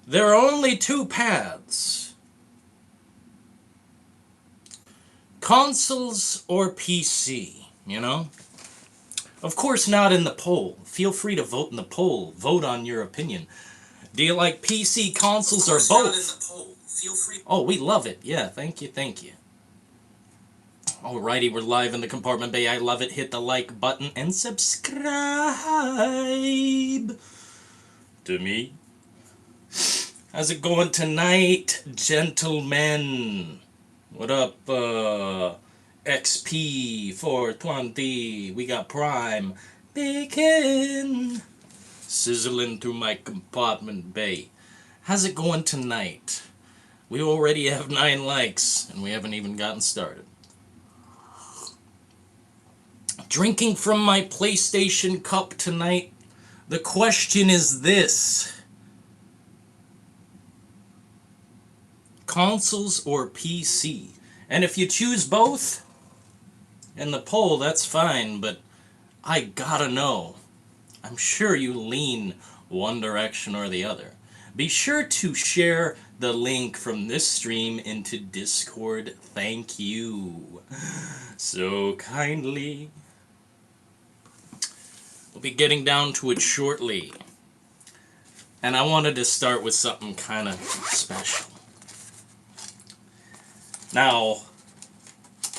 There are only two paths. Consoles or PC, you know? Of course not in the poll. Feel free to vote in the poll. Vote on your opinion. Do you like PC, consoles, or both? Oh, we love it. Yeah, thank you, thank you. Alrighty, we're live in the compartment bay. I love it. Hit the like button and subscribe to me. How's it going tonight, gentlemen? What up, XP 420? We got Prime Bacon sizzling through my compartment bay. How's it going tonight? We already have 9 likes, and we haven't even gotten started. Drinking from my PlayStation cup tonight. The question is this: consoles or PC? And if you choose both in the poll, that's fine, but I gotta know. I'm sure you lean one direction or the other. Be sure to share the link from this stream into Discord. Thank you so kindly. We'll be getting down to it shortly. And I wanted to start with something kind of special. Now,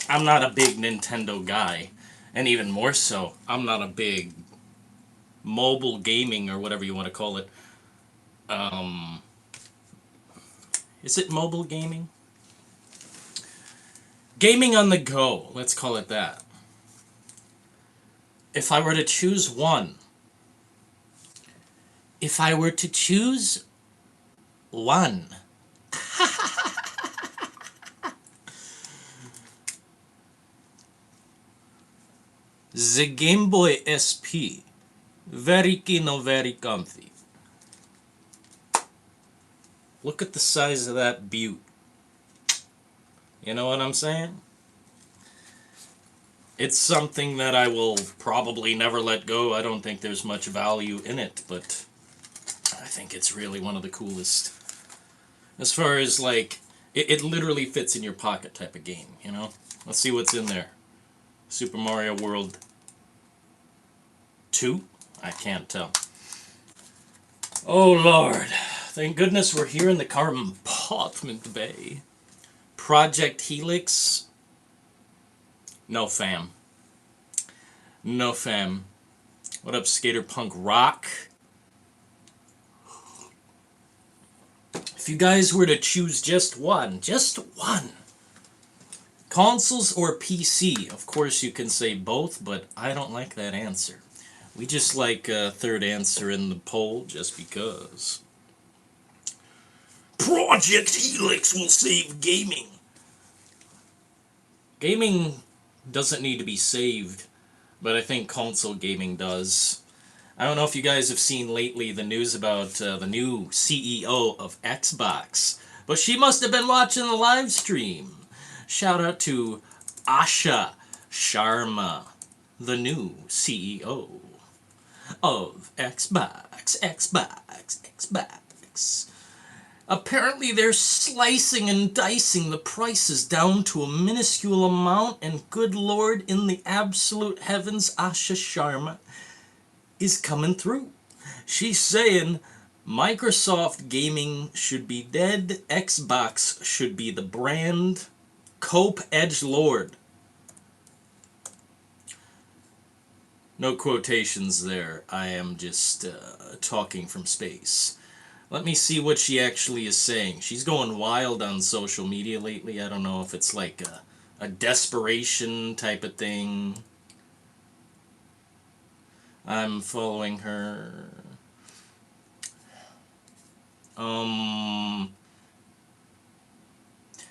I'm not a big Nintendo guy, and even more so, I'm not a big mobile gaming or whatever you want to call it. Is it mobile gaming? Gaming on the go, let's call it that. If I were to choose one, the Game Boy SP, very kino, very comfy. Look at the size of that beaut. You know what I'm saying? It's something that I will probably never let go. I don't think there's much value in it, but I think it's really one of the coolest. As far as, like, it literally fits in your pocket type of game, you know? Let's see what's in there. Super Mario World 2? I can't tell. Oh, Lord. Thank goodness we're here in the compartment bay. Project Helix. No, fam. No, fam. What up, Skater Punk Rock? If you guys were to choose just one, consoles or PC, of course you can say both, but I don't like that answer. We just like a third answer in the poll just because. Project Helix will save gaming. Gaming doesn't need to be saved, but I think console gaming does. I don't know if you guys have seen lately the news about the new CEO of Xbox, but she must have been watching the live stream. Shout out to Asha Sharma, the new CEO of Xbox. Apparently they're slicing and dicing the prices down to a minuscule amount, and good lord, in the absolute heavens, Asha Sharma is coming through. She's saying Microsoft gaming should be dead, Xbox should be the brand, cope edgelord. No quotations there, I am just talking from space. Let me see what she actually is saying. She's going wild on social media lately. I don't know if it's like a desperation type of thing. I'm following her.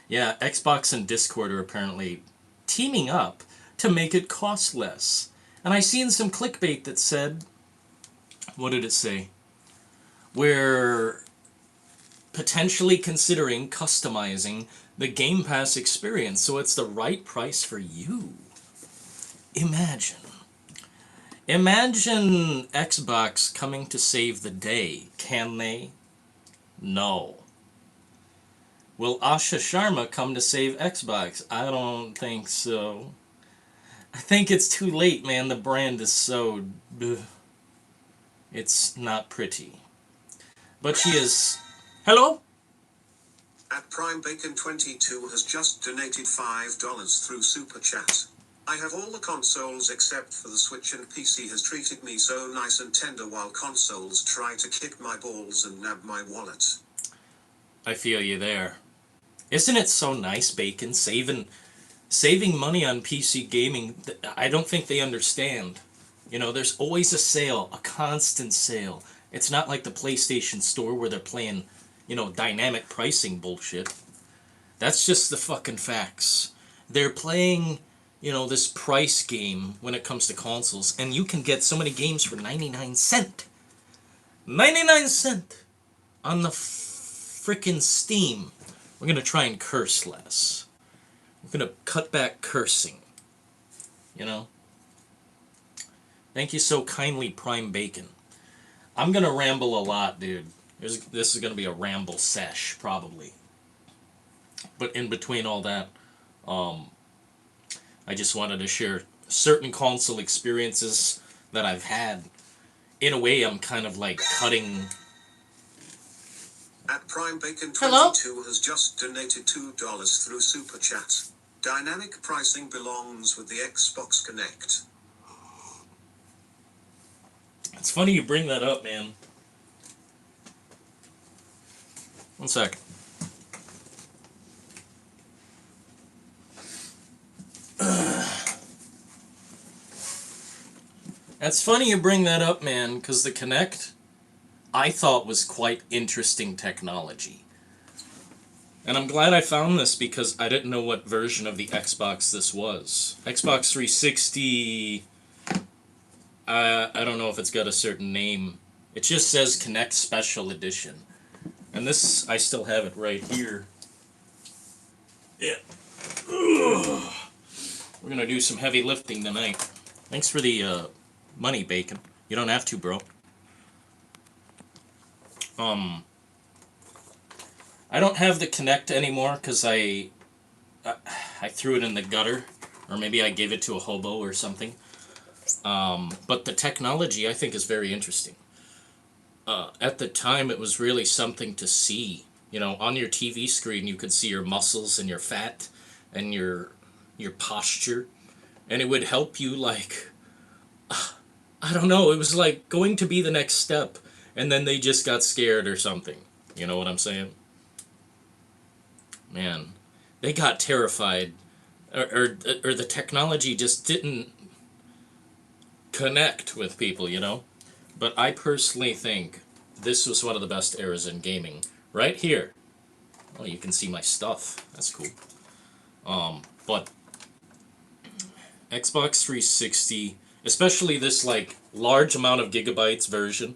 Yeah, Xbox and Discord are apparently teaming up to make it cost less. And I seen some clickbait that said, what did it say? We're potentially considering customizing the Game Pass experience so it's the right price for you. Imagine Xbox coming to save the day. Can they? No. Will Asha Sharma come to save Xbox? I don't think so. I think it's too late, man. The brand is so... Ugh. It's not pretty. But she is... Hello? At Prime Bacon 22 has just donated $5 through Super Chat. I have all the consoles except for the Switch, and PC has treated me so nice and tender while consoles try to kick my balls and nab my wallet. I feel you there. Isn't it so nice, Bacon? Saving money on PC gaming, I don't think they understand. You know, there's always a sale, a constant sale. It's not like the PlayStation Store where they're playing, you know, dynamic pricing bullshit. That's just the fucking facts. They're playing, you know, this price game when it comes to consoles, and you can get so many games for 99 cent. 99 cent on the frickin' Steam. We're gonna try and curse less. We're gonna cut back cursing. You know? Thank you so kindly, Prime Bacon. I'm gonna ramble a lot, dude. This is gonna be a ramble sesh, probably. But in between all that, I just wanted to share certain console experiences that I've had. In a way, I'm kind of like cutting... At Prime Bacon 22 Hello? has just donated $2 through Super Chat. Dynamic pricing belongs with the Xbox Connect. It's funny you bring that up, man. One sec. That's funny you bring that up, man, because the Kinect, I thought was quite interesting technology. And I'm glad I found this because I didn't know what version of the Xbox this was. Xbox 360... I don't know if it's got a certain name. It just says Kinect Special Edition. And this, I still have it right here. Yeah. Ugh. We're gonna do some heavy lifting tonight. Thanks for the money, Bacon. You don't have to, bro. I don't have the Kinect anymore because I threw it in the gutter, or maybe I gave it to a hobo or something. But the technology I think is very interesting. At the time, it was really something to see. You know, on your TV screen, you could see your muscles and your fat and your posture, and it would help you, like, I don't know, it was like going to be the next step, and then they just got scared or something. You know what I'm saying? Man, they got terrified, or the technology just didn't connect with people, you know? But I personally think this was one of the best eras in gaming. Right here. Oh, you can see my stuff. That's cool. But Xbox 360, especially this, like, large amount of gigabytes version,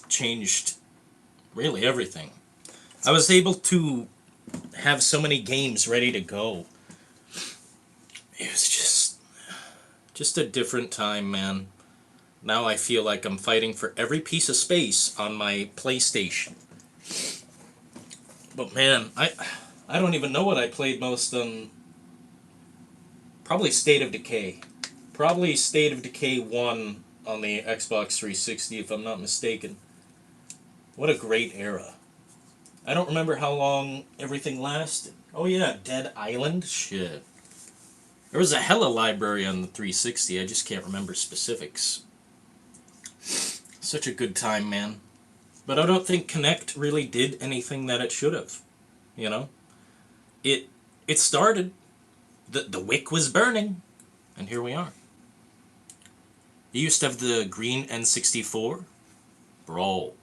changed really everything. I was able to have so many games ready to go. It was just a different time, man. Now I feel like I'm fighting for every piece of space on my PlayStation. But man, I don't even know what I played most on. Probably State of Decay. Probably State of Decay 1 on the Xbox 360, if I'm not mistaken. What a great era. I don't remember how long everything lasted. Oh yeah, Dead Island? Shit. There was a hella library on the 360, I just can't remember specifics. Such a good time, man. But I don't think Kinect really did anything that it should have. You know? It started. The wick was burning. And here we are. You used to have the green N64. Bro.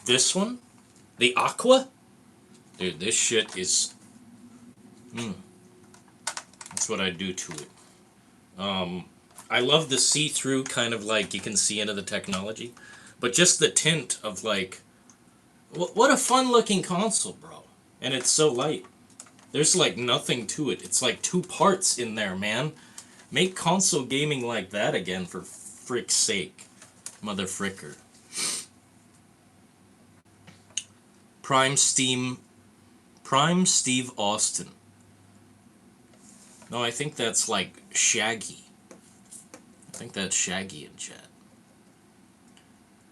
This one? The Aqua? Dude, this shit is... That's what I do to it. I love the see-through kind of, like, you can see into the technology. But just the tint of, like... What a fun-looking console, bro. And it's so light. There's like nothing to it. It's like 2 parts in there, man. Make console gaming like that again, for frick's sake. Mother fricker. Prime Steve Austin. No, I think that's like Shaggy. I think that's Shaggy in chat.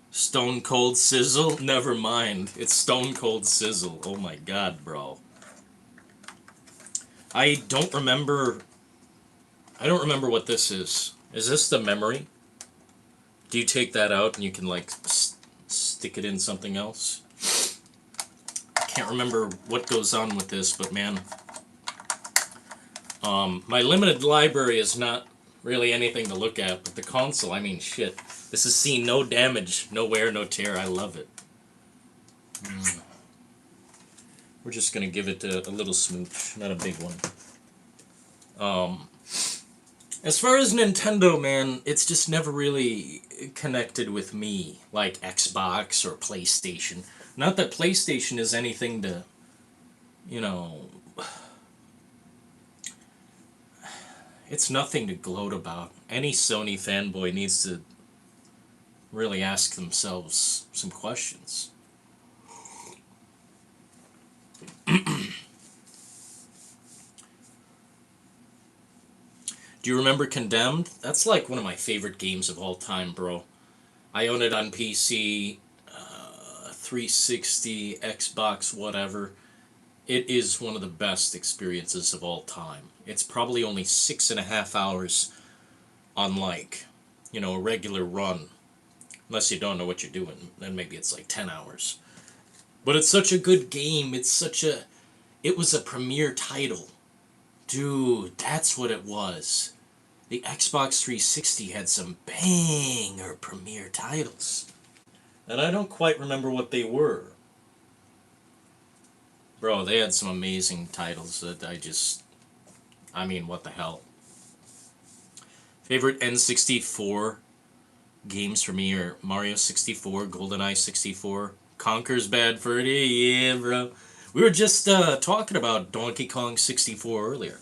Stone Cold Sizzle? Never mind. It's Stone Cold Sizzle. Oh my god, bro. I don't remember what this is. Is this the memory? Do you take that out and you can like stick it in something else? I can't remember what goes on with this, but man, my limited library is not really anything to look at, but the console, I mean, shit. This has seen no damage, no wear, no tear. I love it. We're just gonna give it a little smooch, not a big one. As far as Nintendo, man, it's just never really connected with me, like Xbox or PlayStation. Not that PlayStation is anything to, you know, it's nothing to gloat about. Any Sony fanboy needs to really ask themselves some questions. Do you remember Condemned? That's like one of my favorite games of all time, bro. I own it on PC, 360, Xbox, whatever. It is one of the best experiences of all time. It's probably only 6.5 hours on like, a regular run. Unless you don't know what you're doing, then maybe it's like 10 hours. But it's such a good game. It was a premier title. Dude, that's what it was. The Xbox 360 had some banger premier titles. And I don't quite remember what they were. Bro, they had some amazing titles that what the hell. Favorite N64 games for me are Mario 64, GoldenEye 64, Conker's Bad Fur Day, yeah, bro. We were just talking about Donkey Kong 64 earlier.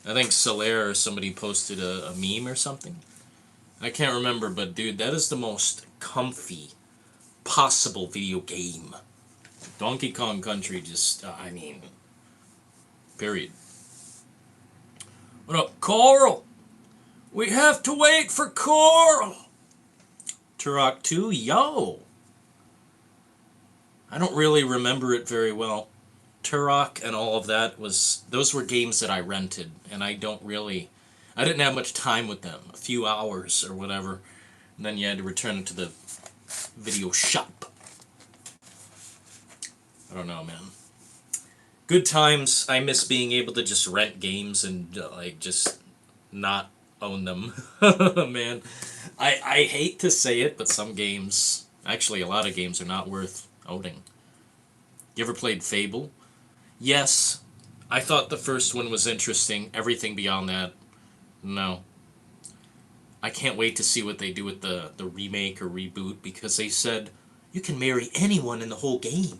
I think Solaire or somebody posted a meme or something. I can't remember, but dude, that is the most comfy possible video game. Donkey Kong Country period. What up, Coral? We have to wait for Coral. Turok 2, yo. I don't really remember it very well. Turok and all of that those were games that I rented, and I didn't have much time with them, a few hours or whatever, and then you had to return it to the video shop. I don't know, man. Good times. I miss being able to just rent games and just not own them. Man, I hate to say it, but some games, actually a lot of games, are not worth owning. You ever played Fable? Yes, I thought the first one was interesting. Everything beyond that, no. I can't wait to see what they do with the remake or reboot, because they said you can marry anyone in the whole game.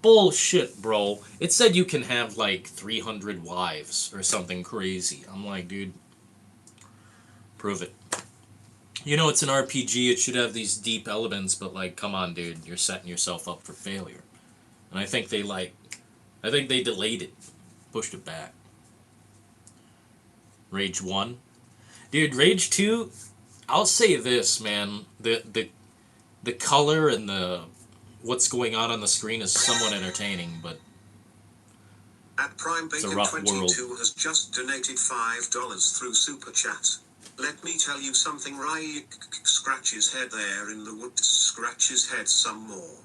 Bullshit, bro. It said you can have like 300 wives or something crazy. I'm like, dude, prove it. It's an RPG, it should have these deep elements, but like, come on, dude, you're setting yourself up for failure. And I think they delayed it, pushed it back. Rage 1. Dude, Rage 2, I'll say this, man. The color and what's going on the screen is somewhat entertaining, but at Prime it's a Bacon rough 22 world. has just donated $5 through Super Chat. Let me tell you something, Ray scratch his head there in the woods, scratch his head some more.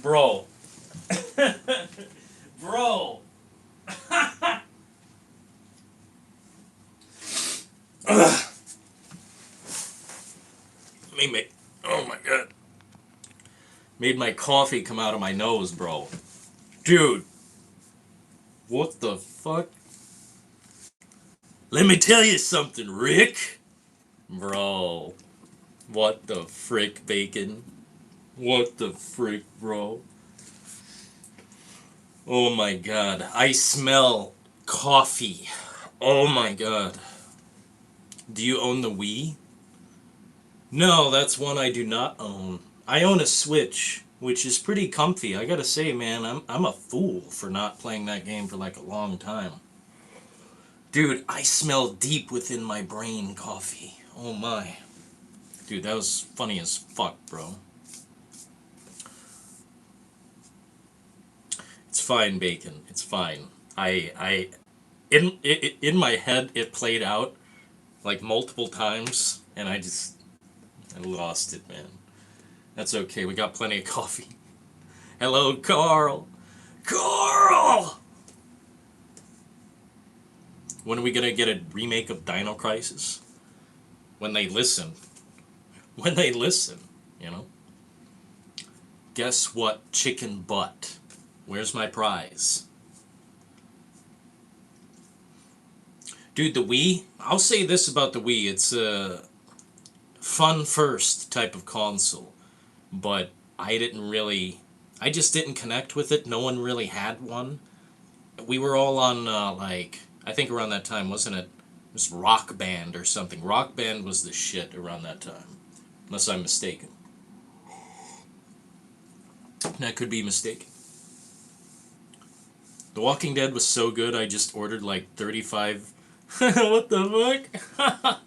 Bro. Bro. Oh my god. Made my coffee come out of my nose, bro. Dude. What the fuck? Let me tell you something, Rick. Bro. What the frick, Bacon? What the frick, bro? Oh my god. I smell coffee. Oh my god. Do you own the Wii? No, that's one I do not own. I own a Switch, which is pretty comfy. I gotta say, man, I'm a fool for not playing that game for like a long time. Dude, I smell deep within my brain coffee. Oh my. Dude, that was funny as fuck, bro. It's fine, Bacon. It's fine. In my head, it played out like multiple times, and I lost it, man. That's okay. We got plenty of coffee. Hello, Carl. Carl. When are we gonna get a remake of Dino Crisis? When they listen. When they listen, you know. Guess what? Chicken butt. Where's my prize? Dude, the Wii, I'll say this about the Wii, it's a fun first type of console, but I just didn't connect with it. No one really had one. We were all on, I think around that time, wasn't it? It was Rock Band or something. Rock Band was the shit around that time, unless I'm mistaken. And I could be mistaken. The Walking Dead was so good, I just ordered like 35. What the fuck?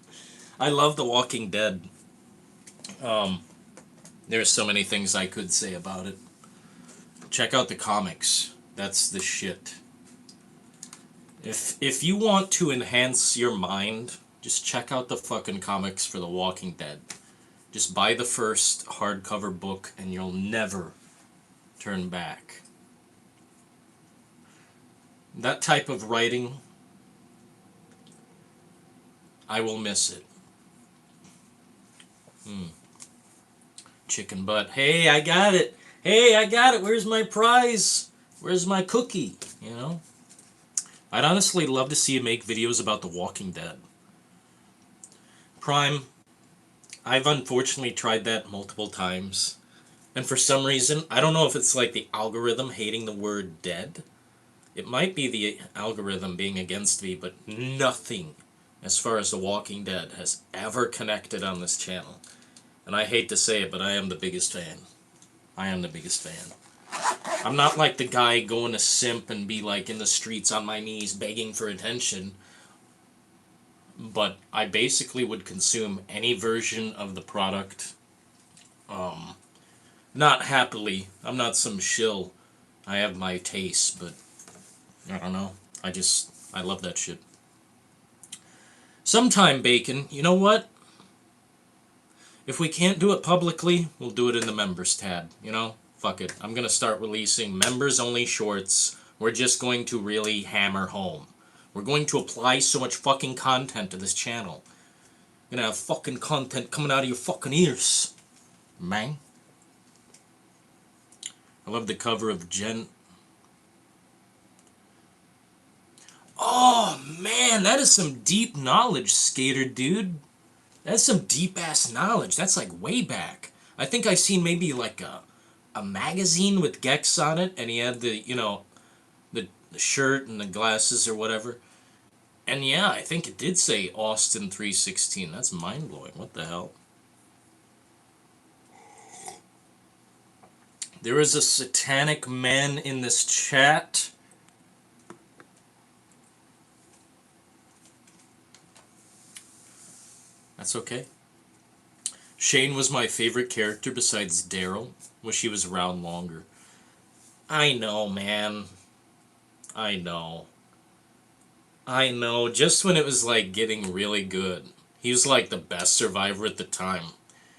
I love The Walking Dead. There's so many things I could say about it. Check out the comics. That's the shit. If you want to enhance your mind, just check out the fucking comics for The Walking Dead. Just buy the first hardcover book and you'll never turn back. That type of writing, I will miss it. Chicken butt. Hey, I got it. Hey, I got it. Where's my prize? Where's my cookie? You know? I'd honestly love to see you make videos about The Walking Dead. Prime, I've unfortunately tried that multiple times. And for some reason, I don't know if it's like the algorithm hating the word dead. It might be the algorithm being against me, but nothing as far as The Walking Dead has ever connected on this channel. And I hate to say it, but I am the biggest fan. I am the biggest fan. I'm not like the guy going to simp and be like in the streets on my knees begging for attention. But I basically would consume any version of the product. Not happily. I'm not some shill. I have my tastes, but I don't know. I love that shit. Sometime, Bacon, you know what? If we can't do it publicly, we'll do it in the members tab, you know? Fuck it. I'm gonna start releasing members-only shorts. We're just going to really hammer home. We're going to apply so much fucking content to this channel. You're gonna have fucking content coming out of your fucking ears. Man. I love the cover of Jen. Oh, man, that is some deep knowledge, Skater, dude. That's some deep-ass knowledge. That's like way back. I think I seen maybe like a magazine with Gex on it, and he had the, you know, the shirt and the glasses or whatever. And yeah, I think it did say Austin 316. That's mind-blowing. What the hell? There is a satanic man in this chat. That's okay. Shane was my favorite character besides Daryl. Wish he was around longer. I know, man. I know. I know. Just when it was like getting really good. He was like the best survivor at the time.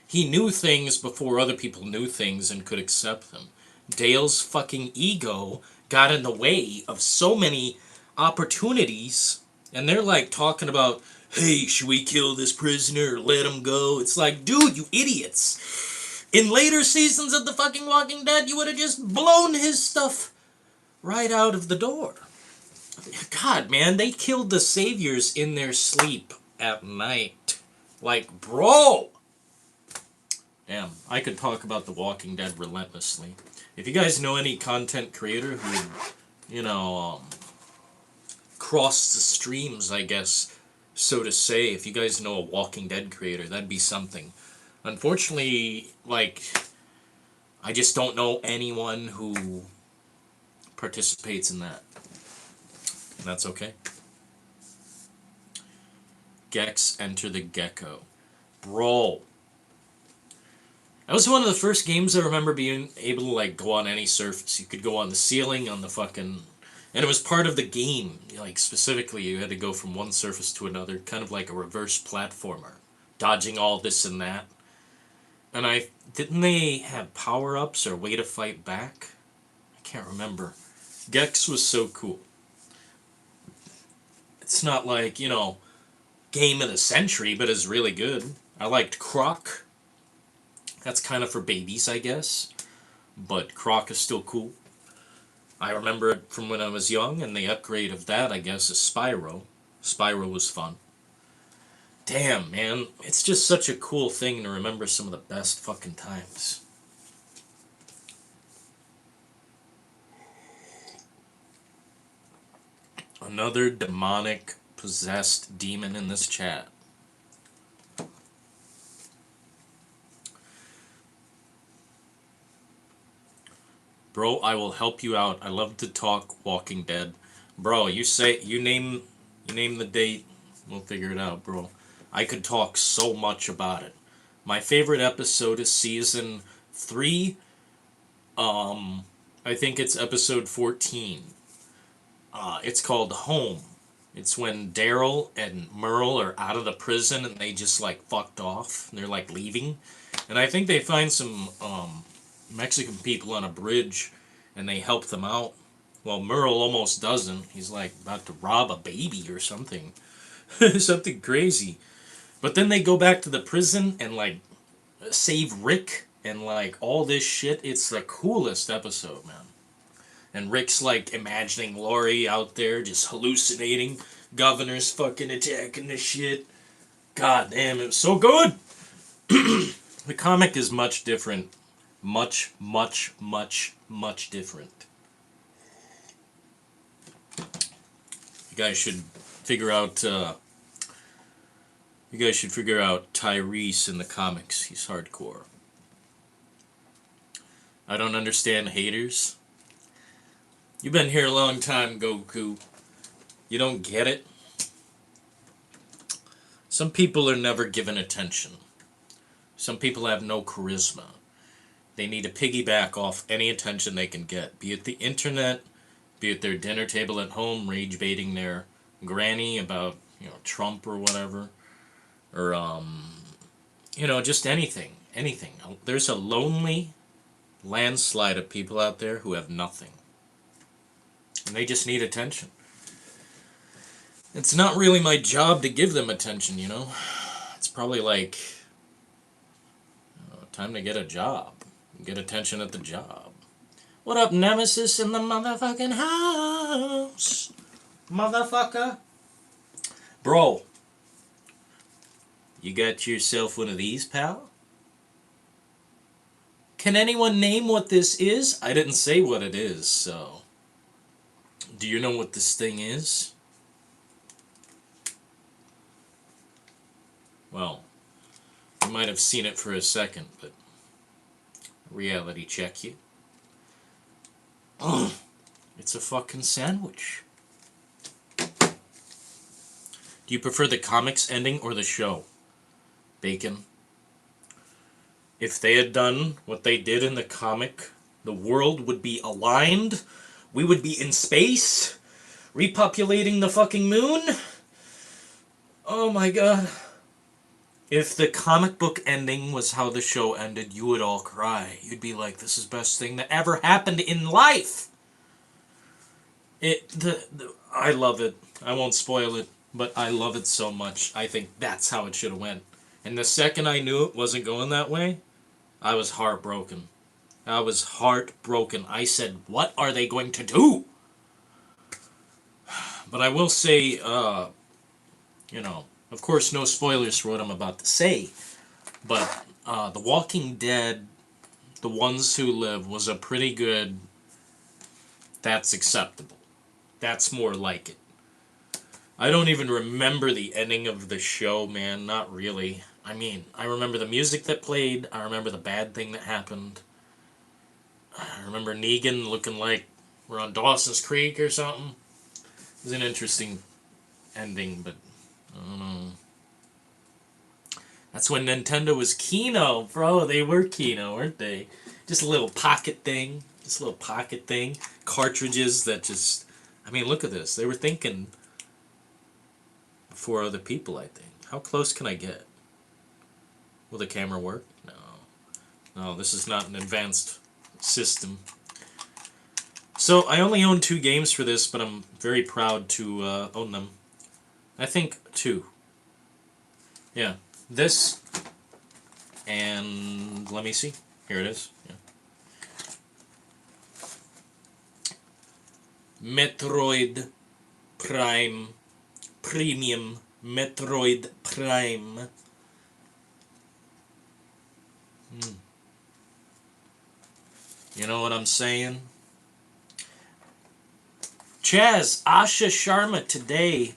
He knew things before other people knew things and could accept them. Dale's fucking ego got in the way of so many opportunities. And they're like talking about, hey, should we kill this prisoner or let him go? It's like, dude, you idiots. In later seasons of The fucking Walking Dead, you would have just blown his stuff right out of the door. God, man, they killed the saviors in their sleep at night. Like, bro. Damn, I could talk about The Walking Dead relentlessly. If you guys know any content creator who, you know, crossed the streams, I guess, so to say, if you guys know a Walking Dead creator, that'd be something. Unfortunately, like, I just don't know anyone who participates in that. And that's okay. Gex Enter the Gecko. Bro. That was one of the first games I remember being able to, like, go on any surface. You could go on the ceiling, on the fucking... And it was part of the game. Like, specifically, you had to go from one surface to another, kind of like a reverse platformer. Dodging all this and that. And didn't they have power-ups or way to fight back? I can't remember. Gex was so cool. It's not like, you know, game of the century, but it's really good. I liked Croc. That's kind of for babies, I guess. But Croc is still cool. I remember it from when I was young, and the upgrade of that, I guess, is Spyro. Spyro was fun. Damn, man. It's just such a cool thing to remember some of the best fucking times. Another demonic, possessed demon in this chat. Bro, I will help you out. I love to talk Walking Dead. Bro, you name the date, we'll figure it out, bro. I could talk so much about it. My favorite episode is season 3. I think it's episode 14. It's called Home. It's when Daryl and Merle are out of the prison and they just like fucked off. They're like leaving. And I think they find some Mexican people on a bridge and they help them out. Well, Merle almost doesn't. He's like about to rob a baby or something. Something crazy. But then they go back to the prison and like save Rick and like all this shit. It's the coolest episode, man. And Rick's like imagining Lori out there just hallucinating. Governor's fucking attacking the shit. God damn, it was so good. The comic is much different. Much, much, much, much different. You guys should figure out Tyrese in the comics. He's hardcore. I don't understand haters. You've been here a long time, Goku. You don't get it? Some people are never given attention. Some people have no charisma. They need to piggyback off any attention they can get. Be it the internet, be it their dinner table at home, rage baiting their granny about, Trump or whatever. Or, just anything. Anything. There's a lonely landslide of people out there who have nothing. And they just need attention. It's not really my job to give them attention, It's probably like, time to get a job. Get attention at the job. What up, Nemesis in the motherfucking house? Motherfucker. Bro. You got yourself one of these, pal? Can anyone name what this is? I didn't say what it is, so... Do you know what this thing is? Well, you might have seen it for a second, but... Reality check you. Oh, it's a fucking sandwich. Do you prefer the comics ending or the show? Bacon. If they had done what they did in the comic, the world would be aligned. We would be in space, repopulating the fucking moon. Oh my god. If the comic book ending was how the show ended, you would all cry. You'd be like, this is the best thing that ever happened in life. I love it. I won't spoil it, but I love it so much. I think that's how it should have went. And the second I knew it wasn't going that way, I was heartbroken. I was heartbroken. I said, what are they going to do? But I will say, of course, no spoilers for what I'm about to say. But The Walking Dead, The Ones Who Live, was a pretty good. That's acceptable. That's more like it. I don't even remember the ending of the show, man. Not really. I mean, I remember the music that played. I remember the bad thing that happened. I remember Negan looking like we're on Dawson's Creek or something. It was an interesting ending, but I don't know. That's when Nintendo was Kino, bro. They were Kino, weren't they? Just a little pocket thing. Just a little pocket thing. Cartridges that just. I mean, look at this. They were thinking before other people, I think. How close can I get? Will the camera work? No. No, this is not an advanced system. So, I only own 2 games for this, but I'm very proud to own them. I think 2. Yeah. This, and let me see. Here it is. Yeah. Metroid Prime Premium Metroid Prime. You know what I'm saying? Chaz, Asha Sharma today,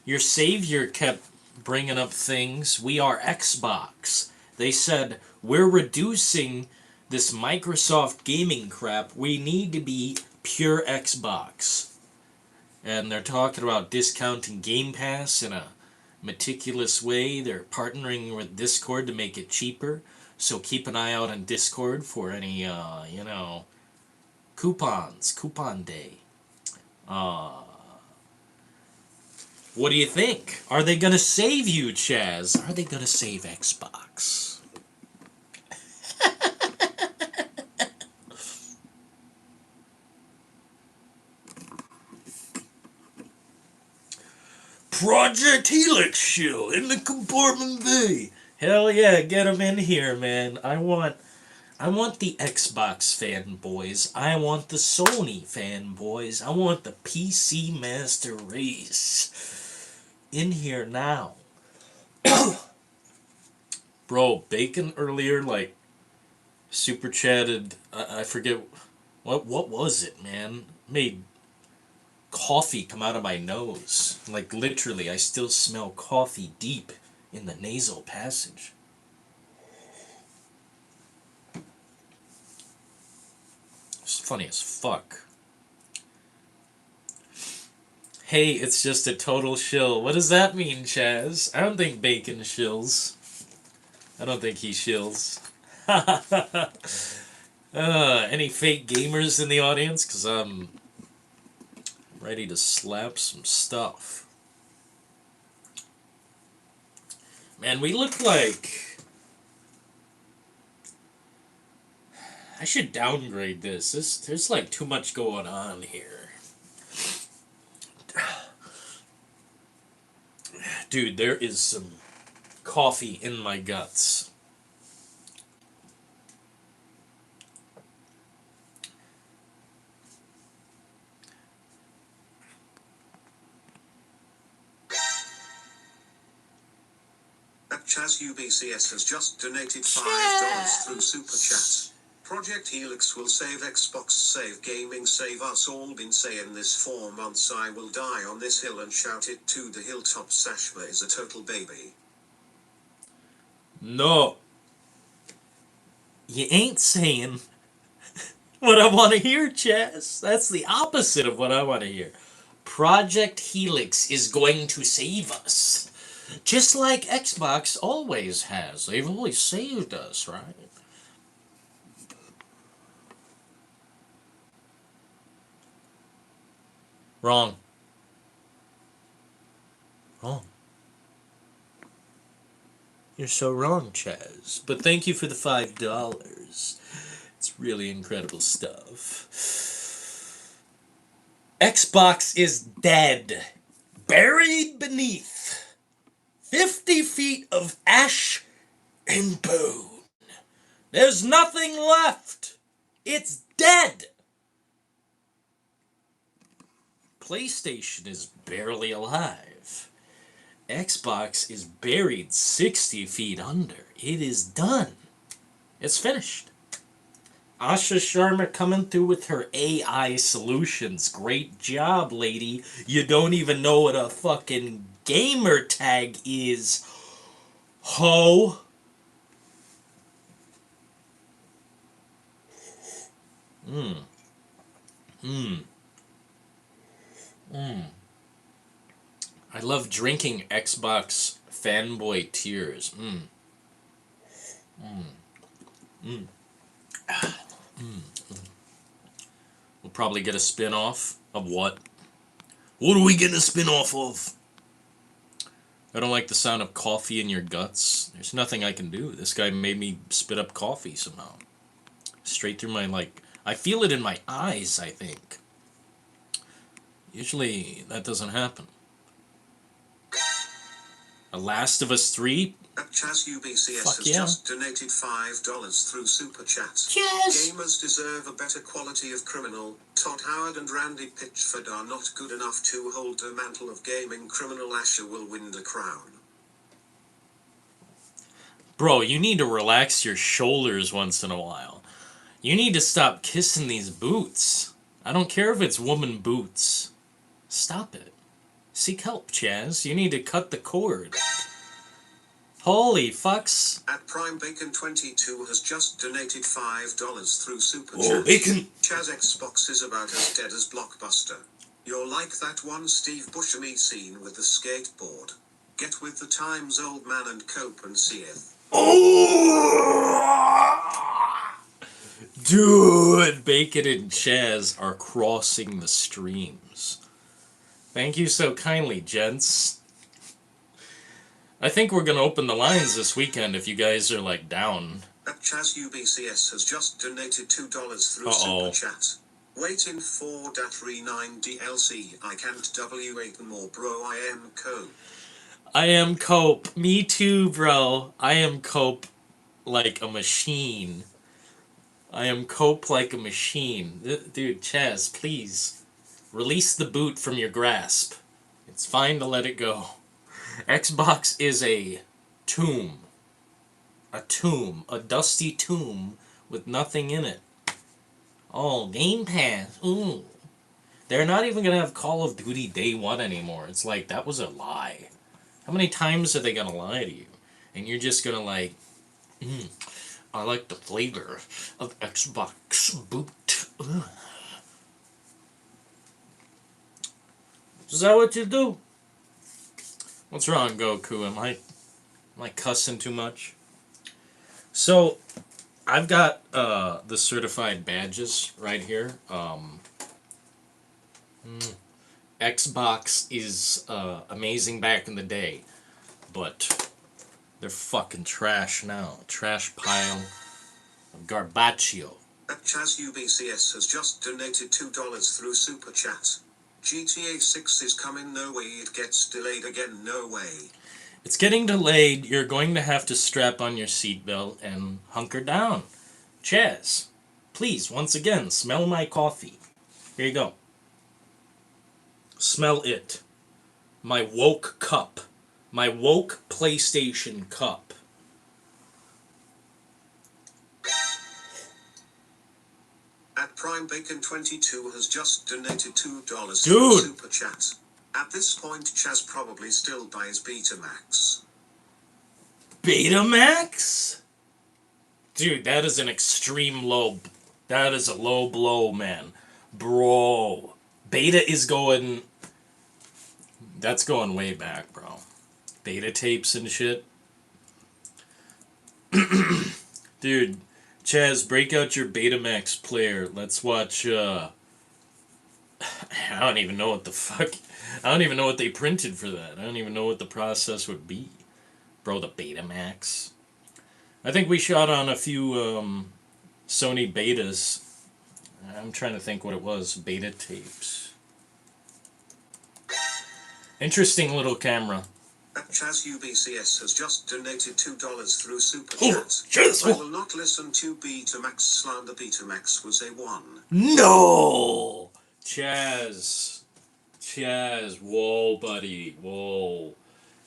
your savior kept bringing up things. We are Xbox. They said, we're reducing this Microsoft gaming crap. We need to be pure Xbox. And they're talking about discounting Game Pass in a meticulous way. They're partnering with Discord to make it cheaper. So keep an eye out on Discord for any, coupons. Coupon day. What do you think? Are they going to save you, Chaz? Are they going to save Xbox? Project Helix shill in the compartment bay. Hell yeah, get them in here, man. I want the Xbox fanboys. I want the Sony fanboys. I want the PC Master Race in here now. Bro, Bacon earlier, like, super chatted. I forget what was it, man. Made coffee come out of my nose. Like, literally, I still smell coffee deep in the nasal passage. It's funny as fuck. Hey, it's just a total shill. What does that mean, Chaz? I don't think Bacon shills. I don't think he shills. Any fake gamers in the audience? Because I'm ready to slap some stuff. Man, we look like... I should downgrade this. There's like too much going on here. Dude, there is some coffee in my guts. That Chaz UBCS has just donated $5 through Super Chat. Project Helix will save Xbox, save gaming, save us all. Been saying this for months. I will die on this hill and shout it to the hilltop. Sashma is a total baby. No. You ain't saying what I want to hear, Chaz. That's the opposite of what I want to hear. Project Helix is going to save us. Just like Xbox always has. They've always saved us, right? Wrong. Wrong. You're so wrong, Chaz. But thank you for the $5. It's really incredible stuff. Xbox is dead. Buried beneath 50 feet of ash and bone. There's nothing left. It's dead. PlayStation is barely alive. Xbox is buried 60 feet under. It is done. It's finished. Asha Sharma coming through with her AI solutions. Great job, lady. You don't even know what a fucking gamer tag is. Ho. I love drinking Xbox fanboy tears. We'll probably get a spin-off of what? What are we getting a spin-off of? I don't like the sound of coffee in your guts. There's nothing I can do. This guy made me spit up coffee somehow. Straight through my, like... I feel it in my eyes, I think. Usually, that doesn't happen. A Last of Us 3? At Chaz UBCS Fuck has yeah. just donated $5 through Super Chat. Yes! Gamers deserve a better quality of criminal. Todd Howard and Randy Pitchford are not good enough to hold the mantle of gaming criminal. Asher will win the crown. Bro, you need to relax your shoulders once in a while. You need to stop kissing these boots. I don't care if it's woman boots. Stop it. Seek help, Chaz. You need to cut the cord. Holy fucks. At Prime Bacon 22 has just donated $5 through Super Oh, Chat. bacon. Chaz Xbox is about as dead as Blockbuster. You're like that one Steve Buscemi scene with the skateboard. Get with the times, old man, and cope and seeth. Oh! Dude, Bacon and Chaz are crossing the streams. Thank you so kindly, gents. I think we're gonna open the lines this weekend if you guys are, like, down. At Chaz UBCS has just donated $2 through Uh-oh. Super Chat. Waiting for dat re 9 DLC. I can't W8 more, bro. I am Cope. I am Cope. Me too, bro. I am Cope like a machine. I am Cope like a machine. Dude, Chaz, please. Release the boot from your grasp. It's fine to let it go. Xbox is a tomb. A tomb. A dusty tomb with nothing in it. Oh, Game Pass. Ooh. They're not even gonna have Call of Duty Day 1 anymore. It's like, that was a lie. How many times are they gonna lie to you? And you're just gonna like, I like the flavor of Xbox boot. Ugh. Is that what you do? What's wrong, Goku? Am I cussing too much? So, I've got the certified badges right here. Xbox is amazing back in the day, but they're fucking trash now. Trash pile of garbaccio. At Chaz UBCS has just donated $2 through Super Chat. GTA 6 is coming, no way it gets delayed again, no way. It's getting delayed. You're going to have to strap on your seatbelt and hunker down. Chaz, please, once again, smell my coffee. Here you go. Smell it. My woke cup. My woke PlayStation cup. At Prime Bacon 22 has just donated $2 through Dude. Super Chat. At this point, Chaz probably still buys Betamax. Betamax? Dude, that is an extreme low. That is a low blow, man. Bro. Beta is going... That's going way back, bro. Beta tapes and shit. Dude, Chaz, break out your Betamax player. Let's watch, I don't even know what the fuck... I don't even know what they printed for that. I don't even know what the process would be. Bro, the Betamax. I think we shot on a few, Sony betas. I'm trying to think what it was. Beta tapes. Interesting little camera. At Chaz UBCS has just donated $2 through Super Oh, Chat. Chaz, I oh. will not listen to Betamax slander. Betamax was a 1. No! Chaz. Whoa, buddy. Whoa.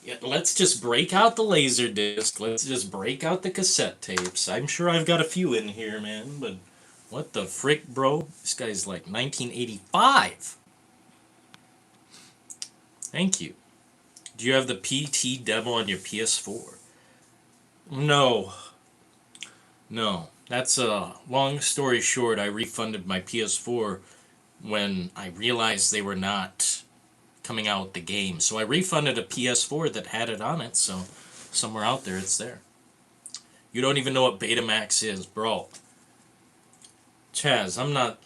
Yeah, let's just break out the laser disc. Let's just break out the cassette tapes. I'm sure I've got a few in here, man, but what the frick, bro? This guy's like 1985. Thank you. Do you have the PT demo on your PS4? No. No. That's a long story short. I refunded my PS4 when I realized they were not coming out with the game. So I refunded a PS4 that had it on it, so somewhere out there it's there. You don't even know what Betamax is, bro. Chaz, I'm not...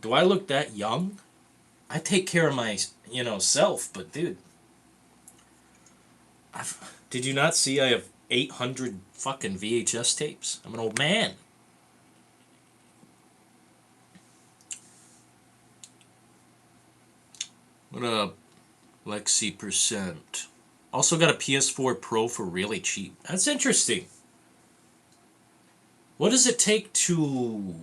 Do I look that young? I take care of my, self, but dude... Did you not see I have 800 fucking VHS tapes? I'm an old man. What up, Lexi Percent? Also got a PS4 Pro for really cheap. That's interesting. What does it take to,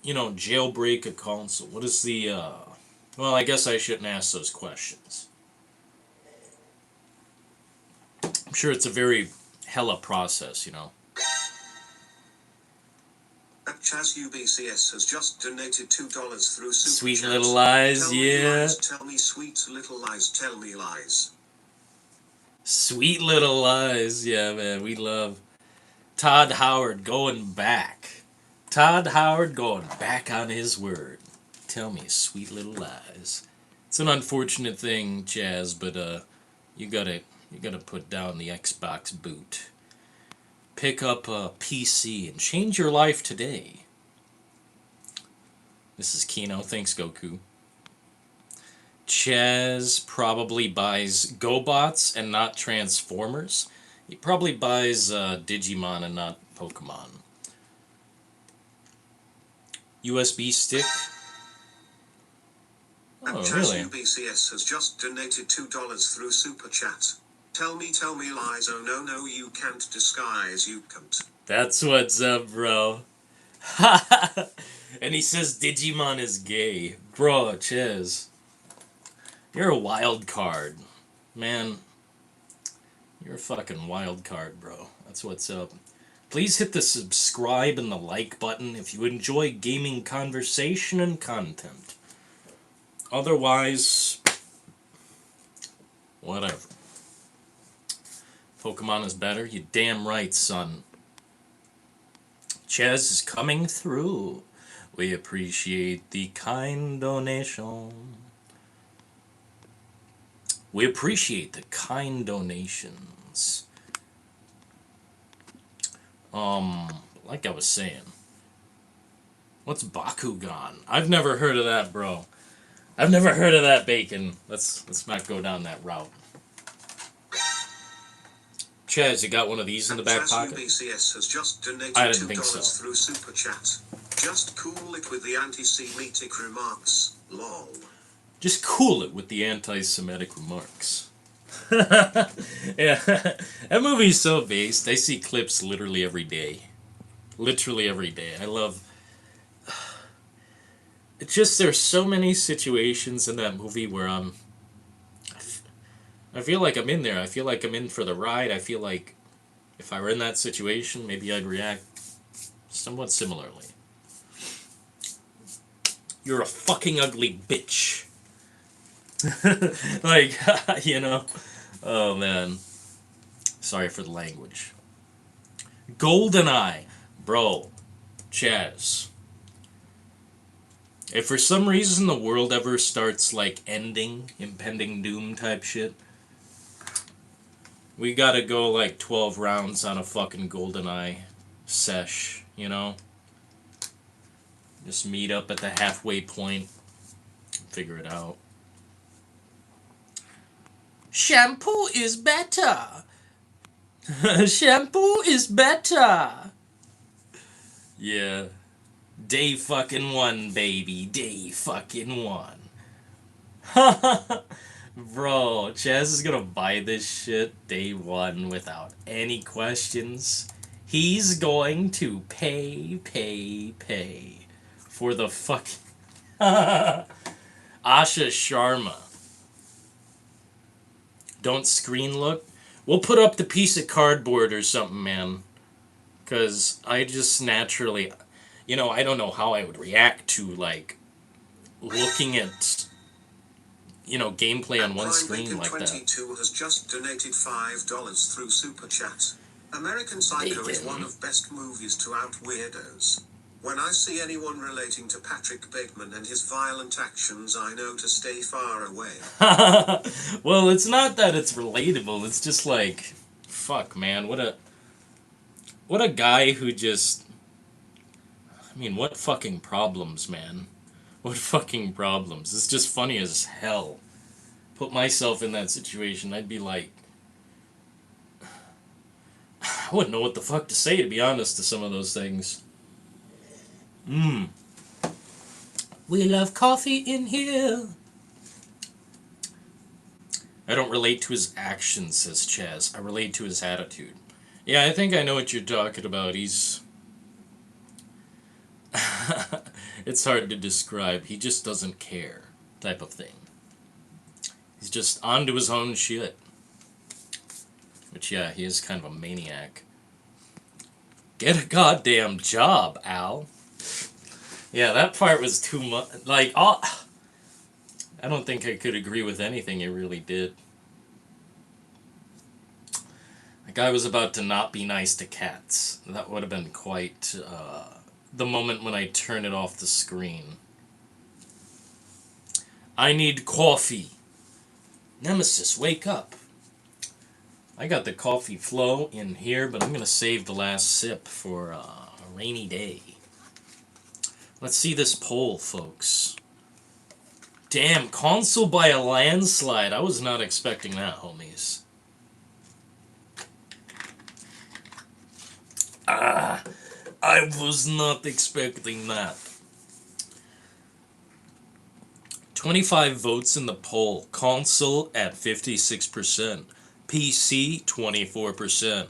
jailbreak a console? What is the, Well, I guess I shouldn't ask those questions. I'm sure it's a very hella process, Chaz UBCS has just donated $2 through Super Sweet Chat. little lies, Tell me yeah. lies, tell me sweet little lies, tell me lies. Sweet little lies, yeah, man. We love Todd Howard going back. Todd Howard going back on his word. Tell me sweet little lies. It's an unfortunate thing, Chaz, but you gotta put down the Xbox boot. Pick up a PC and change your life today. This is Kino. Thanks, Goku. Chaz probably buys GoBots and not Transformers. He probably buys Digimon and not Pokemon. USB stick. Oh, really? UBCS has just donated $2 through Super Chat. Tell me lies, oh no, you can't disguise, you can't. That's what's up, bro. And he says Digimon is gay. Bro, Chaz. You're a wild card. Man, you're a fucking wild card, bro. That's what's up. Please hit the subscribe and the like button if you enjoy gaming conversation and content. Otherwise, whatever. Pokemon is better? You damn right, son. Chaz is coming through. We appreciate the kind donation. We appreciate the kind donations. Like I was saying. What's Bakugan? I've never heard of that, bro. I've never heard of that, Bacon. Let's not go down that route. Chaz, you got one of these in the back pocket? UBCS has just donated I didn't think so. $2 through Super Chat. Just cool it with the anti-Semitic remarks. Lol. Just cool it with the anti-Semitic remarks. Yeah, that movie's so based. I see clips literally every day. Literally every day. I love... It's just there's so many situations in that movie where I feel like I'm in there. I feel like I'm in for the ride. I feel like if I were in that situation, maybe I'd react somewhat similarly. You're a fucking ugly bitch. Like, Oh, man. Sorry for the language. GoldenEye. Bro. Chaz. If for some reason the world ever starts, like, ending, impending doom type shit, we gotta go, like, 12 rounds on a fucking GoldenEye sesh, Just meet up at the halfway point. Figure it out. Shampoo is better. Shampoo is better. Yeah. Day fucking one, baby. Day fucking one. Bro, Chaz is gonna buy this shit day one without any questions. He's going to pay for the fucking Asha Sharma. don't screen look. We'll put up the piece of cardboard or something, man. Because I just naturally, I don't know how I would react to, like, looking at, gameplay on At one Prime screen Bacon like that. 22 has just donated $5 through Super Chat. American Psycho is one Bacon. of best movies to out weirdos. When I see anyone relating to Patrick Bateman and his violent actions, I know to stay far away. Well, it's not that it's relatable. It's just like, fuck, man. What a guy who just. I mean, what fucking problems, man? What fucking problems? It's just funny as hell. Put myself in that situation, I'd be like, I wouldn't know what the fuck to say, to be honest, to some of those things. We love coffee in here. I don't relate to his actions, says Chaz. I relate to his attitude. Yeah, I think I know what you're talking about. He's. It's hard to describe. He just doesn't care, type of thing. He's just onto his own shit. Which, yeah, he is kind of a maniac. Get a goddamn job, Al. Yeah, that part was too much. Like, I don't think I could agree with anything he really did. The guy was about to not be nice to cats. That would have been quite the moment when I turn it off the screen. I need coffee. Nemesis, wake up. I got the coffee flow in here, but I'm going to save the last sip for a rainy day. Let's see this poll, folks. Damn, console by a landslide. I was not expecting that, homies. I was not expecting that. 25 votes in the poll. Console at 56%. PC 24%.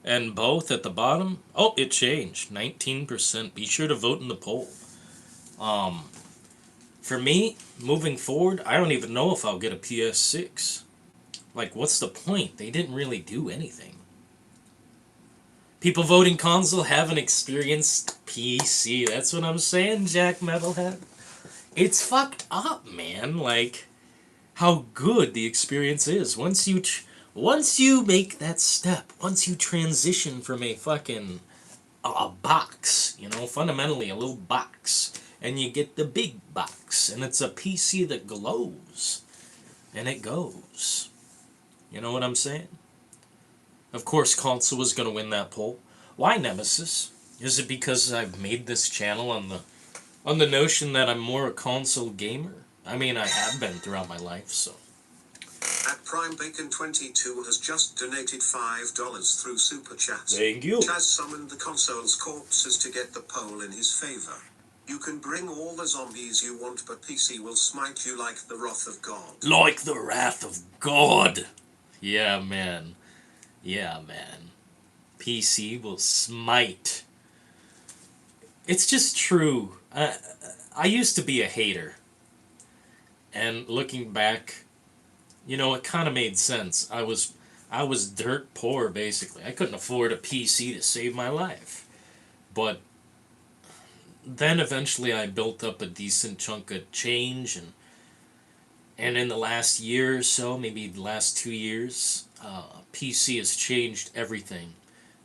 And both at the bottom, oh, it changed. 19%. Be sure to vote in the poll. For me, moving forward, I don't even know if I'll get a PS6. Like, what's the point? They didn't really do anything. People voting console haven't experienced PC. That's what I'm saying, Jack Metalhead. It's fucked up, man. Like, how good the experience is. Once you make that step, once you transition from a fucking a box, fundamentally a little box, and you get the big box, and it's a PC that glows, and it goes. You know what I'm saying? Of course, console was going to win that poll. Why Nemesis? Is it because I've made this channel on the notion that I'm more a console gamer? I mean, I have been throughout my life, so. At Prime Bacon 22 has just donated $5 through Super Chat. Thank you. Chaz summoned the console's corpses to get the poll in his favor. You can bring all the zombies you want, but PC will smite you like the wrath of God. Like the wrath of God. Yeah, man. Yeah, man. PC will smite. It's just true. I used to be a hater. And looking back, it kind of made sense. I was dirt poor, basically. I couldn't afford a PC to save my life. But then eventually I built up a decent chunk of change, and in the last year or so, maybe the last 2 years, PC has changed everything.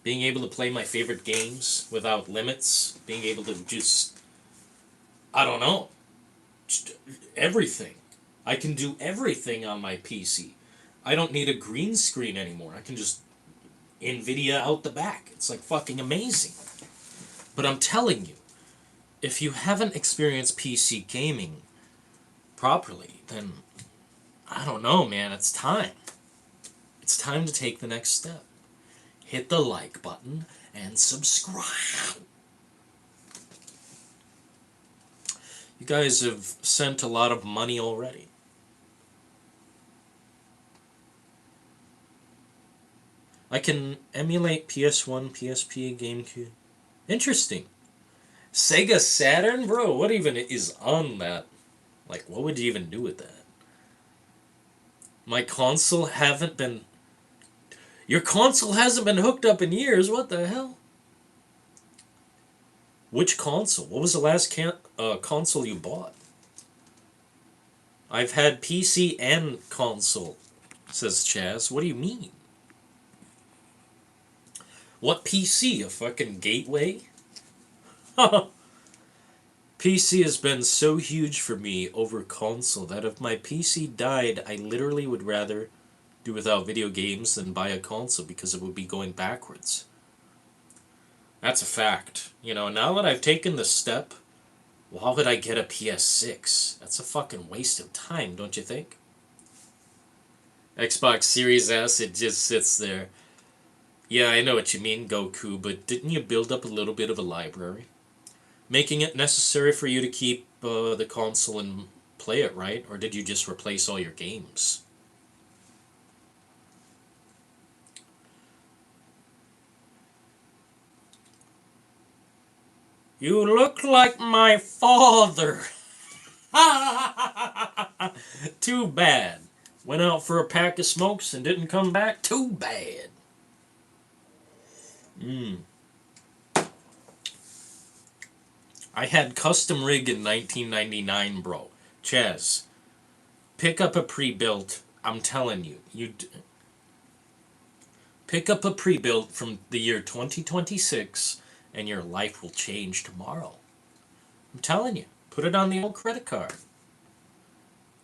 Being able to play my favorite games without limits, being able to just, I don't know, just everything. I can do everything on my PC. I don't need a green screen anymore. I can just NVIDIA out the back. It's like fucking amazing. But I'm telling you, if you haven't experienced PC gaming properly, then I don't know, man. It's time. It's time to take the next step. Hit the like button and subscribe. You guys have sent a lot of money already. I can emulate PS1, PSP, GameCube. Interesting. Sega Saturn? Bro, what even is on that? Like, what would you even do with that? My console haven't been... Your console hasn't been hooked up in years? What the hell? Which console? What was the last console you bought? I've had PC and console, says Chaz. What do you mean? What PC? A fucking gateway? PC has been so huge for me over console that if my PC died, I literally would rather do without video games than buy a console because it would be going backwards. That's a fact. You know, now that I've taken the step, why would I get a PS6? That's a fucking waste of time, don't you think? Xbox Series S, it just sits there. Yeah, I know what you mean, Goku, but didn't you build up a little bit of a library? Making it necessary for you to keep the console and play it, right? Or did you just replace all your games? You look like my father. Too bad. Went out for a pack of smokes and didn't come back? Too bad. I had custom rig in 1999, bro. Chaz, pick up a pre-built. I'm telling you, pick up a pre-built from the year 2026, and your life will change tomorrow. I'm telling you, put it on the old credit card.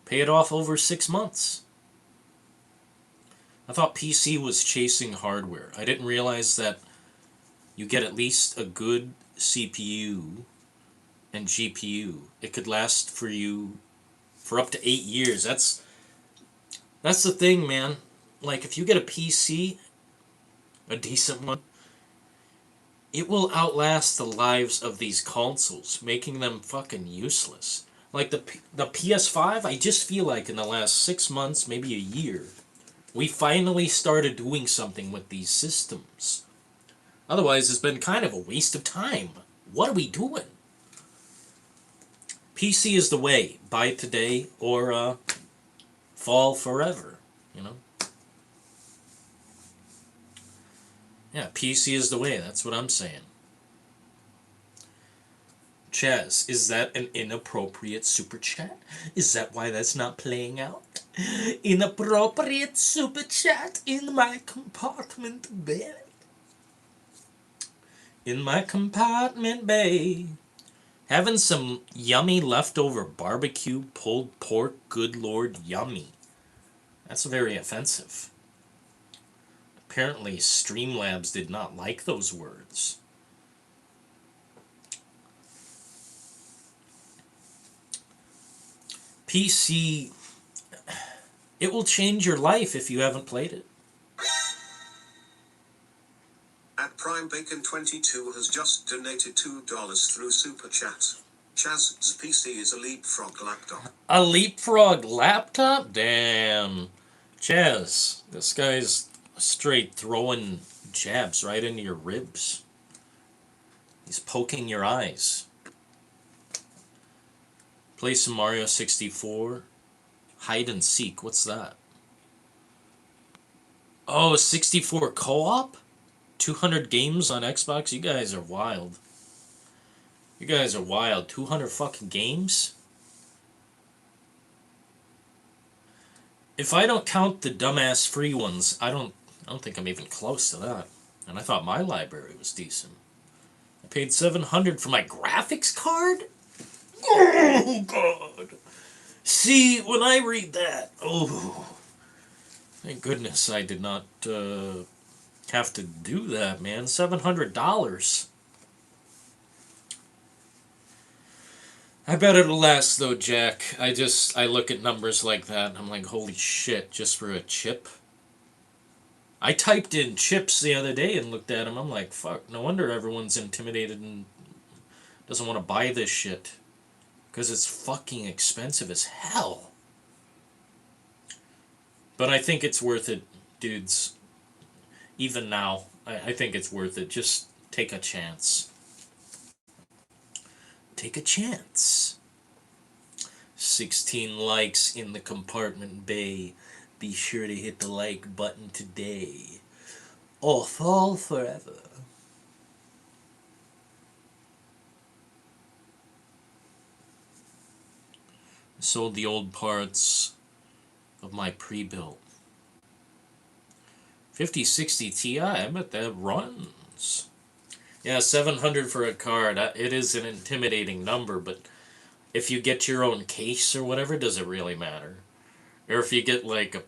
Pay it off over 6 months. I thought PC was chasing hardware. I didn't realize that you get at least a good CPU and GPU. It could last for you for up to 8 years. That's the thing, man. Like if you get a PC, a decent one, it will outlast the lives of these consoles, making them fucking useless. Like the PS5, I just feel like in the last 6 months, maybe a year, we finally started doing something with these systems. Otherwise, it's been kind of a waste of time. What are we doing? PC is the way. Buy it today or fall forever. You know? Yeah, PC is the way. That's what I'm saying. Chaz, is that an inappropriate super chat? Is that why that's not playing out? Inappropriate super chat in my compartment bay. In my compartment bay. Having some yummy leftover barbecue pulled pork, good lord, yummy. That's very offensive. Apparently, Streamlabs did not like those words. PC, it will change your life if you haven't played it. At Prime Bacon 22 has just donated $2 through Super Chat. Chaz's PC is a leapfrog laptop. A leapfrog laptop? Damn. Chaz, this guy's straight throwing jabs right into your ribs. He's poking your eyes. Play some Mario 64. Hide and seek. What's that? Oh, 64 co-op? 200 games on Xbox? You guys are wild. You guys are wild. 200 fucking games? If I don't count the dumbass free ones, I don't think I'm even close to that. And I thought my library was decent. I paid $700 for my graphics card? Oh god. See, when I read that, oh, thank goodness I did not have to do that, man. $700. I bet it'll last though, Jack. I look at numbers like that and I'm like, holy shit, just for a chip? I typed in chips the other day and looked at them. I'm like, fuck, no wonder everyone's intimidated and doesn't want to buy this shit. Because it's fucking expensive as hell. But I think it's worth it, dudes. Even now, I think it's worth it. Just take a chance. Take a chance. 16 likes in the compartment bay. Be sure to hit the like button today, or fall forever. Sold the old parts of my pre-built 5060 Ti. I bet that runs. Yeah, 700 for a card. It is an intimidating number, but if you get your own case or whatever, does it really matter? Or if you get like a,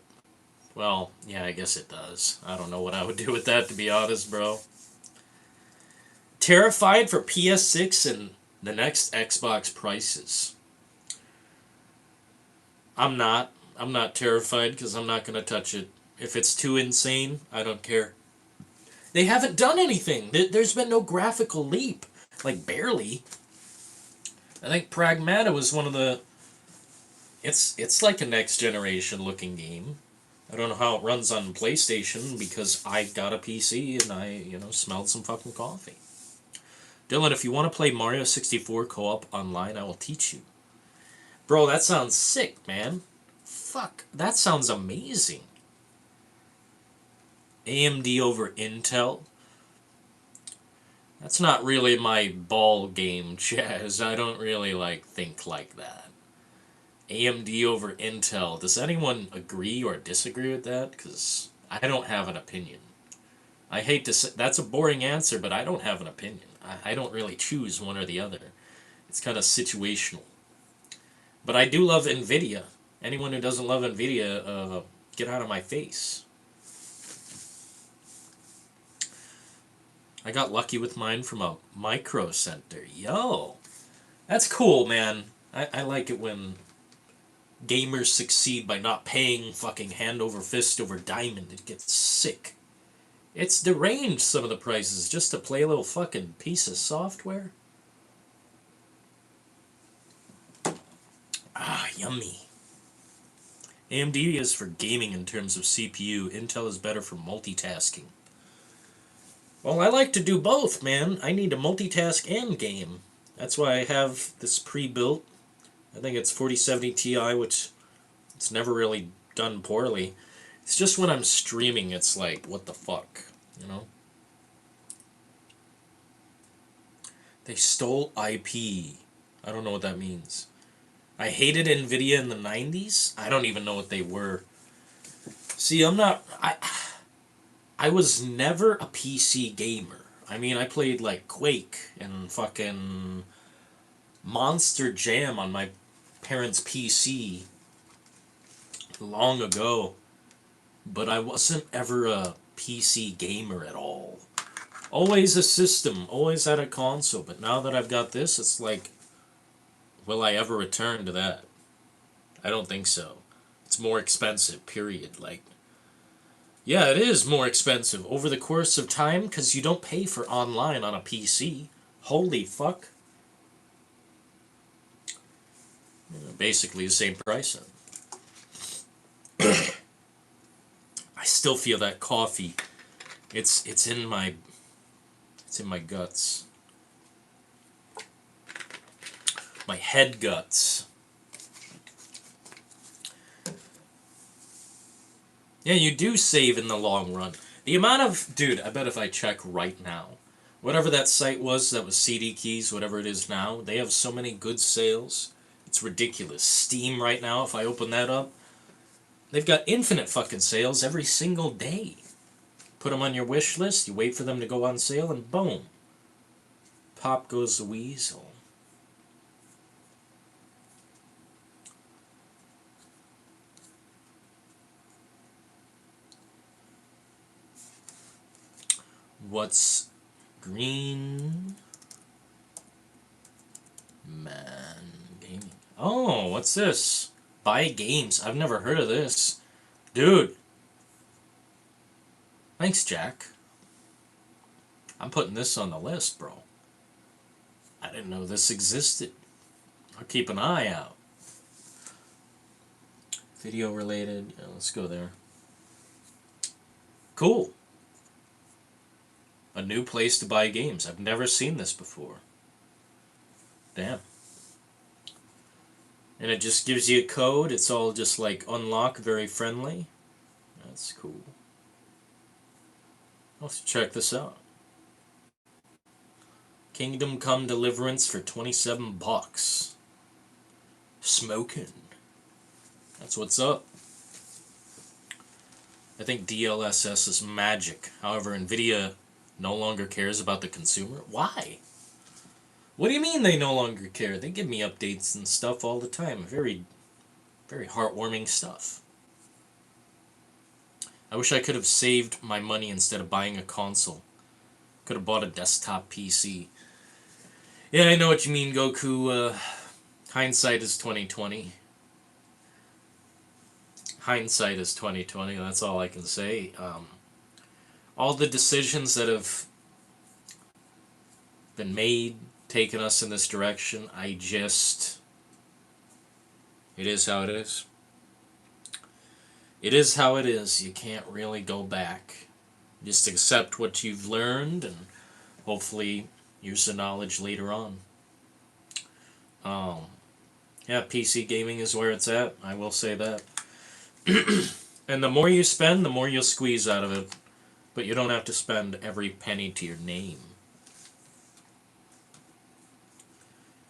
well, yeah, I guess it does. I don't know what I would do with that, to be honest, bro. Terrified for PS6 and the next Xbox prices. I'm not. I'm not terrified because I'm not going to touch it. If it's too insane, I don't care. They haven't done anything. There's been no graphical leap. Like, barely. I think Pragmata was one of the... It's like a next generation looking game. I don't know how it runs on PlayStation because I got a PC and I, smelled some fucking coffee. Dylan, if you want to play Mario 64 co-op online, I will teach you. Bro, that sounds sick, man. Fuck, that sounds amazing. AMD over Intel? That's not really my ball game, Chaz. I don't really, think like that. AMD over Intel. Does anyone agree or disagree with that? Because I don't have an opinion. I hate to say... That's a boring answer, but I don't have an opinion. I don't really choose one or the other. It's kind of situational. But I do love NVIDIA. Anyone who doesn't love NVIDIA, get out of my face. I got lucky with mine from a Micro Center. Yo! That's cool, man. I like it when gamers succeed by not paying fucking hand over fist over diamond. It gets sick. It's deranged, some of the prices, just to play a little fucking piece of software. Ah, yummy. AMD is for gaming in terms of CPU. Intel is better for multitasking. Well, I like to do both, man. I need to multitask and game. That's why I have this pre-built. I think it's 4070 Ti, which it's never really done poorly. It's just when I'm streaming, it's like, what the fuck, They stole IP. I don't know what that means. I hated NVIDIA in the 90s. I don't even know what they were. See, I was never a PC gamer. I mean, I played like Quake and fucking Monster Jam on my parents' PC long ago. But I wasn't ever a PC gamer at all. Always a system, always had a console. But now that I've got this, it's like, will I ever return to that? I don't think so. It's more expensive, period. Yeah, it is more expensive over the course of time because you don't pay for online on a PC. Holy fuck. Basically the same price. I still feel that coffee. It's in my guts. My head guts. Yeah, you do save in the long run. The amount of... Dude, I bet if I check right now, whatever that site was that was CD Keys, whatever it is now, they have so many good sales. It's ridiculous. Steam right now, if I open that up, they've got infinite fucking sales every single day. Put them on your wish list, you wait for them to go on sale, and boom. Pop goes the weasel. What's green? Man gaming. Oh, what's this? Buy games. I've never heard of this. Dude. Thanks, Jack. I'm putting this on the list, bro. I didn't know this existed. I'll keep an eye out. Video related. Yeah, let's go there. Cool. A new place to buy games. I've never seen this before. Damn. And it just gives you a code. It's all just like unlock, very friendly. That's cool. Let's check this out. Kingdom Come Deliverance for $27. Smoking. That's what's up. I think DLSS is magic. However, Nvidia no longer cares about the consumer. Why? What do you mean they no longer care? They give me updates and stuff all the time. Very, very heartwarming stuff. I wish I could have saved my money instead of buying a console. Could have bought a desktop PC. Yeah, I know what you mean, Goku. Hindsight is 2020. Hindsight is 2020. That's all I can say. All the decisions that have been made, taken us in this direction, it is how it is. It is how it is. You can't really go back. Just accept what you've learned and hopefully use the knowledge later on. Yeah, PC gaming is where it's at. I will say that. And the more you spend, the more you'll squeeze out of it. But you don't have to spend every penny to your name.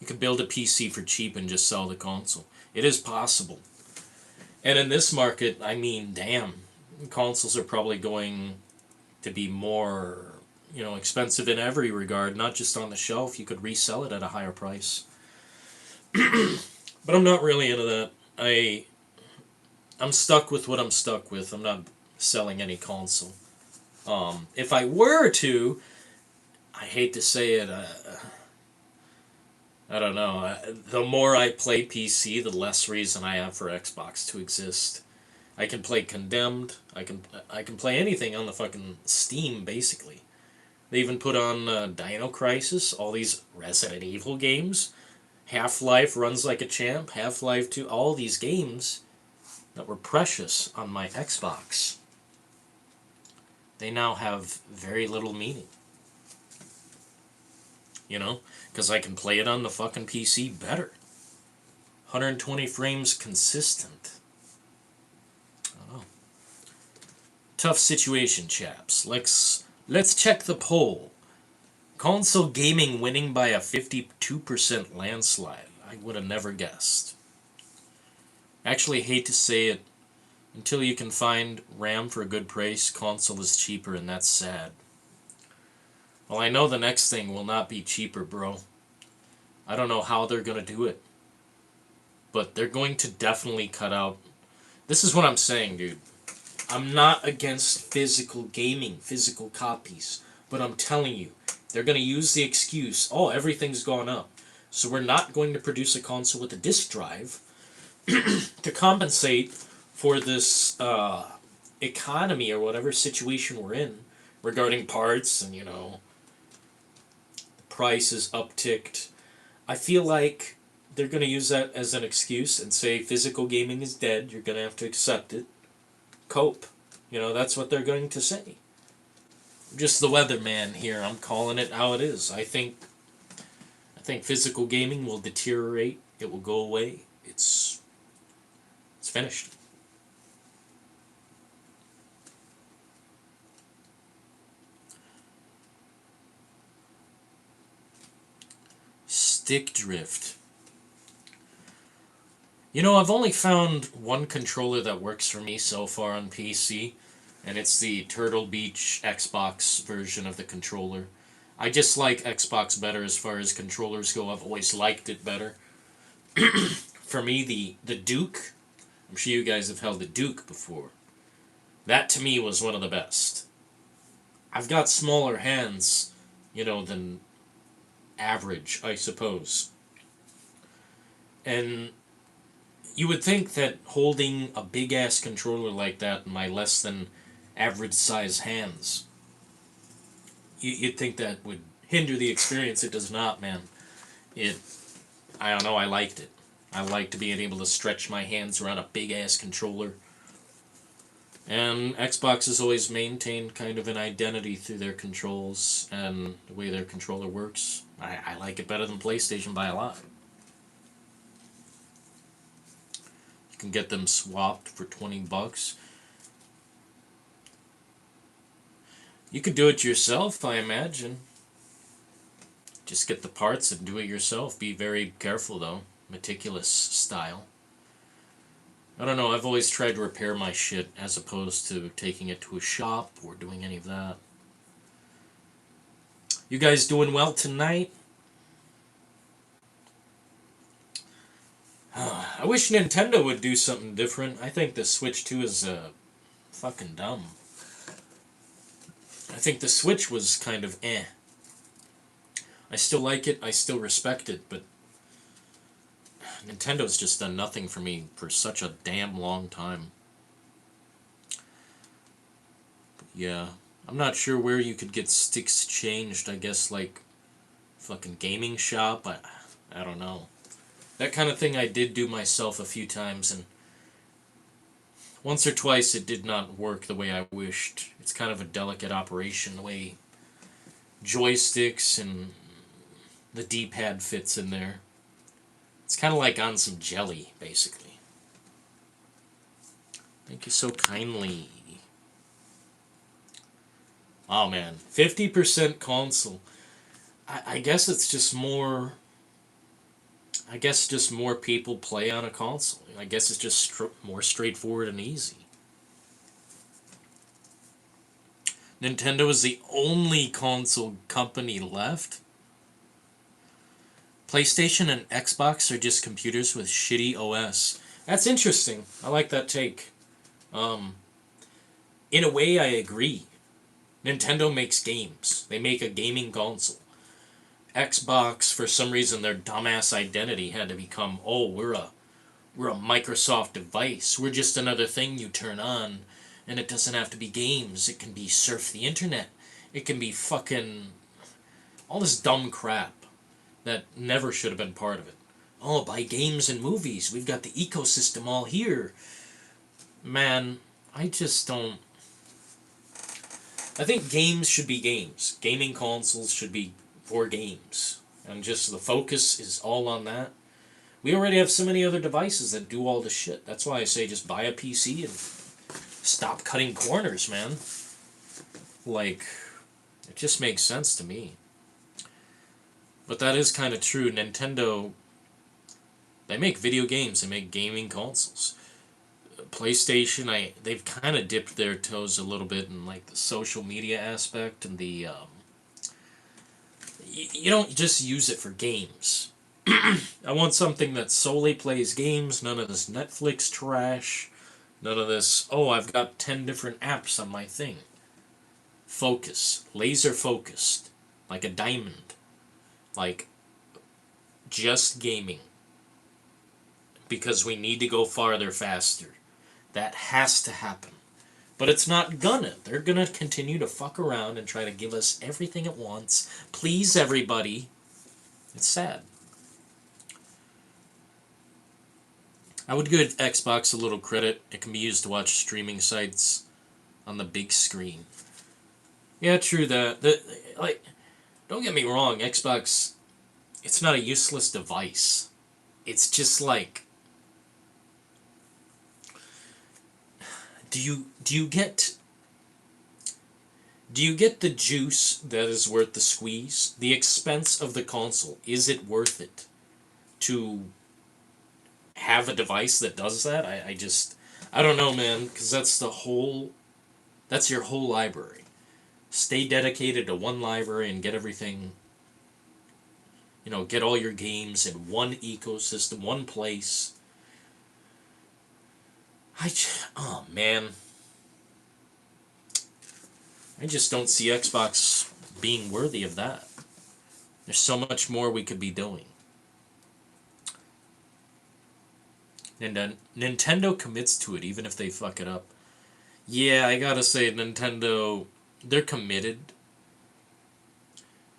You could build a PC for cheap and just sell the console. It is possible. And in this market, I mean, damn, consoles are probably going to be more, expensive in every regard, not just on the shelf. You could resell it at a higher price. But I'm not really into that. I'm stuck with what I'm stuck with. I'm not selling any console. If I were to, I hate to say it, I don't know. The more I play PC, the less reason I have for Xbox to exist. I can play Condemned. I can play anything on the fucking Steam, basically. They even put on Dino Crisis, all these Resident Evil games. Half-Life runs like a champ. Half-Life 2, all these games that were precious on my Xbox. They now have very little meaning. Because I can play it on the fucking PC better. 120 frames consistent. I don't know. Tough situation, chaps. Let's check the poll. Console gaming winning by a 52% landslide. I would have never guessed. Actually, hate to say it, until you can find RAM for a good price, console is cheaper, and that's sad. Well, I know the next thing will not be cheaper, bro. I don't know how they're going to do it. But they're going to definitely cut out... This is what I'm saying, dude. I'm not against physical gaming, physical copies. But I'm telling you, they're going to use the excuse, oh, everything's gone up. So we're not going to produce a console with a disk drive to compensate for this economy or whatever situation we're in regarding parts and, prices upticked. I feel like they're going to use that as an excuse and say physical gaming is dead, you're going to have to accept it. Cope. That's what they're going to say. I'm just the weatherman here. I'm calling it how it is. I think physical gaming will deteriorate. It will go away. It's finished. Stick drift. I've only found one controller that works for me so far on PC, and it's the Turtle Beach Xbox version of the controller. I just like Xbox better as far as controllers go. I've always liked it better. For me, the Duke, I'm sure you guys have held the Duke before. That to me was one of the best. I've got smaller hands, than average, I suppose. And you would think that holding a big-ass controller like that in my less than average size hands, you'd think that would hinder the experience. It does not, man. I don't know, I liked it. I liked being able to stretch my hands around a big-ass controller. And Xbox has always maintained kind of an identity through their controls and the way their controller works. I like it better than PlayStation by a lot. You can get them swapped for $20. You could do it yourself, I imagine. Just get the parts and do it yourself. Be very careful, though. Meticulous style. I don't know, I've always tried to repair my shit as opposed to taking it to a shop or doing any of that. You guys doing well tonight? I wish Nintendo would do something different. I think the Switch 2 is fucking dumb. I think the Switch was kind of eh. I still like it, I still respect it, but Nintendo's just done nothing for me for such a damn long time. Yeah, I'm not sure where you could get sticks changed. I guess like fucking gaming shop. I don't know. That kind of thing I did do myself a few times, and once or twice it did not work the way I wished. It's kind of a delicate operation the way joysticks and the D-pad fits in there. It's kind of like on some jelly, basically. Thank you so kindly. Oh man, 50% console. I guess it's just more. I guess just more people play on a console. I guess it's just more straightforward and easy. Nintendo is the only console company left. PlayStation and Xbox are just computers with shitty OS. That's interesting. I like that take. Um, in a way, I agree. Nintendo makes games. They make a gaming console. Xbox, for some reason, their dumbass identity had to become, oh, we're a Microsoft device. We're just another thing you turn on, and it doesn't have to be games. It can be surf the internet. It can be fucking all this dumb crap that never should have been part of it. Oh, buy games and movies. We've got the ecosystem all here. Man, I just don't. I think games should be games. Gaming consoles should be for games. And just the focus is all on that. We already have so many other devices that do all the shit. That's why I say just buy a PC and stop cutting corners, man. Like, it just makes sense to me. But that is kind of true. Nintendo, they make video games. They make gaming consoles. PlayStation, they've kind of dipped their toes a little bit in like the social media aspect and the you don't just use it for games. I want something that solely plays games. None of this Netflix trash. None of this. Oh, I've got 10 different apps on my thing. Focus, laser focused, like a diamond, like just gaming. Because we need to go farther faster. That has to happen. But it's not gonna. They're gonna continue to fuck around and try to give us everything at once. Please, everybody. It's sad. I would give Xbox a little credit. It can be used to watch streaming sites on the big screen. Yeah, true that. Like, don't get me wrong, Xbox, it's not a useless device. It's just like, do you get the juice that is worth the squeeze? The expense of the console, is it worth it to have a device that does that? I don't know, man, because that's your whole library. Stay dedicated to one library and get everything, get all your games in one ecosystem, one place. Oh man, I just don't see Xbox being worthy of that. There's so much more we could be doing. And Nintendo commits to it even if they fuck it up. Yeah, I gotta say, Nintendo, they're committed,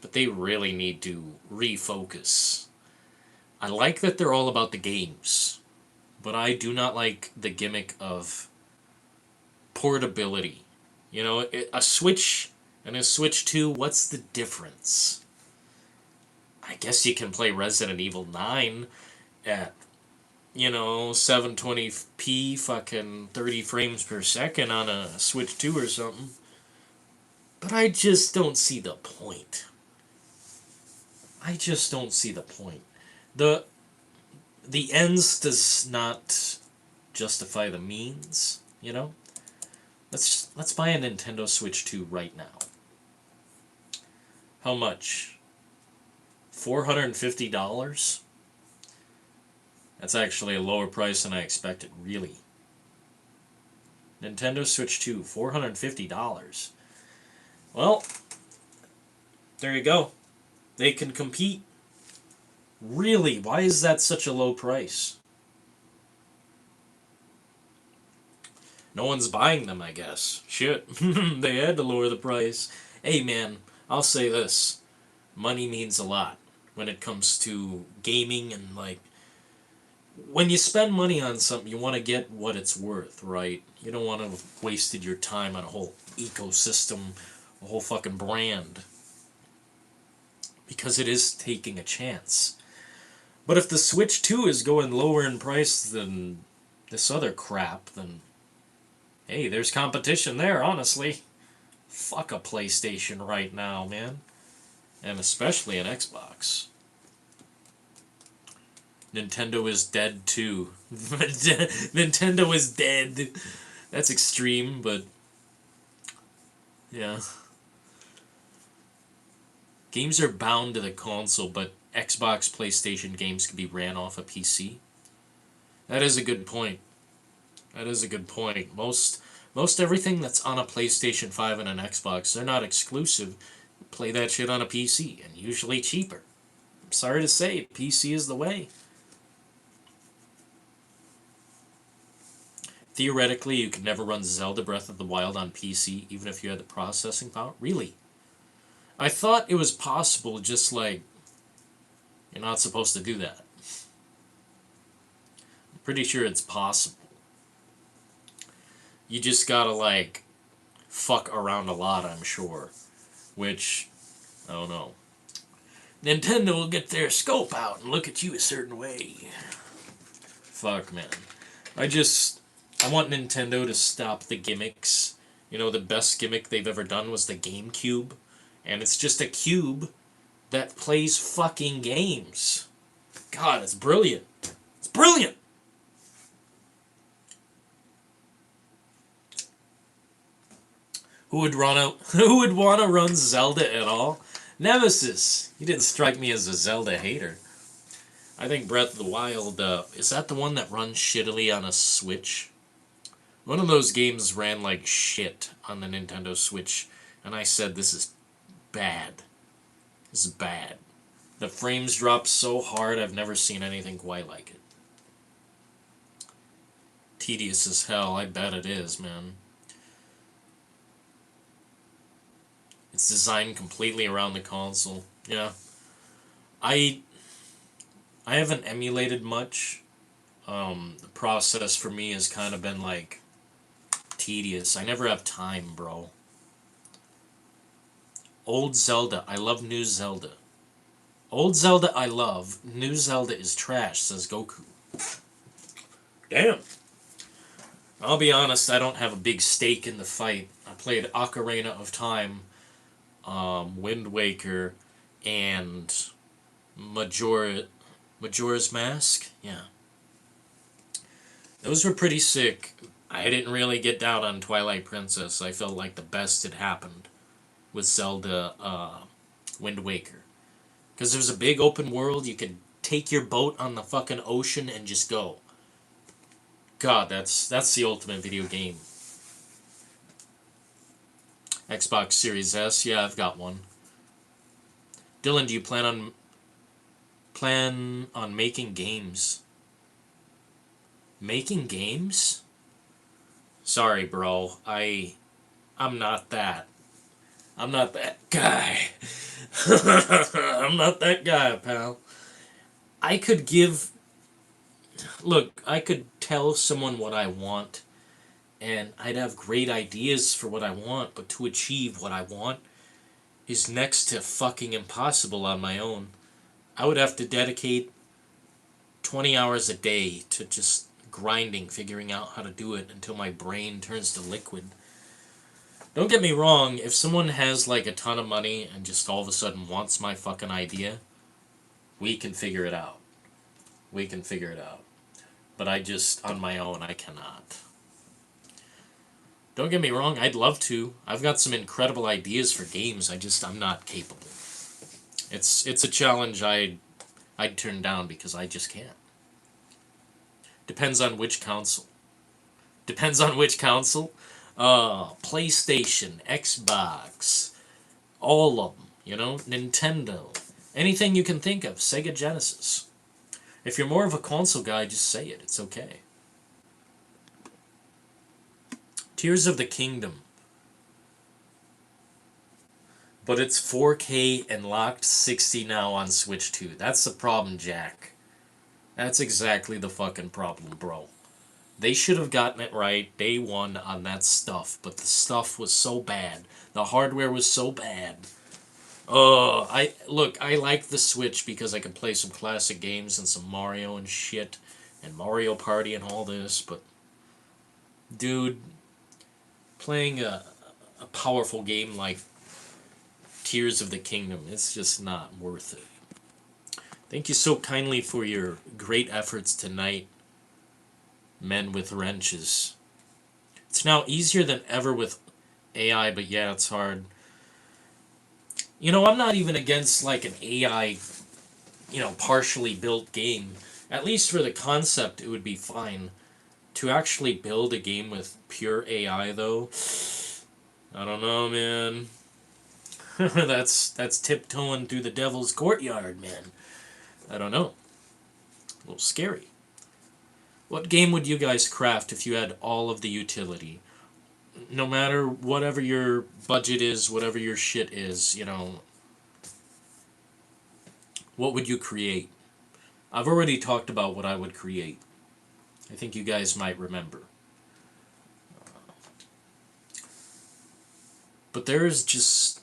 but they really need to refocus. I like that they're all about the games, but I do not like the gimmick of portability. A Switch and a Switch 2, what's the difference? I guess you can play Resident Evil 9 at 720p fucking 30 frames per second on a Switch 2 or something. But I just don't see the point. I just don't see the point. The the ends does not justify the means, you know? Let's buy a Nintendo Switch 2 right now. How much? $450? That's actually a lower price than I expected, really. Nintendo Switch 2, $450. Well, there you go. They can compete. Really? Why is that such a low price? No one's buying them, I guess. Shit. They had to lower the price. Hey, man, I'll say this. Money means a lot when it comes to gaming and, like, when you spend money on something, you want to get what it's worth, right? You don't want to have wasted your time on a whole ecosystem, a whole fucking brand. Because it is taking a chance. But if the Switch 2 is going lower in price than this other crap, then hey, there's competition there, honestly. Fuck a PlayStation right now, man. And especially an Xbox. Nintendo is dead too. Nintendo is dead. That's extreme, but yeah. Games are bound to the console, but Xbox, PlayStation games can be ran off a PC. That is a good point. That is a good point. Most everything that's on a PlayStation 5 and an Xbox, they're not exclusive. Play that shit on a PC, and usually cheaper. I'm sorry to say, PC is the way. Theoretically, you could never run Zelda Breath of the Wild on PC, even if you had the processing power. Really? I thought it was possible, just like, you're not supposed to do that. I'm pretty sure it's possible. You just gotta, like, fuck around a lot, I'm sure. Which, I don't know. Nintendo will get their scope out and look at you a certain way. Fuck, man. I want Nintendo to stop the gimmicks. You know, the best gimmick they've ever done was the GameCube. And it's just a cube that plays fucking games. God, it's brilliant. It's brilliant! Who would want to run Zelda at all? Nemesis! You didn't strike me as a Zelda hater. I think Breath of the Wild, is that the one that runs shittily on a Switch? One of those games ran like shit on the Nintendo Switch, and I said, this is bad. This is bad. The frames drop so hard, I've never seen anything quite like it. Tedious as hell, I bet it is, man. It's designed completely around the console. Yeah. I haven't emulated much. The process for me has kind of been like tedious. I never have time, bro. Old Zelda. I love new Zelda. Old Zelda I love. New Zelda is trash, says Goku. Damn. I'll be honest, I don't have a big stake in the fight. I played Ocarina of Time, Wind Waker, and Majora's Mask? Yeah. Those were pretty sick. I didn't really get down on Twilight Princess. I felt like the best had happened with Zelda Wind Waker. Because there's a big open world, you could take your boat on the fucking ocean and just go. God, that's the ultimate video game. Xbox Series S, yeah, I've got one. Dylan, do you plan on making games? Making games? Sorry, bro. I'm not that. I'm not that guy. I'm not that guy, pal. I could tell someone what I want, and I'd have great ideas for what I want, but to achieve what I want is next to fucking impossible on my own. I would have to dedicate 20 hours a day to just grinding, figuring out how to do it until my brain turns to liquid. Don't get me wrong, if someone has like a ton of money and just all of a sudden wants my fucking idea, we can figure it out. We can figure it out. But I just, on my own, I cannot. Don't get me wrong, I'd love to. I've got some incredible ideas for games, I'm not capable. It's a challenge I'd turn down because I just can't. Depends on which console. Depends on which console. PlayStation, Xbox, all of them, Nintendo. Anything you can think of, Sega Genesis. If you're more of a console guy, just say it, it's okay. Tears of the Kingdom. But it's 4K and locked 60 now on Switch 2. That's the problem, Jack. That's exactly the fucking problem, bro. They should have gotten it right day one on that stuff, but the stuff was so bad. The hardware was so bad. I like the Switch because I can play some classic games and some Mario and shit, and Mario Party and all this, but dude, playing a powerful game like Tears of the Kingdom, it's just not worth it. Thank you so kindly for your great efforts tonight, men with wrenches. It's now easier than ever with AI, but yeah, it's hard. I'm not even against like an AI, partially built game. At least for the concept, it would be fine. To actually build a game with pure AI, though, I don't know, man. that's tiptoeing through the devil's courtyard, man. I don't know. A little scary. What game would you guys craft if you had all of the utility? No matter whatever your budget is, whatever your shit is, what would you create? I've already talked about what I would create. I think you guys might remember. But there's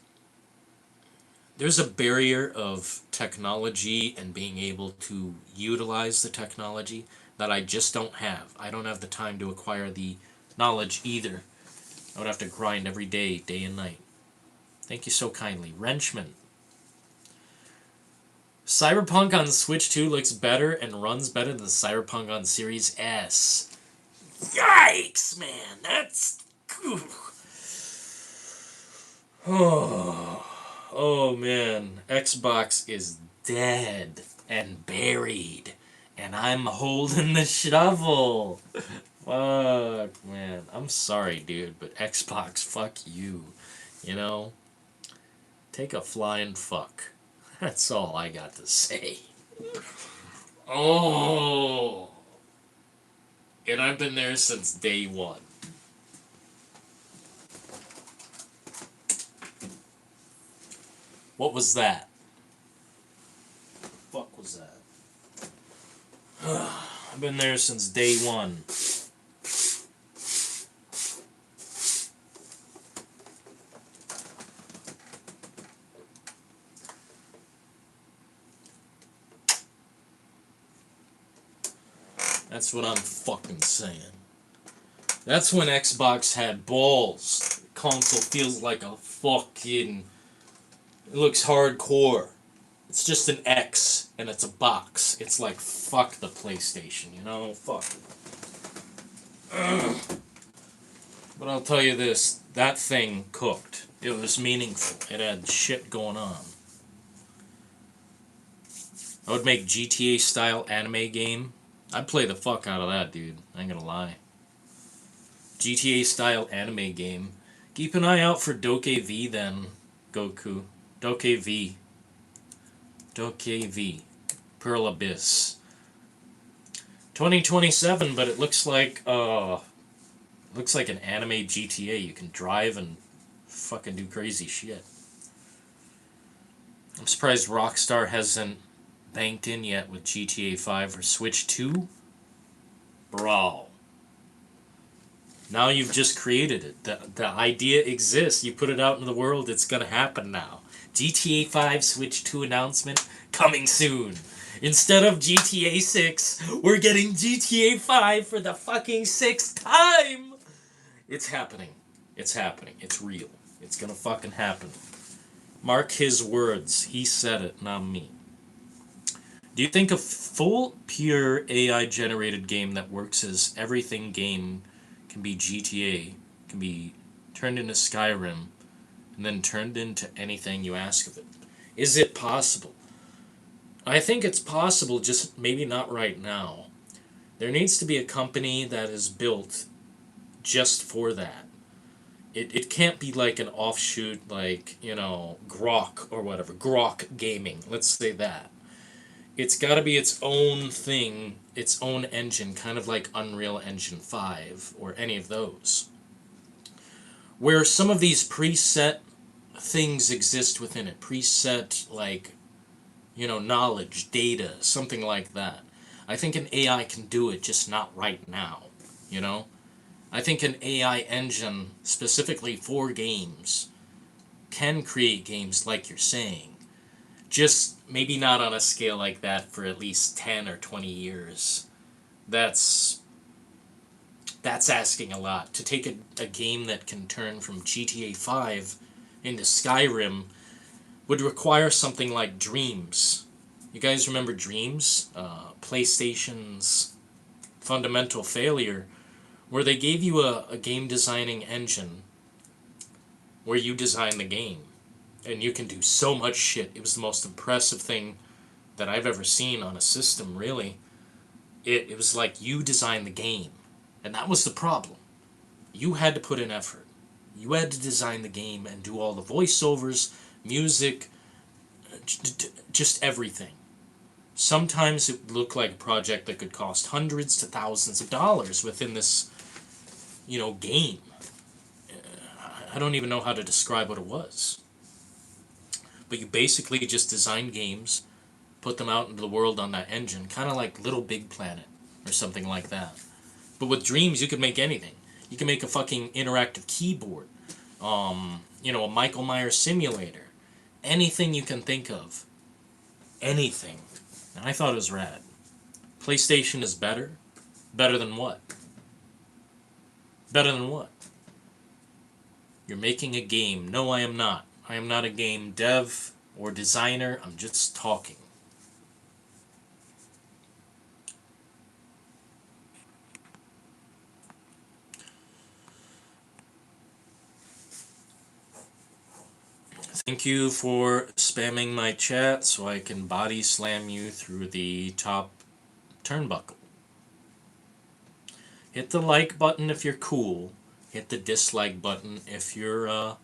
a barrier of technology and being able to utilize the technology that I just don't have. I don't have the time to acquire the knowledge either. I would have to grind every day, day and night. Thank you so kindly. Wrenchman. Cyberpunk on Switch 2 looks better and runs better than Cyberpunk on Series S. Yikes, man. That's... Oh, man. Xbox is dead and buried. And I'm holding the shovel. Fuck, man. I'm sorry, dude, but Xbox, fuck you. Take a flying fuck. That's all I got to say. Oh. And I've been there since day one. What was that? Fuck was that? I've been there since day one. That's what I'm fucking saying. That's when Xbox had balls. The console feels like a fucking... It looks hardcore. It's just an X, and it's a box. It's like, fuck the PlayStation, Fuck it. Ugh. But I'll tell you this, that thing cooked. It was meaningful. It had shit going on. I would make GTA-style anime game. I'd play the fuck out of that, dude. I ain't gonna lie. GTA-style anime game. Keep an eye out for Doke V then, Goku. Doke V. Doke V. Pearl Abyss. 2027, but it looks like an anime GTA. You can drive and fucking do crazy shit. I'm surprised Rockstar hasn't banked in yet with GTA 5 or Switch 2. Bro. Now you've just created it. The idea exists. You put it out in the world, it's gonna happen now. GTA 5 Switch 2 announcement coming soon. Instead of GTA 6, we're getting GTA 5 for the fucking 6th time! It's happening. It's happening. It's real. It's gonna fucking happen. Mark his words. He said it, not me. Do you think a full, pure AI generated game that works as everything game can be GTA, can be turned into Skyrim, and then turned into anything you ask of it? Is it possible? I think it's possible, just maybe not right now. There needs to be a company that is built just for that. It can't be like an offshoot, like, Grok or whatever. Grok Gaming, let's say that. It's got to be its own thing, its own engine, kind of like Unreal Engine 5 or any of those. Where some of these preset things exist within it. Preset, like, knowledge, data, something like that. I think an AI can do it, just not right now, you know? I think an AI engine, specifically for games, can create games like you're saying. Just maybe not on a scale like that for at least 10 or 20 years. That's asking a lot. To take a game that can turn from GTA 5 into Skyrim would require something like Dreams. You guys remember Dreams? PlayStation's fundamental failure, where they gave you a game designing engine where you design the game. And you can do so much shit. It was the most impressive thing that I've ever seen on a system, really. It was like you designed the game. And that was the problem. You had to put in effort. You had to design the game and do all the voiceovers, music, just everything. Sometimes it looked like a project that could cost hundreds to thousands of dollars within this, game. I don't even know how to describe what it was. But you basically just design games, put them out into the world on that engine, kind of like Little Big Planet or something like that. But with Dreams, you could make anything. You can make a fucking interactive keyboard, a Michael Myers simulator, anything you can think of, anything. And I thought it was rad. PlayStation is better. Better than what? Better than what? You're making a game. No, I am not. I am not a game dev or designer. I'm just talking. Thank you for spamming my chat so I can body slam you through the top turnbuckle. Hit the like button if you're cool. Hit the dislike button if you're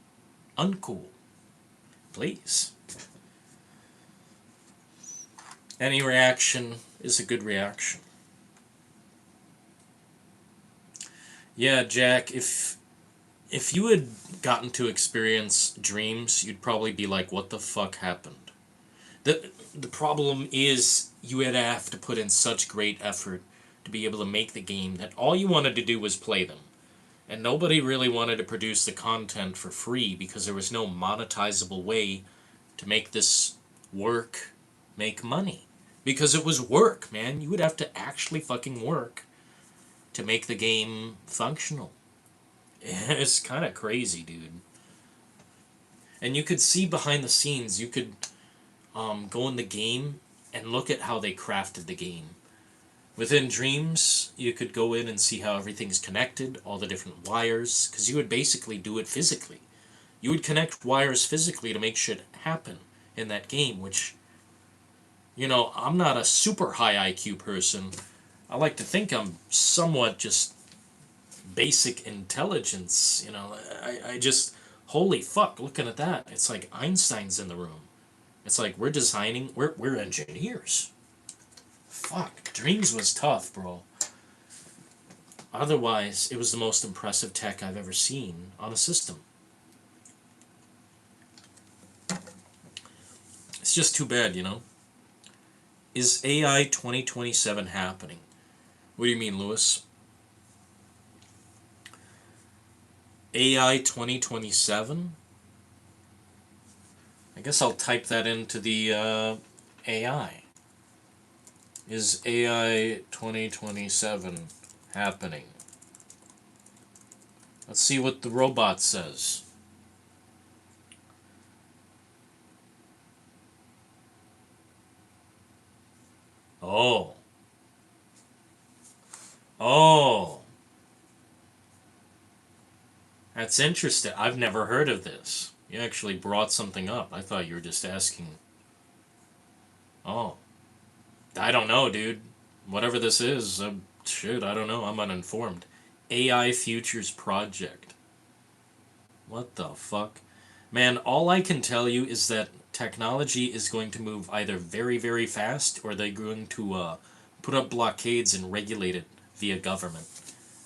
uncool. Please. Any reaction is a good reaction. Yeah, Jack, if you had gotten to experience Dreams, you'd probably be like, what the fuck happened? The problem is you would have to put in such great effort to be able to make the game that all you wanted to do was play them. And nobody really wanted to produce the content for free because there was no monetizable way to make this work, make money. Because it was work, man. You would have to actually fucking work to make the game functional. It's kind of crazy, dude. And you could see behind the scenes, you could go in the game and look at how they crafted the game. Within Dreams, you could go in and see how everything's connected, all the different wires, because you would basically do it physically. You would connect wires physically to make shit happen in that game, which, I'm not a super high IQ person. I like to think I'm somewhat just basic intelligence, I just, holy fuck, looking at that, it's like Einstein's in the room. It's like we're designing, we're engineers. Fuck, Dreams was tough, bro. Otherwise, it was the most impressive tech I've ever seen on a system. It's just too bad, Is AI 2027 happening? What do you mean, Lewis? AI 2027? I guess I'll type that into the AI. Is AI 2027 happening? Let's see what the robot says. Oh. Oh. That's interesting. I've never heard of this. You actually brought something up. I thought you were just asking. Oh. I don't know, dude. Whatever this is, shit, I don't know. I'm uninformed. AI Futures Project. What the fuck? Man, all I can tell you is that technology is going to move either very, very fast or they're going to put up blockades and regulate it via government.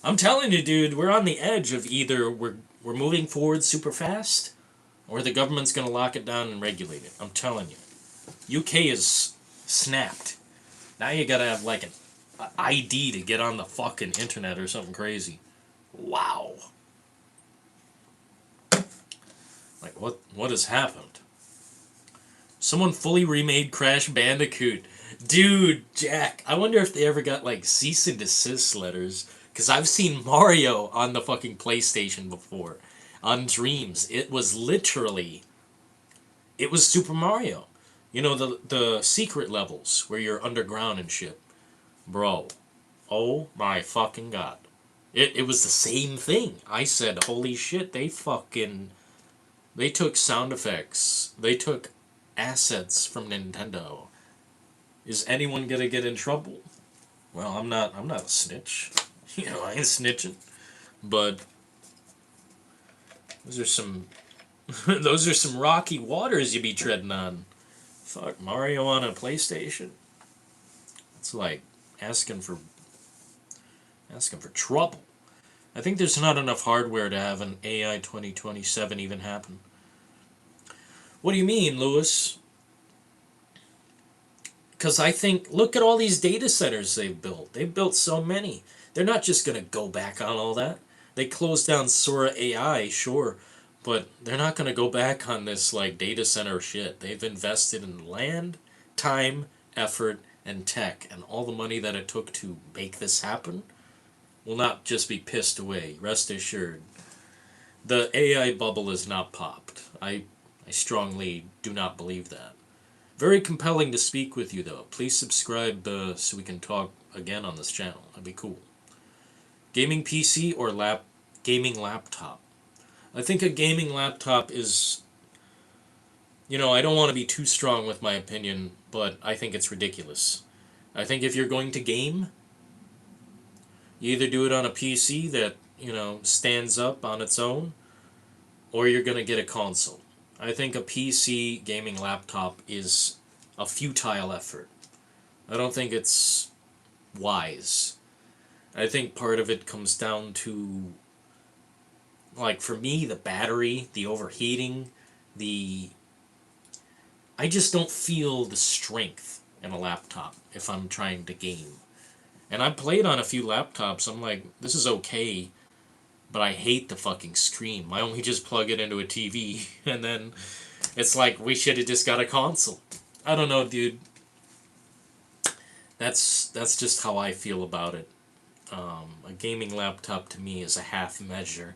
I'm telling you, dude, we're on the edge of either we're moving forward super fast or the government's going to lock it down and regulate it. I'm telling you. UK is snapped. Now you gotta have like an ID to get on the fucking internet or something crazy. Wow. Like what has happened? Someone fully remade Crash Bandicoot. Dude, Jack, I wonder if they ever got like cease and desist letters. Cause I've seen Mario on the fucking PlayStation before. On Dreams. It was Super Mario. You know, the secret levels where you're underground and shit. Bro. Oh my fucking god. It was the same thing. I said, holy shit, they took sound effects. They took assets from Nintendo. Is anyone gonna get in trouble? Well, I'm not a snitch. You know, I ain't snitching. But those are some those are some rocky waters you be treading on. Fuck, Mario on a PlayStation? It's like asking for trouble. I think there's not enough hardware to have an AI 2027 even happen. What do you mean, Lewis? Because I think, look at all these data centers they've built. They've built so many. They're not just going to go back on all that. They closed down Sora AI, sure, but they're not going to go back on this like data center shit. They've invested in land, time, effort, and tech, and all the money that it took to make this happen will not just be pissed away. Rest assured. The AI bubble is not popped. I strongly do not believe that. Very compelling to speak with you, though. Please subscribe so we can talk again on this channel. That'd be cool. Gaming PC or gaming laptop? I think a gaming laptop is... You know, I don't want to be too strong with my opinion, but I think it's ridiculous. I think if you're going to game, you either do it on a PC that, you know, stands up on its own, or you're going to get a console. I think a PC gaming laptop is a futile effort. I don't think it's wise. I think part of it comes down to, like, for me, the battery, the overheating, I just don't feel the strength in a laptop if I'm trying to game. And I've played on a few laptops. I'm like, this is okay, but I hate the fucking screen. Why don't we just plug it into a TV? And then it's like, we should have just got a console. I don't know, dude. That's just how I feel about it. A gaming laptop to me is a half measure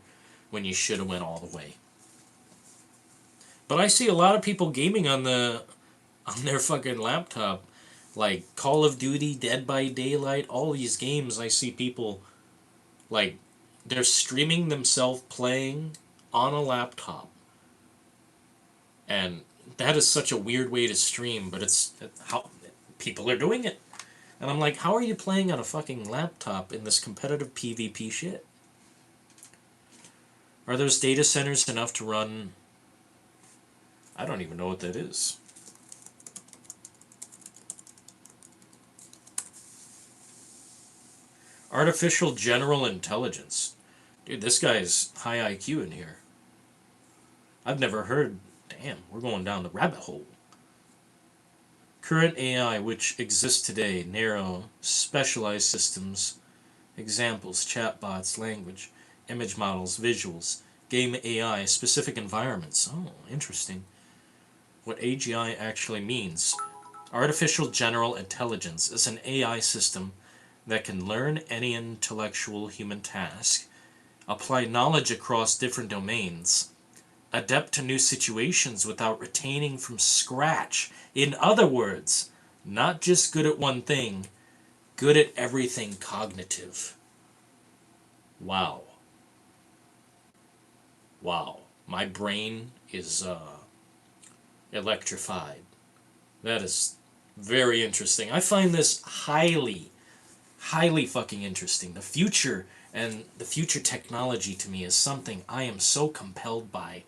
when you should have went all the way. But I see a lot of people gaming on their fucking laptop. Like Call of Duty, Dead by Daylight, all these games I see people like they're streaming themselves playing on a laptop. And that is such a weird way to stream, but it's how people are doing it. And I'm like, how are you playing on a fucking laptop in this competitive PvP shit? Are those data centers enough to run... I don't even know what that is. Artificial General Intelligence. Dude, this guy's high IQ in here. I've never heard... Damn, we're going down the rabbit hole. Current AI which exists today, narrow, specialized systems, examples, chatbots, language, image models, visuals, game AI, specific environments. Oh, interesting. What AGI actually means. Artificial General Intelligence is an AI system that can learn any intellectual human task, apply knowledge across different domains, adapt to new situations without retaining from scratch. In other words, not just good at one thing, good at everything cognitive. Wow. Wow. My brain is electrified. That is very interesting. I find this highly fucking interesting. The future and the future technology to me is something I am so compelled by.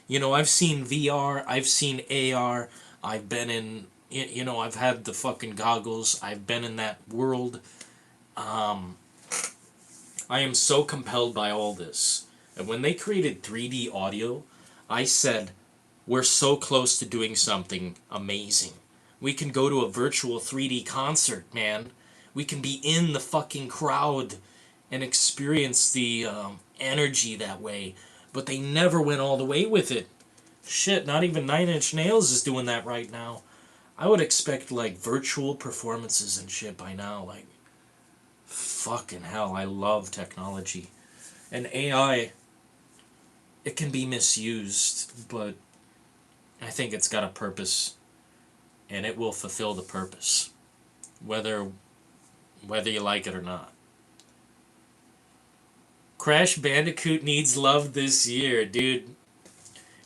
You know, I've seen VR, I've seen AR, I've been in, you know, I've had the fucking goggles, I've been in that world. Um, I am so compelled by all this. And when they created 3D audio, I said, we're so close to doing something amazing. We can go to a virtual 3D concert, man. We can be in the fucking crowd and experience the energy that way. But they never went all the way with it. Shit, not even Nine Inch Nails is doing that right now. I would expect like virtual performances and shit by now. Like, fucking hell, I love technology. And AI, it can be misused, but I think it's got a purpose, and it will fulfill the purpose, whether you like it or not. Crash Bandicoot needs love this year, dude.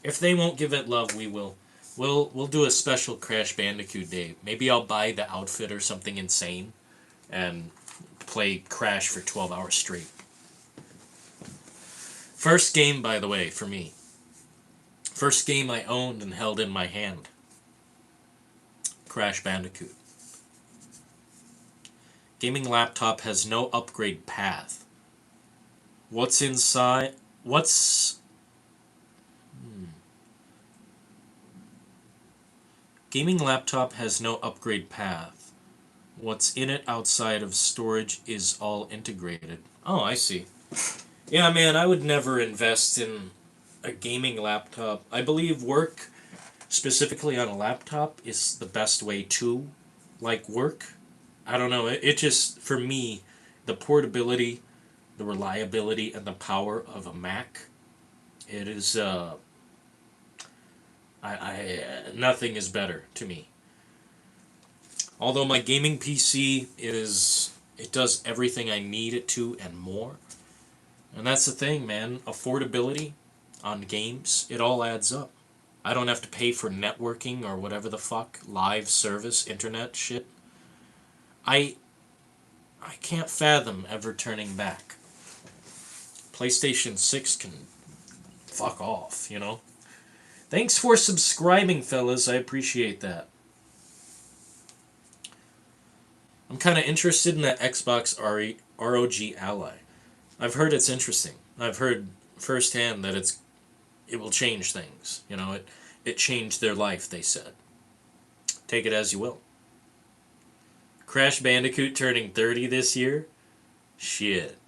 If they won't give it love, we will. We'll do a special Crash Bandicoot day. Maybe I'll buy the outfit or something insane and play Crash for 12 hours straight. First game, by the way, for me. First game I owned and held in my hand. Crash Bandicoot. Gaming laptop has no upgrade path. What's inside? What's... Gaming laptop has no upgrade path. What's in it outside of storage is all integrated. Oh, I see. Yeah, man, I would never invest in a gaming laptop. I believe work, specifically on a laptop, is the best way to, like, work. I don't know, it just, for me, the portability, the reliability, and the power of a Mac, it is, nothing is better to me. Although my gaming PC it does everything I need it to and more. And that's the thing, man. Affordability on games, it all adds up. I don't have to pay for networking or whatever the fuck, live service, internet shit. I I can't fathom ever turning back. PlayStation 6 can fuck off, you know? Thanks for subscribing, fellas. I appreciate that. I'm kind of interested in that Xbox ROG Ally. I've heard it's interesting. I've heard firsthand that it will change things. You know, it changed their life, they said. Take it as you will. Crash Bandicoot turning 30 this year? Shit.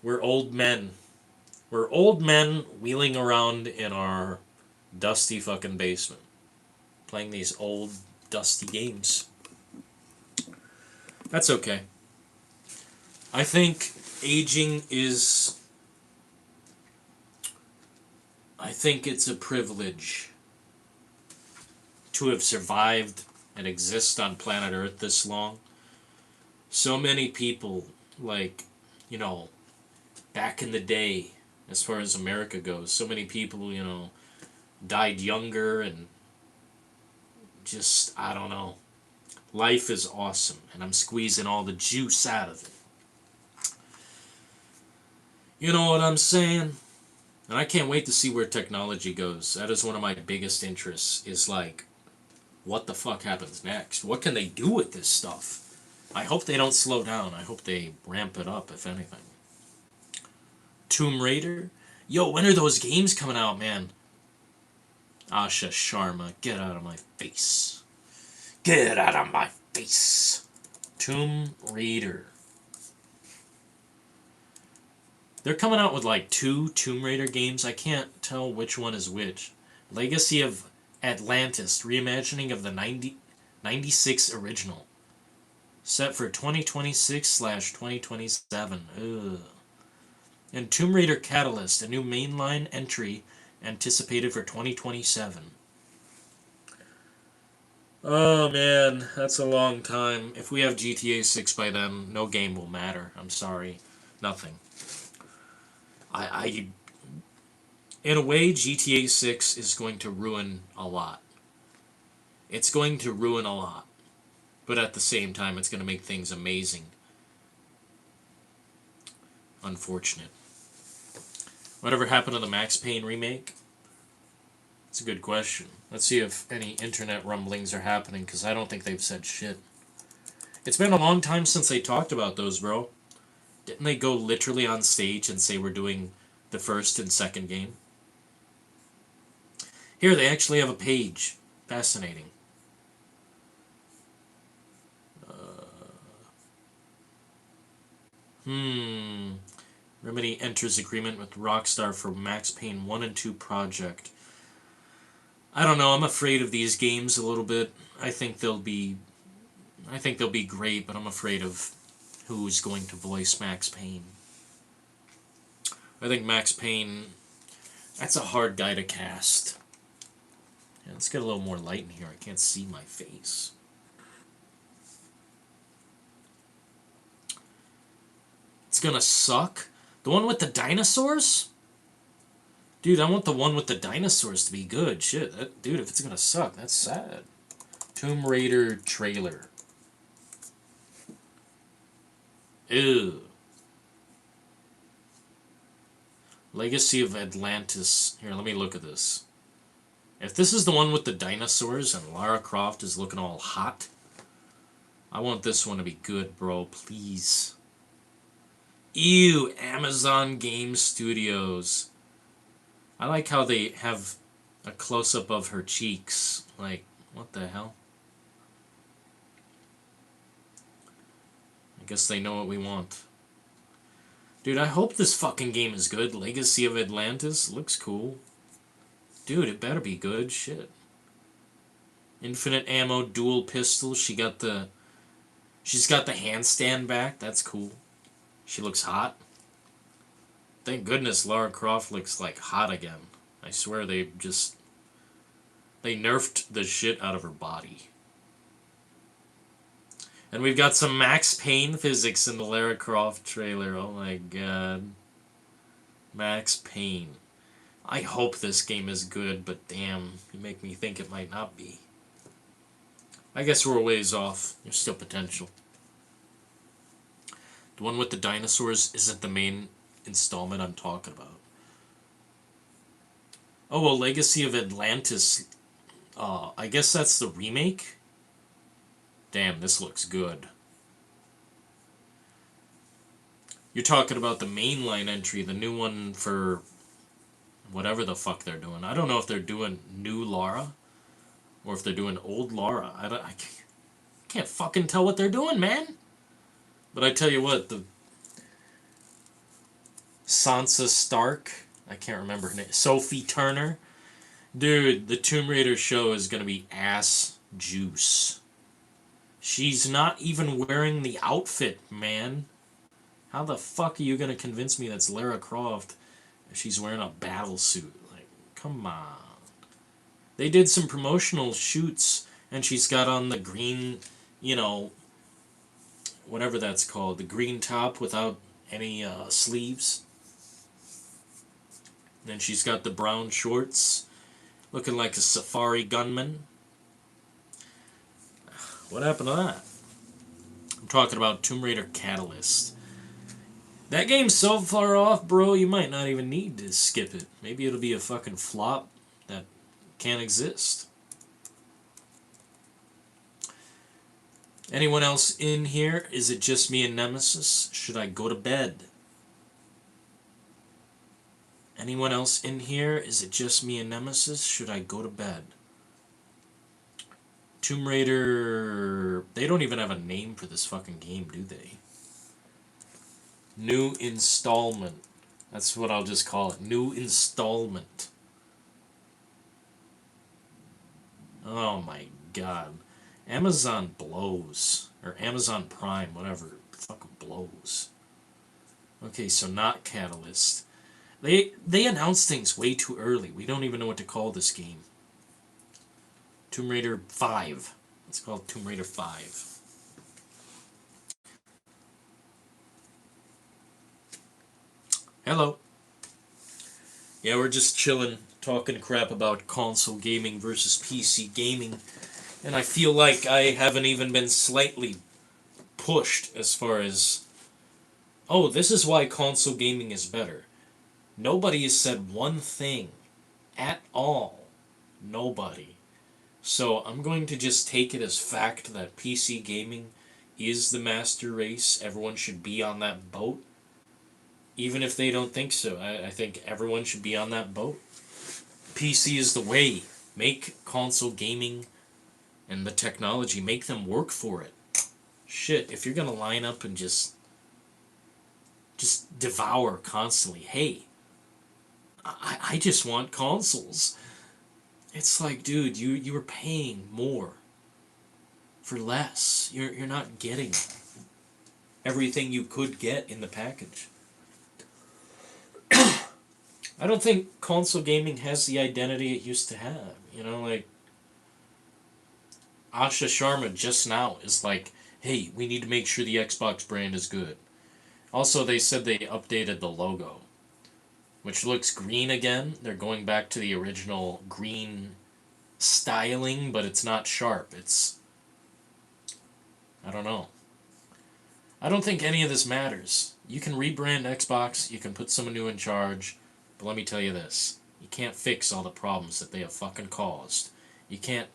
We're old men. We're old men wheeling around in our dusty fucking basement, playing these old, dusty games. That's okay. I think aging is... I think it's a privilege to have survived and exist on planet Earth this long. So many people, like, you know, back in the day, as far as America goes, so many people, you know, died younger and just, I don't know. Life is awesome, and I'm squeezing all the juice out of it. You know what I'm saying? And I can't wait to see where technology goes. That is one of my biggest interests, is like, what the fuck happens next? What can they do with this stuff? I hope they don't slow down. I hope they ramp it up, if anything. Tomb Raider? Yo, when are those games coming out, man? Asha Sharma, get out of my face. Get out of my face. Tomb Raider. They're coming out with like 2 Tomb Raider games. I can't tell which one is which. Legacy of Atlantis, reimagining of the 96 original. Set for 2026/2027. Ugh. And Tomb Raider Catalyst, a new mainline entry anticipated for 2027. Oh man, that's a long time. If we have GTA 6 by then, no game will matter. I'm sorry. Nothing. I in a way, GTA 6 is going to ruin a lot. It's going to ruin a lot. But at the same time, it's going to make things amazing. Unfortunate. Whatever happened to the Max Payne remake? It's a good question. Let's see if any internet rumblings are happening, because I don't think they've said shit. It's been a long time since they talked about those, bro. Didn't they go literally on stage and say we're doing the first and second game? Here, they actually have a page. Fascinating. Remedy enters agreement with Rockstar for Max Payne 1 and 2 project. I don't know, I'm afraid of these games a little bit. I think they'll be great, but I'm afraid of who's going to voice Max Payne. I think Max Payne, that's a hard guy to cast. Yeah, let's get a little more light in here. I can't see my face. It's gonna suck. The one with the dinosaurs? Dude, I want the one with the dinosaurs to be good. Shit, dude, if it's gonna suck, that's sad. Tomb Raider trailer. Ew. Legacy of Atlantis. Here, let me look at this. If this is the one with the dinosaurs and Lara Croft is looking all hot, I want this one to be good, bro. Please. Ew, Amazon Game Studios. I like how they have a close-up of her cheeks. Like, what the hell? I guess they know what we want. Dude, I hope this fucking game is good. Legacy of Atlantis looks cool. Dude, it better be good. Shit. Infinite ammo, dual pistol. She's got the handstand back. That's cool. She looks hot. Thank goodness Lara Croft looks like hot again. I swear they nerfed the shit out of her body. And we've got some Max Payne physics in the Lara Croft trailer. Oh my god. Max Payne. I hope this game is good, but damn, you make me think it might not be. I guess we're a ways off. There's still potential. The one with the dinosaurs isn't the main installment I'm talking about. Oh, well, Legacy of Atlantis. I guess that's the remake? Damn, this looks good. You're talking about the mainline entry, the new one for whatever the fuck they're doing. I don't know if they're doing new Lara or if they're doing old Lara. I can't fucking tell what they're doing, man. But I tell you what, the Sansa Stark, I can't remember her name, Sophie Turner. Dude, the Tomb Raider show is gonna be ass juice. She's not even wearing the outfit, man. How the fuck are you gonna convince me that's Lara Croft if she's wearing a battle suit? Like, come on. They did some promotional shoots, and she's got on the green, whatever that's called, the green top without any sleeves. And then she's got the brown shorts, looking like a safari gunman. What happened to that? I'm talking about Tomb Raider Catalyst. That game's so far off, bro, you might not even need to skip it. Maybe it'll be a fucking flop that can't exist. Anyone else in here? Is it just me and Nemesis? Should I go to bed? Anyone else in here? Is it just me and Nemesis? Should I go to bed? Tomb Raider... They don't even have a name for this fucking game, do they? New installment. That's what I'll just call it. New installment. Oh my god. Amazon blows. Or Amazon Prime, whatever. Fucking blows. Okay, so not Catalyst. They announced things way too early. We don't even know what to call this game. Tomb Raider 5. It's called Tomb Raider 5. Hello. Yeah, we're just chilling, talking crap about console gaming versus PC gaming. And I feel like I haven't even been slightly pushed as far as, oh, this is why console gaming is better. Nobody has said one thing at all. Nobody. So I'm going to just take it as fact that PC gaming is the master race. Everyone should be on that boat. Even if they don't think so, I think everyone should be on that boat. PC is the way. Make console gaming and the technology, make them work for it. Shit, if you're gonna line up and just devour constantly, hey, I just want consoles. It's like, dude, you were paying more for less. You're not getting everything you could get in the package. I don't think console gaming has the identity it used to have. You know, like Asha Sharma just now is like, hey, we need to make sure the Xbox brand is good. Also, they said they updated the logo, which looks green again. They're going back to the original green styling, but it's not sharp. It's, I don't know. I don't think any of this matters. You can rebrand Xbox, you can put someone new in charge, but let me tell you this. You can't fix all the problems that they have fucking caused. You can't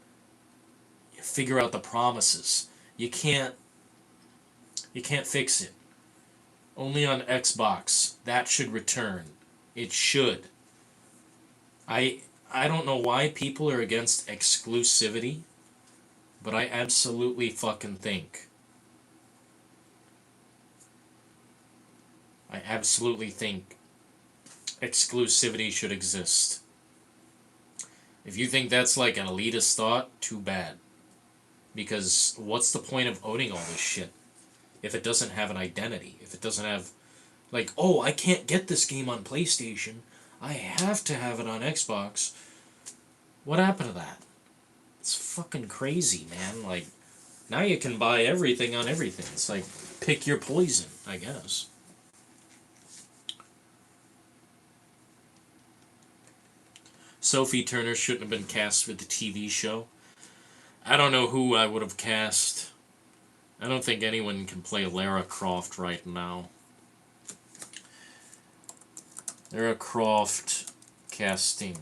figure out the promises. You can't fix it. Only on Xbox. That should return. It should. I don't know why people are against exclusivity, but I absolutely fucking think. I absolutely think exclusivity should exist. If you think that's like an elitist thought, too bad. Because what's the point of owning all this shit if it doesn't have an identity? If it doesn't have, like, oh, I can't get this game on PlayStation. I have to have it on Xbox. What happened to that? It's fucking crazy, man. Like, now you can buy everything on everything. It's like, pick your poison, I guess. Sophie Turner shouldn't have been cast for the TV show. I don't know who I would have cast. I don't think anyone can play Lara Croft right now. Lara Croft casting.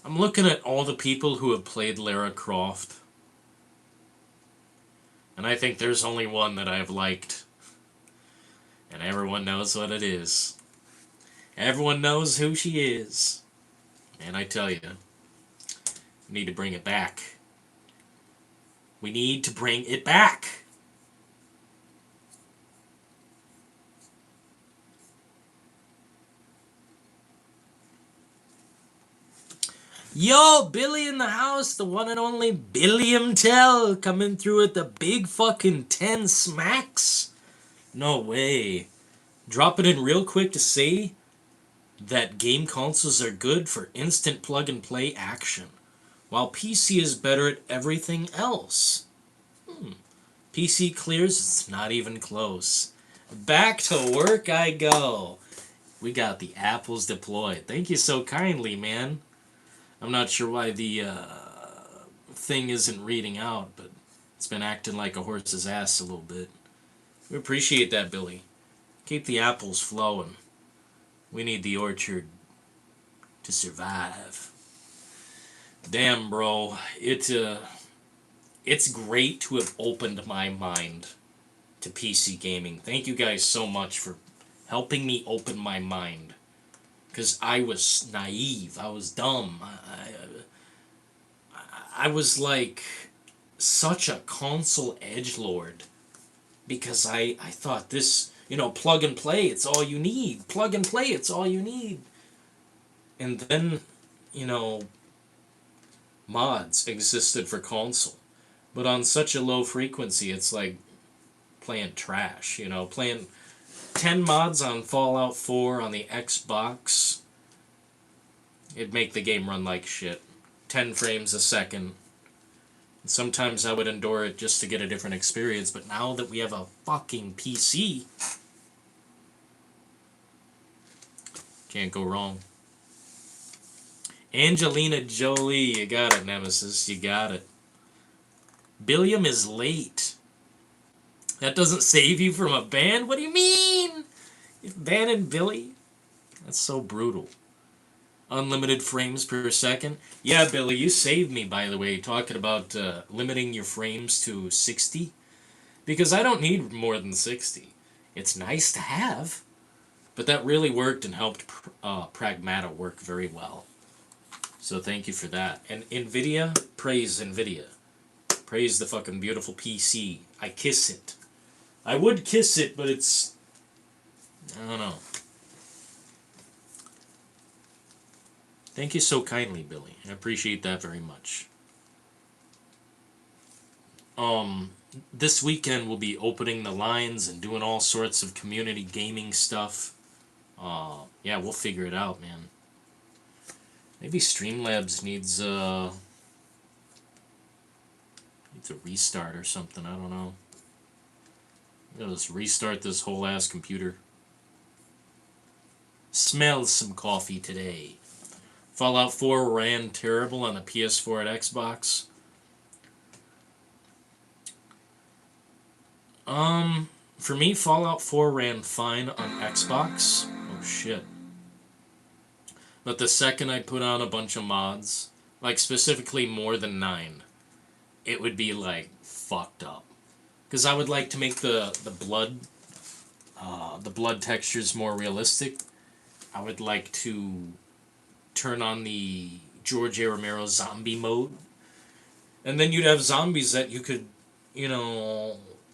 I'm looking at all the people who have played Lara Croft, and I think there's only one that I've liked. And everyone knows what it is. Everyone knows who she is. And I tell you, we need to bring it back. We need to bring it back. Yo, Billy in the house, the one and only Billiam Tell, coming through with the big fucking 10 smacks. No way. Drop it in real quick to say that game consoles are good for instant plug and play action, while PC is better at everything else. PC clears, it's not even close. Back to work I go. We got the apples deployed. Thank you so kindly, man. I'm not sure why the thing isn't reading out, but it's been acting like a horse's ass a little bit. We appreciate that, Billy. Keep the apples flowing. We need the orchard to survive. Damn, bro. It's great to have opened my mind to PC gaming. Thank you guys so much for helping me open my mind. Because I was naive. I was dumb. I was like such a console edgelord. Because I thought this, plug and play, it's all you need. Plug and play, it's all you need. And then, mods existed for console. But on such a low frequency, it's like playing trash, you know? Playing 10 mods on Fallout 4 on the Xbox, it'd make the game run like shit. 10 frames a second. Sometimes I would endure it just to get a different experience, but now that we have a fucking PC, can't go wrong. Angelina Jolie, you got it, Nemesis, you got it. Billiam is late. That doesn't save you from a ban? What do you mean? You're banning Billy? That's so brutal. Unlimited frames per second. Yeah, Billy, you saved me, by the way, talking about limiting your frames to 60. Because I don't need more than 60. It's nice to have. But that really worked and helped Pragmata work very well. So thank you for that. And NVIDIA, praise NVIDIA. Praise the fucking beautiful PC. I kiss it. I would kiss it, but it's... I don't know. Thank you so kindly, Billy. I appreciate that very much. This weekend we'll be opening the lines and doing all sorts of community gaming stuff. Yeah, we'll figure it out, man. Maybe Streamlabs needs a restart or something. I don't know. I'm gonna just restart this whole ass computer. Smells some coffee today. Fallout 4 ran terrible on the PS4 and Xbox. For me, Fallout 4 ran fine on Xbox. Oh shit. But the second I put on a bunch of mods, like specifically more than 9, it would be like fucked up. Because I would like to make the blood textures more realistic. I would like to turn on the George A. Romero zombie mode. And then you'd have zombies that you could,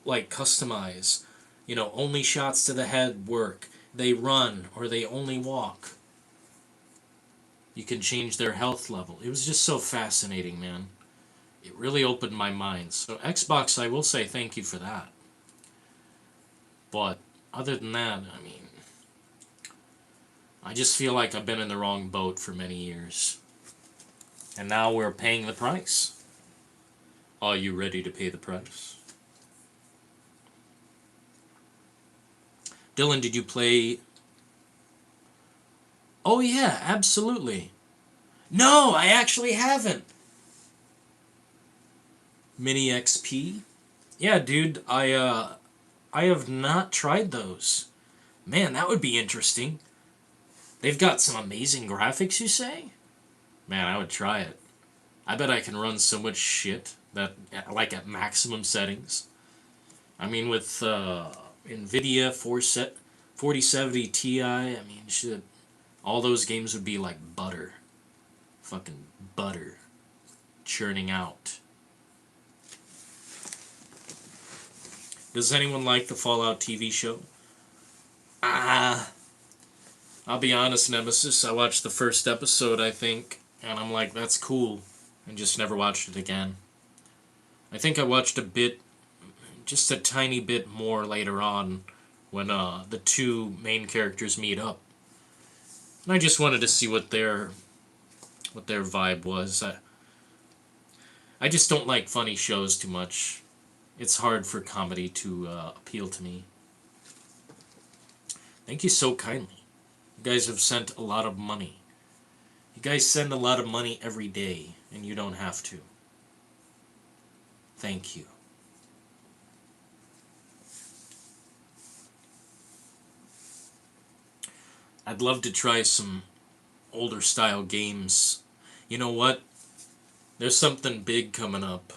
like customize. Only shots to the head work. They run or they only walk. You can change their health level. It was just so fascinating, man. It really opened my mind. So Xbox, I will say thank you for that. But other than that, I mean, I just feel like I've been in the wrong boat for many years. And now we're paying the price. Are you ready to pay the price? Dylan, did you play... Oh yeah, absolutely. No, I actually haven't. Mini XP? Yeah, dude, I have not tried those. Man, that would be interesting. They've got some amazing graphics, you say? Man, I would try it. I bet I can run so much shit that, like, at maximum settings. I mean, with NVIDIA 4070 Ti, I mean, shit. All those games would be like butter. Fucking butter. Churning out. Does anyone like the Fallout TV show? I'll be honest, Nemesis. I watched the first episode, I think, and I'm like, that's cool. And just never watched it again. I think I watched a bit, just a tiny bit more later on, when the two main characters meet up. And I just wanted to see what their vibe was. I just don't like funny shows too much. It's hard for comedy to appeal to me. Thank you so kindly. You guys have sent a lot of money. You guys send a lot of money every day, and you don't have to. Thank you. I'd love to try some older style games. You know what? There's something big coming up.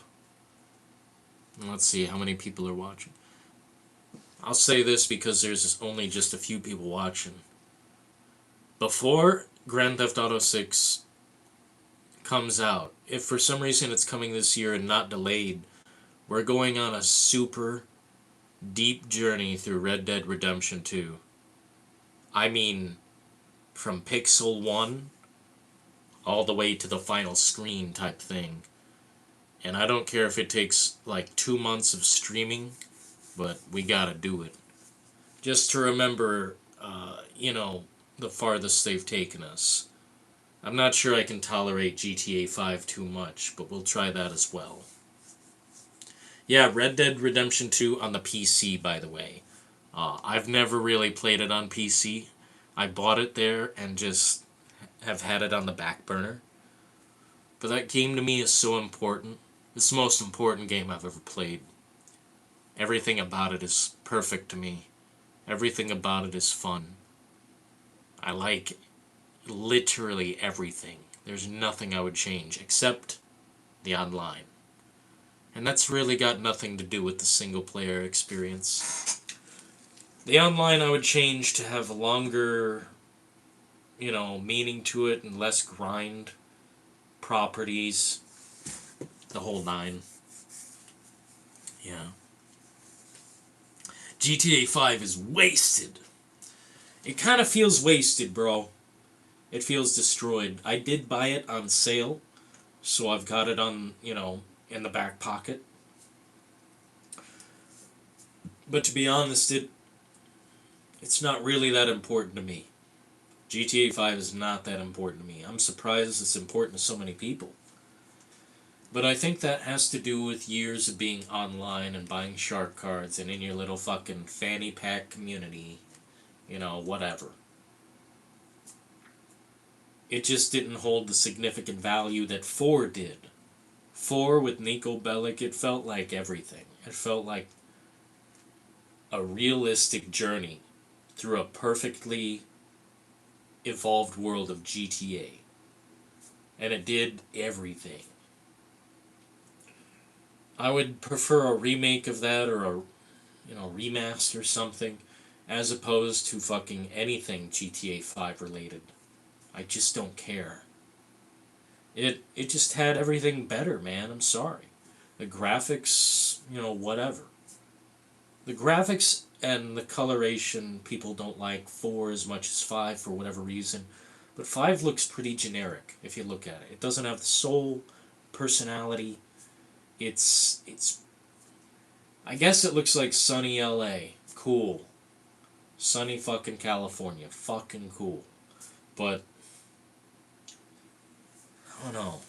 Let's see how many people are watching. I'll say this because there's only just a few people watching. Before Grand Theft Auto 6 comes out, if for some reason it's coming this year and not delayed, we're going on a super deep journey through Red Dead Redemption 2. I mean, from Pixel 1 all the way to the final screen type thing. And I don't care if it takes like 2 months of streaming, but we gotta do it. Just to remember, the farthest they've taken us. I'm not sure I can tolerate GTA 5 too much, but we'll try that as well. Yeah, Red Dead Redemption 2 on the PC, by the way. I've never really played it on PC. I bought it there and just have had it on the back burner. But that game to me is so important. It's the most important game I've ever played. Everything about it is perfect to me. Everything about it is fun. I like literally everything. There's nothing I would change except the online. And that's really got nothing to do with the single player experience. The online I would change to have a longer, meaning to it and less grind, properties, the whole nine. Yeah. GTA 5 is wasted. It kind of feels wasted, bro. It feels destroyed. I did buy it on sale, so I've got it on, in the back pocket. But to be honest, it's not really that important to me. GTA 5 is not that important to me. I'm surprised it's important to so many people. But I think that has to do with years of being online and buying shark cards and in your little fucking fanny pack community. Whatever. It just didn't hold the significant value that 4 did. 4 with Nico Bellic, it felt like everything. It felt like a realistic journey through a perfectly evolved world of GTA. And it did everything. I would prefer a remake of that or a remaster or something as opposed to fucking anything GTA 5 related. I just don't care. It just had everything better, man. I'm sorry. The graphics, whatever. The graphics and the coloration, people don't like 4 as much as 5 for whatever reason. But 5 looks pretty generic if you look at it. It doesn't have the soul, personality. It's I guess it looks like sunny LA. Cool. Sunny fucking California. Fucking cool. But I don't know.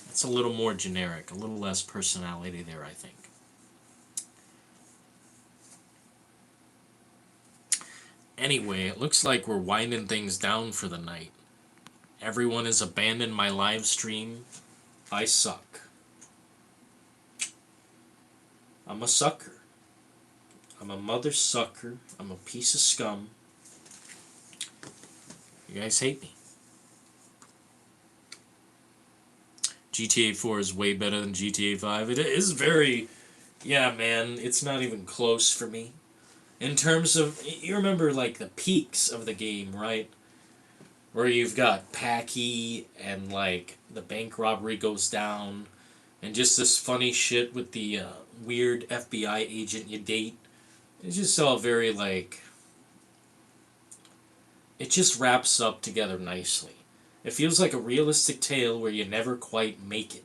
It's a little more generic, a little less personality there, I think. Anyway, it looks like we're winding things down for the night. Everyone has abandoned my live stream. I suck. I'm a sucker. I'm a mother sucker. I'm a piece of scum. You guys hate me. GTA 4 is way better than GTA 5. It is very... Yeah, man, it's not even close for me. In terms of... You remember, like, the peaks of the game, right? Where you've got Packy and, like, the bank robbery goes down. And just this funny shit with the weird FBI agent you date. It's just all very, like... It just wraps up together nicely. It feels like a realistic tale where you never quite make it,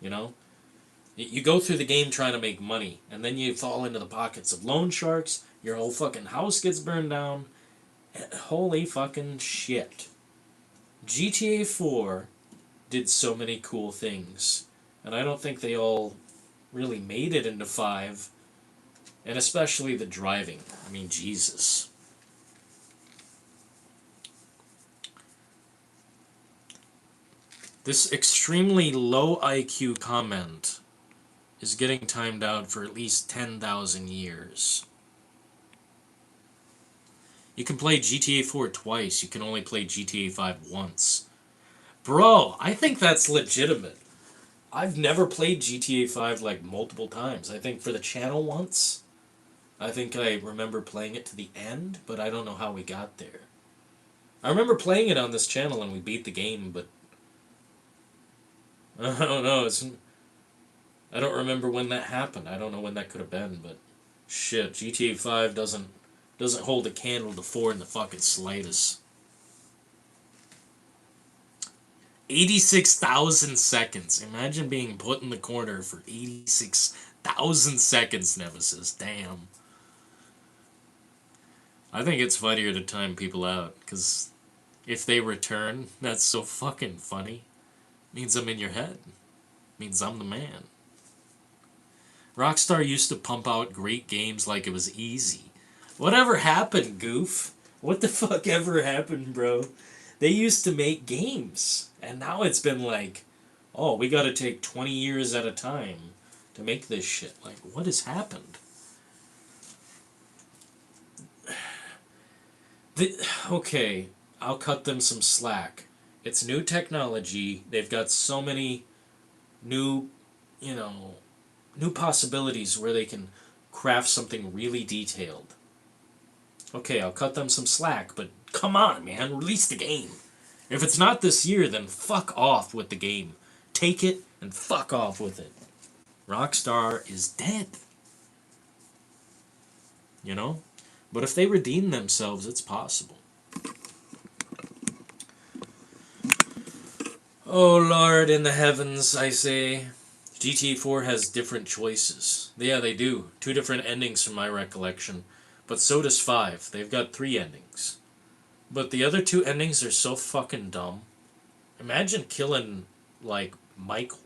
You go through the game trying to make money, and then you fall into the pockets of loan sharks, your whole fucking house gets burned down. Holy fucking shit. GTA 4 did so many cool things, and I don't think they all really made it into 5, and especially the driving. I mean, Jesus. This extremely low IQ comment is getting timed out for at least 10,000 years. You can play GTA 4 twice, you can only play GTA 5 once. Bro, I think that's legitimate. I've never played GTA 5 like multiple times. I think for the channel once. I think I remember playing it to the end, but I don't know how we got there. I remember playing it on this channel and we beat the game, but I don't know. I don't remember when that happened. I don't know when that could have been, but shit, GTA 5 doesn't hold a candle to 4 in the fucking slightest. 86,000 seconds. Imagine being put in the corner for 86,000 seconds, Nemesis. Damn. I think it's funnier to time people out, because if they return, that's so fucking funny. Means I'm in your head. Means I'm the man. Rockstar used to pump out great games like it was easy. Whatever happened, goof? What the fuck ever happened, bro? They used to make games, and now it's been like, oh, we gotta take 20 years at a time to make this shit. Like, what has happened? Okay, I'll cut them some slack. It's new technology. They've got so many new, you know, new possibilities where they can craft something really detailed. Okay, I'll cut them some slack, but come on, man, release the game. If it's not this year, then fuck off with the game. Take it and fuck off with it. Rockstar is dead. You know? But if they redeem themselves, it's possible. Oh Lord in the heavens, I say. GTA 4 has different choices. Yeah, they do. 2 different endings from my recollection. But so does 5. They've got 3 endings. But the other 2 endings are so fucking dumb. Imagine killing, like, Michael.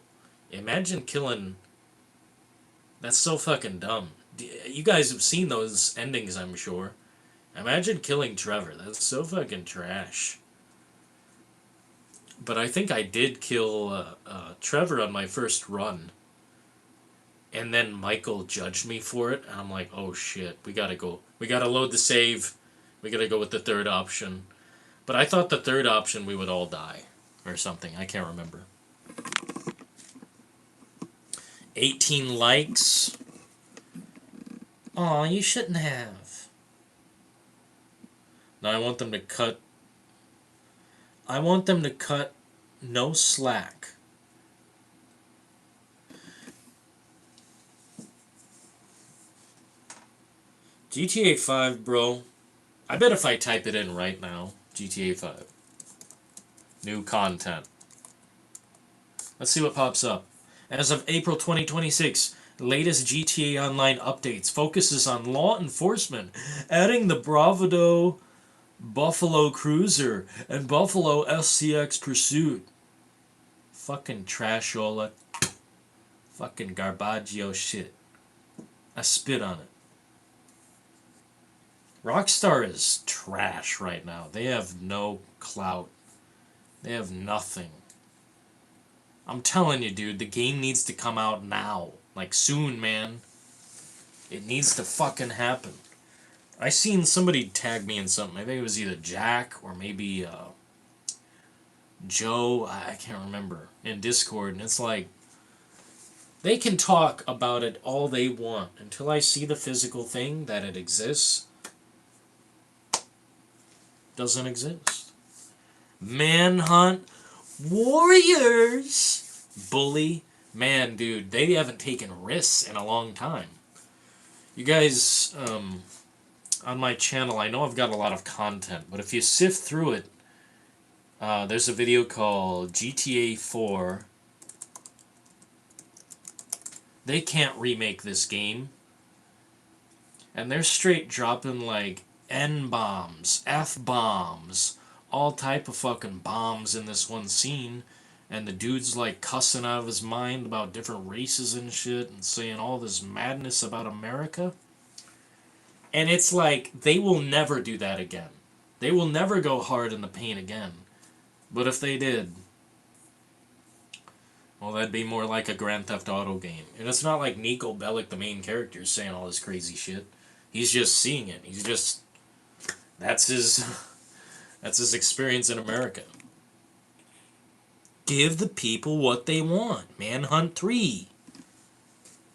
Imagine killing... That's so fucking dumb. You guys have seen those endings, I'm sure. Imagine killing Trevor. That's so fucking trash. But I think I did kill Trevor on my first run. And then Michael judged me for it. And I'm like, oh shit, we gotta go. We gotta load the save. We gotta go with the third option. But I thought the third option we would all die. Or something. I can't remember. 18 likes. Aw, you shouldn't have. Now I want them to cut... no slack. GTA 5, bro. I bet if I type it in right now, GTA 5. New content. Let's see what pops up. As of April 2026, the latest GTA Online updates focuses on law enforcement, adding the Bravado Buffalo Cruiser and Buffalo SCX Pursuit. Fucking trashola. Fucking garbaggio shit. I spit on it. Rockstar is trash right now. They have no clout. They have nothing. I'm telling you, dude, the game needs to come out now. Like, soon, man. It needs to fucking happen. I seen somebody tag me in something. I think it was either Jack or maybe Joe. I can't remember. In Discord. And it's like, they can talk about it all they want. Until I see the physical thing that it exists. Doesn't exist. Manhunt Warriors. Bully. Man, dude, they haven't taken risks in a long time. You guys, on my channel, I know I've got a lot of content, but if you sift through it, there's a video called GTA 4. They can't remake this game. And they're straight dropping, like, N-bombs, F-bombs, all type of fucking bombs in this one scene. And the dude's, like, cussing out of his mind about different races and shit and saying all this madness about America. And it's like, they will never do that again. They will never go hard in the paint again. But if they did, well, that'd be more like a Grand Theft Auto game. And it's not like Nico Bellic, the main character, is saying all this crazy shit. He's just seeing it. He's just... That's his experience in America. Give the people what they want. Manhunt 3.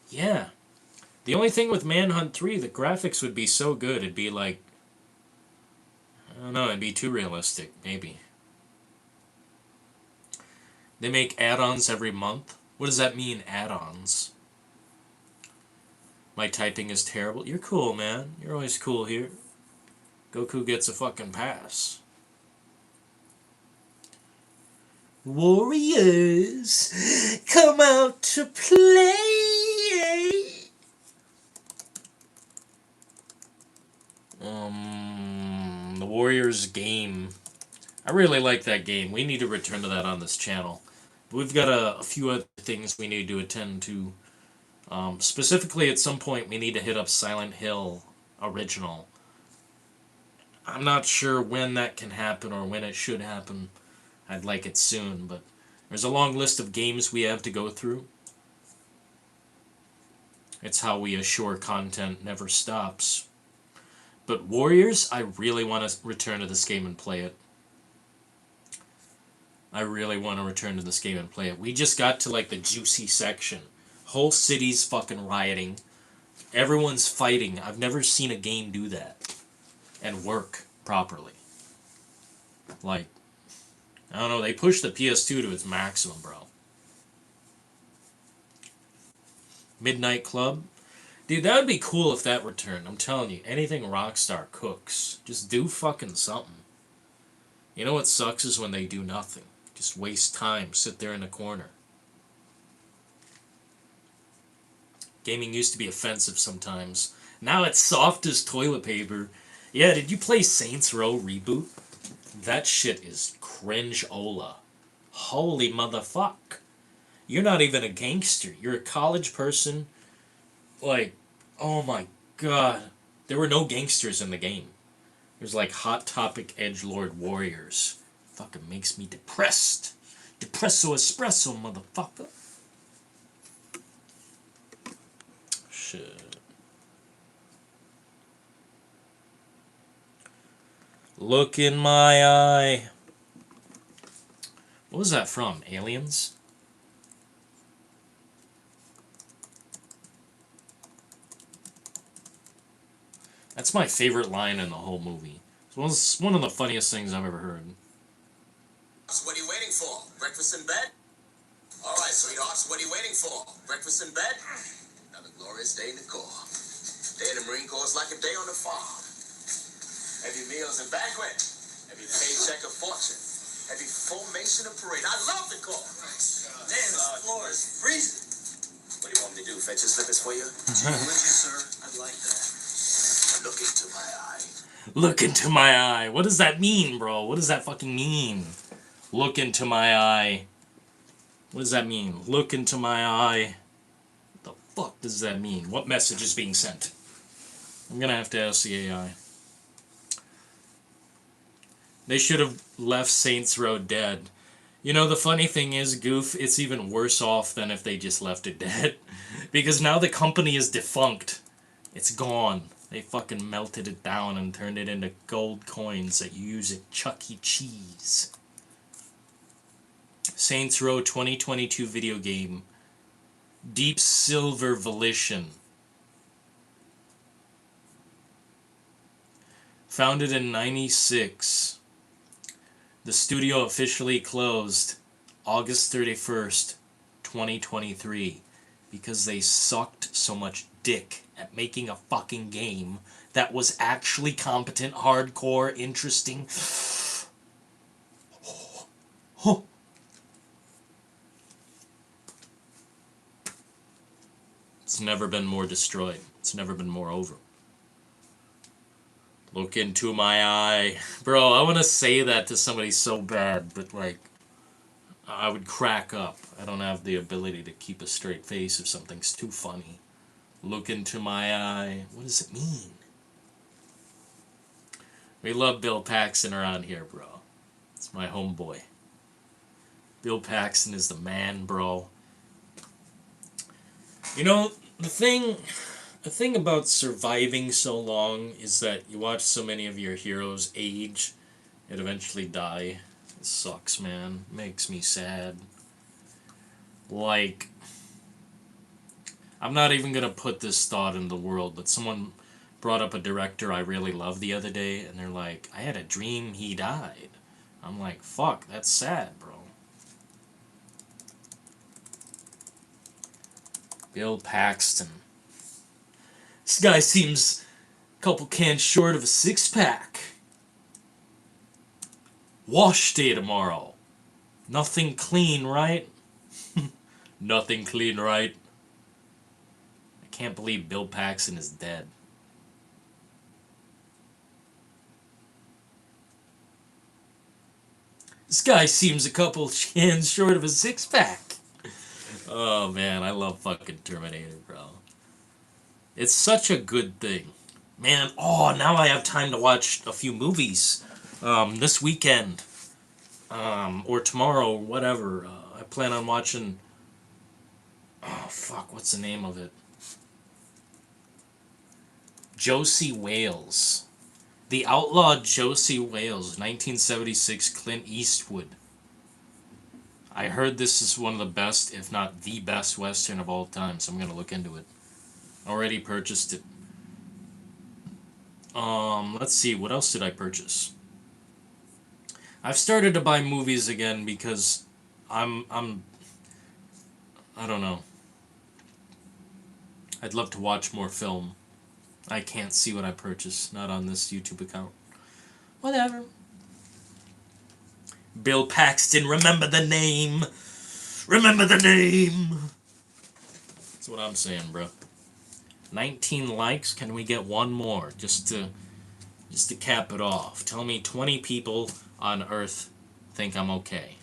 Yeah. The only thing with Manhunt 3, the graphics would be so good, it'd be like... I don't know, it'd be too realistic, maybe. They make add-ons every month. What does that mean, add-ons? My typing is terrible. You're cool, man. You're always cool here. Goku gets a fucking pass. Warriors, come out to play. The Warriors game. I really like that game. We need to return to that on this channel. We've got a few other things we need to attend to. Specifically, at some point, we need to hit up Silent Hill Original. I'm not sure when that can happen or when it should happen. I'd like it soon, but there's a long list of games we have to go through. It's how we assure content never stops. But Warriors, I really want to return to this game and play it. I really want to return to this game and play it. We just got to like the juicy section. Whole city's fucking rioting. Everyone's fighting. I've never seen a game do that and work properly. Like, I don't know, they pushed the PS2 to its maximum, bro. Midnight Club. Dude, that would be cool if that returned. I'm telling you, anything Rockstar cooks. Just do fucking something. You know what sucks is when they do nothing. Just waste time, sit there in a corner. Gaming used to be offensive sometimes. Now it's soft as toilet paper. Yeah, did you play Saints Row Reboot? That shit is cringe-ola. Holy motherfuck. You're not even a gangster. You're a college person. Like, oh my god. There were no gangsters in the game. There's like Hot Topic Edgelord Warriors. Fucking makes me depressed. Depresso espresso, motherfucker. Shit. Look in my eye. What was that from? Aliens? That's my favorite line in the whole movie. It's one of the funniest things I've ever heard. What are you waiting for? Breakfast in bed? All right, sweethearts, what are you waiting for? Breakfast in bed? Another glorious day in the Corps. Day in the Marine Corps is like a day on the farm. Every meal's a banquet. Every paycheck a fortune. Every formation a parade. I love the Corps. Man, this floor is freezing. What do you want me to do? Fetch your slippers for you? With you, sir. I'd like that. Look into my eye. Look into my eye. What does that mean, bro? What does that fucking mean? Look into my eye. What does that mean? Look into my eye. What the fuck does that mean? What message is being sent? I'm gonna have to ask the AI. They should have left Saints Row dead. You know, the funny thing is, Goof, it's even worse off than if they just left it dead. Because now the company is defunct. It's gone. They fucking melted it down and turned it into gold coins that you use at Chuck E. Cheese. Saints Row 2022 video game. Deep Silver Volition. Founded in '96. The studio officially closed August 31st, 2023. Because they sucked so much dick at making a fucking game that was actually competent, hardcore, interesting. It's never been more destroyed. It's never been more over. Look into my eye. Bro, I want to say that to somebody so bad, but like, I would crack up. I don't have the ability to keep a straight face if something's too funny. Look into my eye. What does it mean? We love Bill Paxton around here, bro. It's my homeboy. Bill Paxton is the man, bro. You know, the thing about surviving so long is that you watch so many of your heroes age and eventually die. It sucks, man. Makes me sad. Like, I'm not even gonna put this thought in the world, but someone brought up a director I really love the other day, and they're like, I had a dream he died. I'm like, fuck, that's sad, bro. Bill Paxton. This guy seems a couple cans short of a six-pack. Wash day tomorrow. Nothing clean, right? Nothing clean, right? I can't believe Bill Paxton is dead. This guy seems a couple hands short of a six-pack. Oh man, I love fucking Terminator, bro. It's such a good thing. Man, oh, now I have time to watch a few movies. This weekend. Or tomorrow, whatever. I plan on watching... Oh, fuck, what's the name of it? Josie Wales. The Outlaw Josie Wales, 1976, Clint Eastwood. I heard this is one of the best, if not the best, Western of all time, so I'm going to look into it. Already purchased it. Let's see, what else did I purchase? I've started to buy movies again because I don't know. I'd love to watch more film. I can't see what I purchase, not on this YouTube account. Whatever. Bill Paxton, remember the name. Remember the name. That's what I'm saying, bro. 19 likes. Can we get one more just to cap it off? Tell me 20 people on Earth think I'm okay.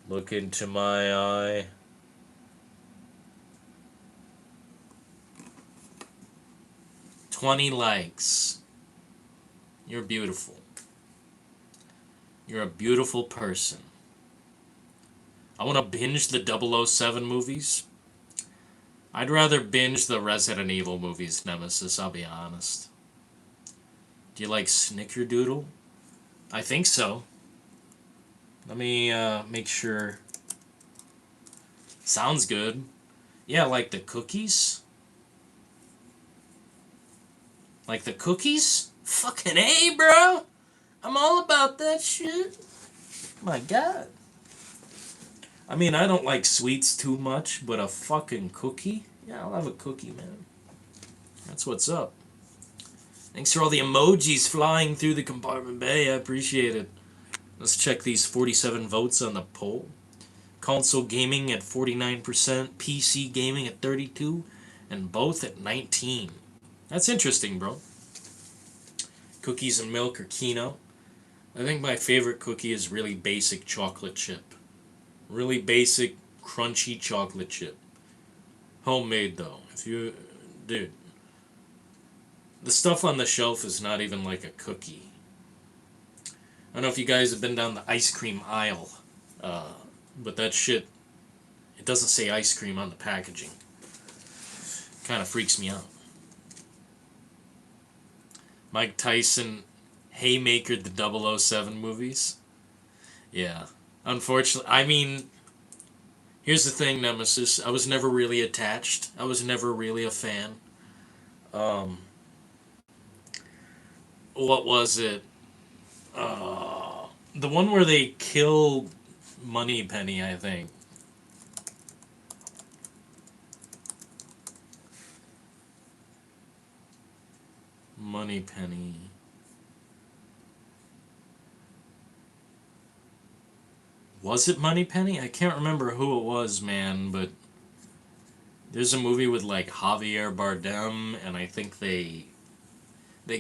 Look into my eye. $20 likes. You're beautiful. You're a beautiful person. I want to binge the 007 movies. I'd rather binge the Resident Evil movies, Nemesis, I'll be honest. Do you like Snickerdoodle? I think so. Let me make sure. Sounds good. Yeah, like the cookies? Like the cookies? Fucking A, bro! I'm all about that shit. My god. I mean, I don't like sweets too much, but a fucking cookie? Yeah, I'll have a cookie, man. That's what's up. Thanks for all the emojis flying through the compartment bay. I appreciate it. Let's check these 47 votes on the poll. Console gaming at 49%, PC gaming at 32%, and both at 19%. That's interesting, bro. Cookies and milk or Kino. I think my favorite cookie is really basic chocolate chip. Really basic, crunchy chocolate chip. Homemade, though. Dude. The stuff on the shelf is not even like a cookie. I don't know if you guys have been down the ice cream aisle. But that shit, it doesn't say ice cream on the packaging. Kind of freaks me out. Mike Tyson haymakered the 007 movies. Yeah. Unfortunately, I mean, here's the thing, Nemesis. I was never really attached. I was never really a fan. What was it? The one where they kill Moneypenny, I think. Moneypenny. Was it Moneypenny? I can't remember who it was, man, but there's a movie with like Javier Bardem, and I think they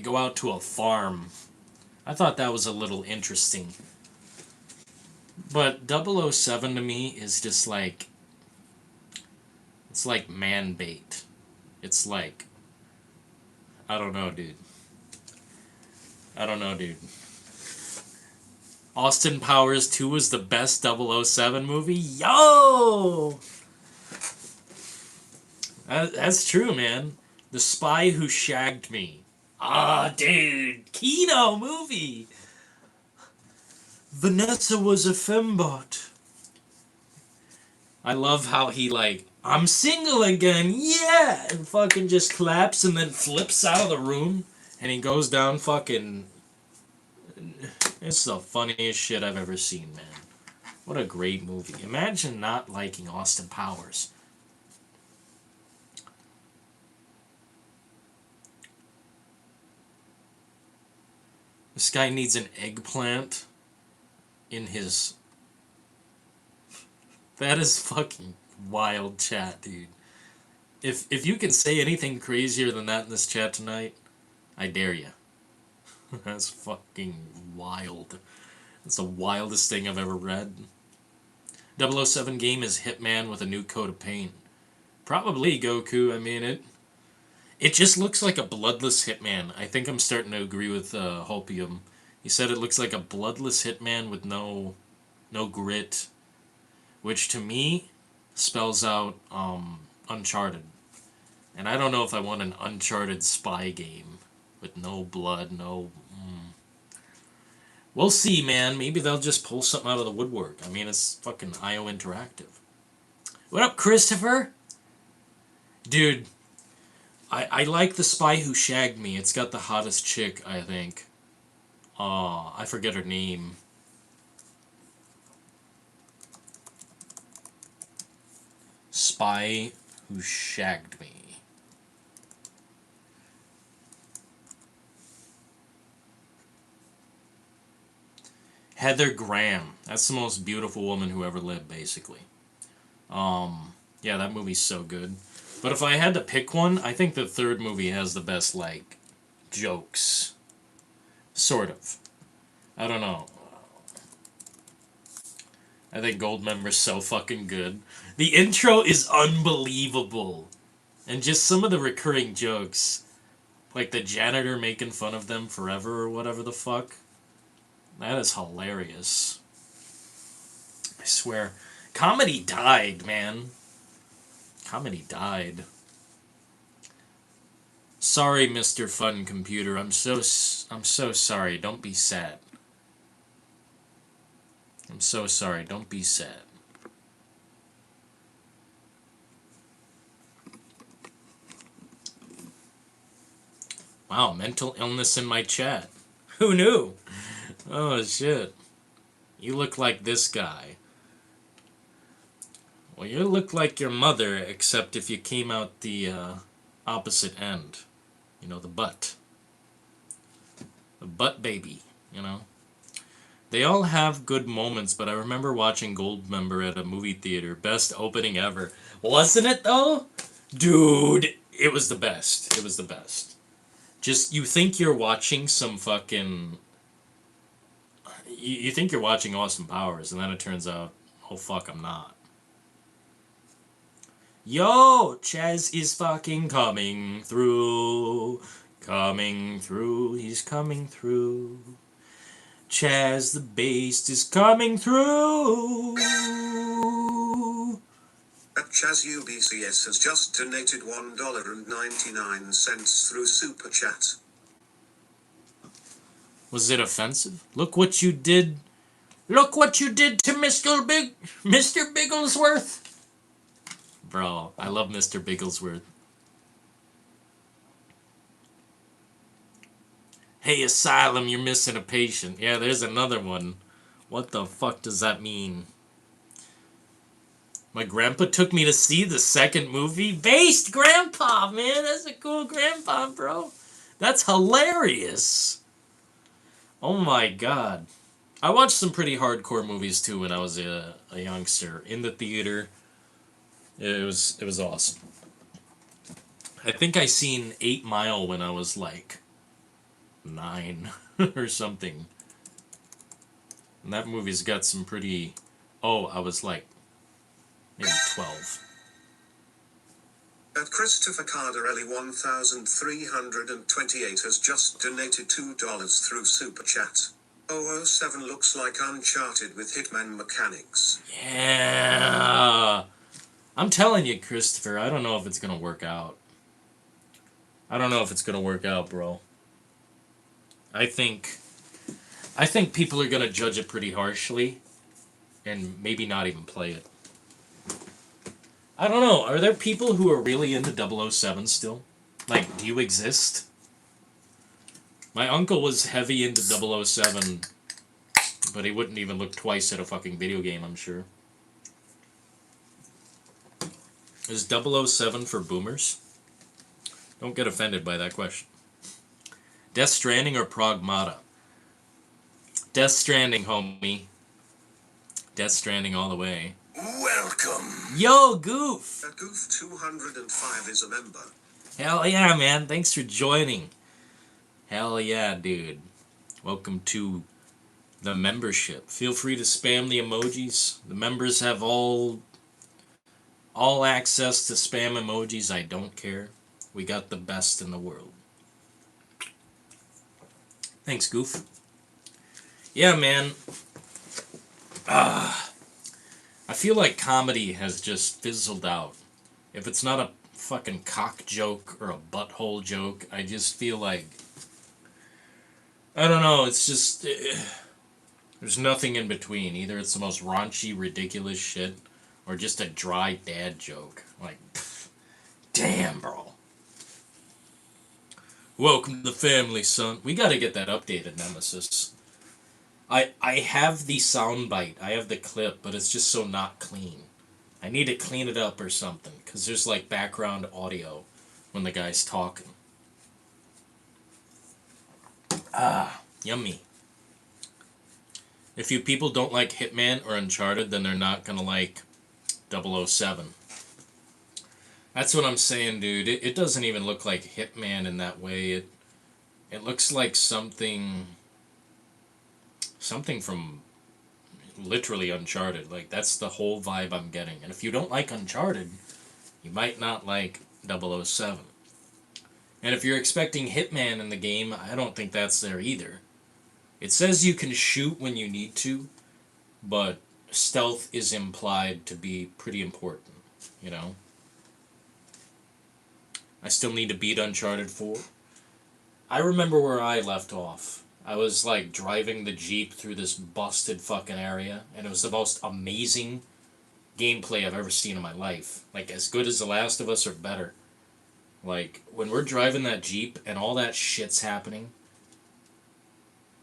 go out to a farm. I thought that was a little interesting. But 007 to me is just like, it's like man bait. It's like, I don't know, dude. Austin Powers 2 was the best 007 movie? Yo! That's true, man. The Spy Who Shagged Me. Ah, dude. Kino movie. Vanessa was a fembot. I love how he like, I'm single again, yeah! And fucking just claps and then flips out of the room. And he goes down fucking... It's the funniest shit I've ever seen, man. What a great movie. Imagine not liking Austin Powers. This guy needs an eggplant in his... That is fucking wild chat, dude. If you can say anything crazier than that in this chat tonight, I dare you. That's fucking wild. That's the wildest thing I've ever read. 007 game is Hitman with a new coat of paint. Probably, Goku. I mean, it just looks like a bloodless Hitman. I think I'm starting to agree with Hopium. He said it looks like a bloodless Hitman with no grit, which to me spells out Uncharted. And I don't know if I want an Uncharted spy game with no blood, no... We'll see, man. Maybe they'll just pull something out of the woodwork. I mean, it's fucking IO Interactive. What up, Christopher? Dude, I like The Spy Who Shagged Me. It's got the hottest chick, I think. I forget her name. Spy Who Shagged Me. Heather Graham. That's the most beautiful woman who ever lived, basically. Yeah, that movie's so good. But if I had to pick one, I think the third movie has the best, like, jokes. Sort of. I don't know. I think Goldmember's so fucking good. The intro is unbelievable. And just some of the recurring jokes. Like the janitor making fun of them forever or whatever the fuck. That is hilarious. I swear. Comedy died, man. Comedy died. Sorry, Mr. Fun Computer. I'm so sorry. Don't be sad. I'm so sorry. Don't be sad. Wow, mental illness in my chat. Who knew? Oh, shit. You look like this guy. Well, you look like your mother, except if you came out the opposite end. You know, the butt. The butt baby, you know. They all have good moments, but I remember watching Goldmember at a movie theater. Best opening ever. Wasn't it, though? Dude, it was the best. It was the best. Just, you think you're watching some fucking... You think you're watching Austin Powers, and then it turns out, oh fuck, I'm not. Yo, Chaz is fucking coming through. Coming through, he's coming through. Chaz the Beast is coming through. Chaz UBCS has just donated $1.99 through Super Chat. Was it offensive? Look what you did. Look what you did to Mr. Bigglesworth. Bro, I love Mr. Bigglesworth. Hey, Asylum, you're missing a patient. Yeah, there's another one. What the fuck does that mean? My grandpa took me to see the second movie. Based grandpa, man. That's a cool grandpa, bro. That's hilarious. Oh my god. I watched some pretty hardcore movies too when I was a youngster. In the theater. It was awesome. I think I seen 8 Mile when I was like 9 or something. And that movie's got some pretty... Oh, I was like maybe 12. At Christopher Cardarelli 1328 has just donated $2 through Super Chat. 007 looks like Uncharted with Hitman mechanics. Yeah. I'm telling you, Christopher, I don't know if it's going to work out. I don't know if it's going to work out, bro. I think people are going to judge it pretty harshly and maybe not even play it. I don't know. Are there people who are really into 007 still? Like, do you exist? My uncle was heavy into 007, but he wouldn't even look twice at a fucking video game, I'm sure. Is 007 for boomers? Don't get offended by that question. Death Stranding or Pragmata? Death Stranding, homie. Death Stranding all the way. Welcome. Yo, Goof. Goof 205 is a member. Hell yeah, man. Thanks for joining. Hell yeah, dude. Welcome to the membership. Feel free to spam the emojis. The members have all access to spam emojis. I don't care. We got the best in the world. Thanks, Goof. Yeah, man. I feel like comedy has just fizzled out. If it's not a fucking cock joke or a butthole joke, I just feel like, I don't know, it's just, there's nothing in between. Either it's the most raunchy, ridiculous shit, or just a dry dad joke. Like, pff, damn, bro. Welcome to the family, son. We gotta get that updated, Nemesis. I have the soundbite, I have the clip, but it's just so not clean. I need to clean it up or something, because there's like background audio when the guy's talking. Ah, yummy. If you people don't like Hitman or Uncharted, then they're not gonna like 007. That's what I'm saying, dude. It doesn't even look like Hitman in that way. It looks like something from literally Uncharted. Like, that's the whole vibe I'm getting. And if you don't like Uncharted, you might not like 007. And if you're expecting Hitman in the game, I don't think that's there either. It says you can shoot when you need to, but stealth is implied to be pretty important, you know? I still need to beat Uncharted 4. I remember where I left off. I was like driving the Jeep through this busted fucking area, and it was the most amazing gameplay I've ever seen in my life. Like, as good as The Last of Us or better. Like, when we're driving that Jeep and all that shit's happening,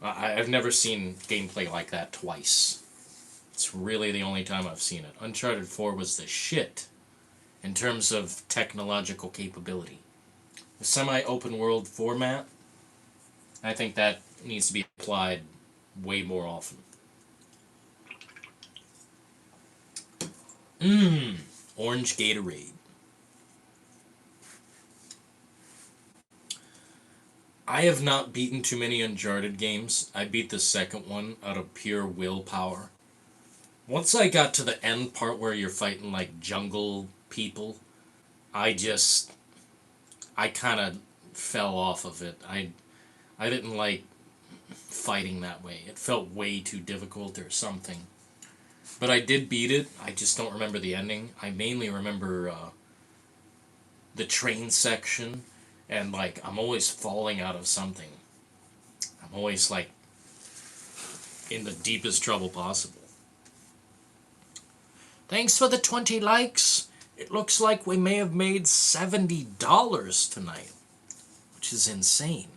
I've never seen gameplay like that twice. It's really the only time I've seen it. Uncharted 4 was the shit in terms of technological capability. The semi-open world format, I think that needs to be applied way more often. Orange Gatorade. I have not beaten too many Uncharted games. I beat the second one out of pure willpower. Once I got to the end part where you're fighting like jungle people, I kind of fell off of it. I didn't like fighting that way. It felt way too difficult or something. But I did beat it. I just don't remember the ending. I mainly remember the train section, and like I'm always falling out of something. I'm always like in the deepest trouble possible. Thanks for the 20 likes. It looks like we may have made $70 tonight, which is insane.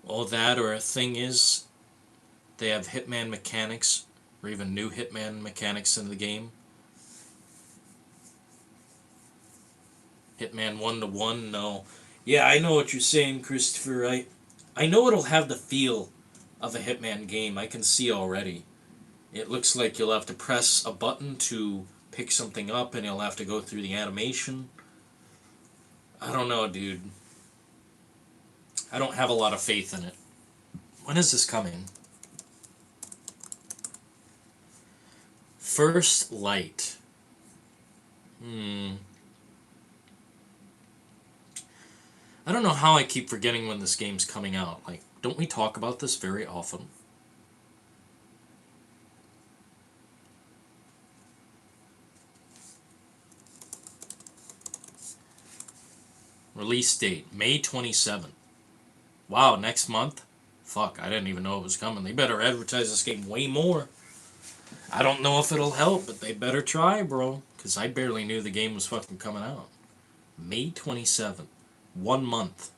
All that or a thing is, they have Hitman mechanics, or even new Hitman mechanics in the game. Hitman 1-to-1, no. Yeah, I know what you're saying, Christopher. I know it'll have the feel of a Hitman game. I can see already. It looks like you'll have to press a button to pick something up, and you'll have to go through the animation. I don't know, dude. I don't have a lot of faith in it. When is this coming? First Light. I don't know how I keep forgetting when this game's coming out. Like, don't we talk about this very often? Release date, May 27th. Wow, next month? Fuck, I didn't even know it was coming. They better advertise this game way more. I don't know if it'll help, but they better try, bro. Because I barely knew the game was fucking coming out. May 27th. 1 month.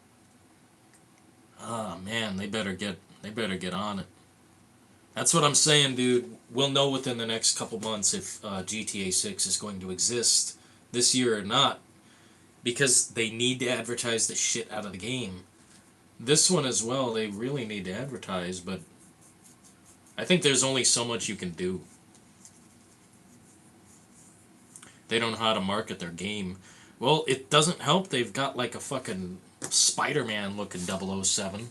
Ah, man, they better get on it. That's what I'm saying, dude. We'll know within the next couple months if GTA 6 is going to exist this year or not. Because they need to advertise the shit out of the game. This one as well, they really need to advertise, but I think there's only so much you can do. They don't know how to market their game. Well, it doesn't help they've got like a fucking Spider-Man looking 007.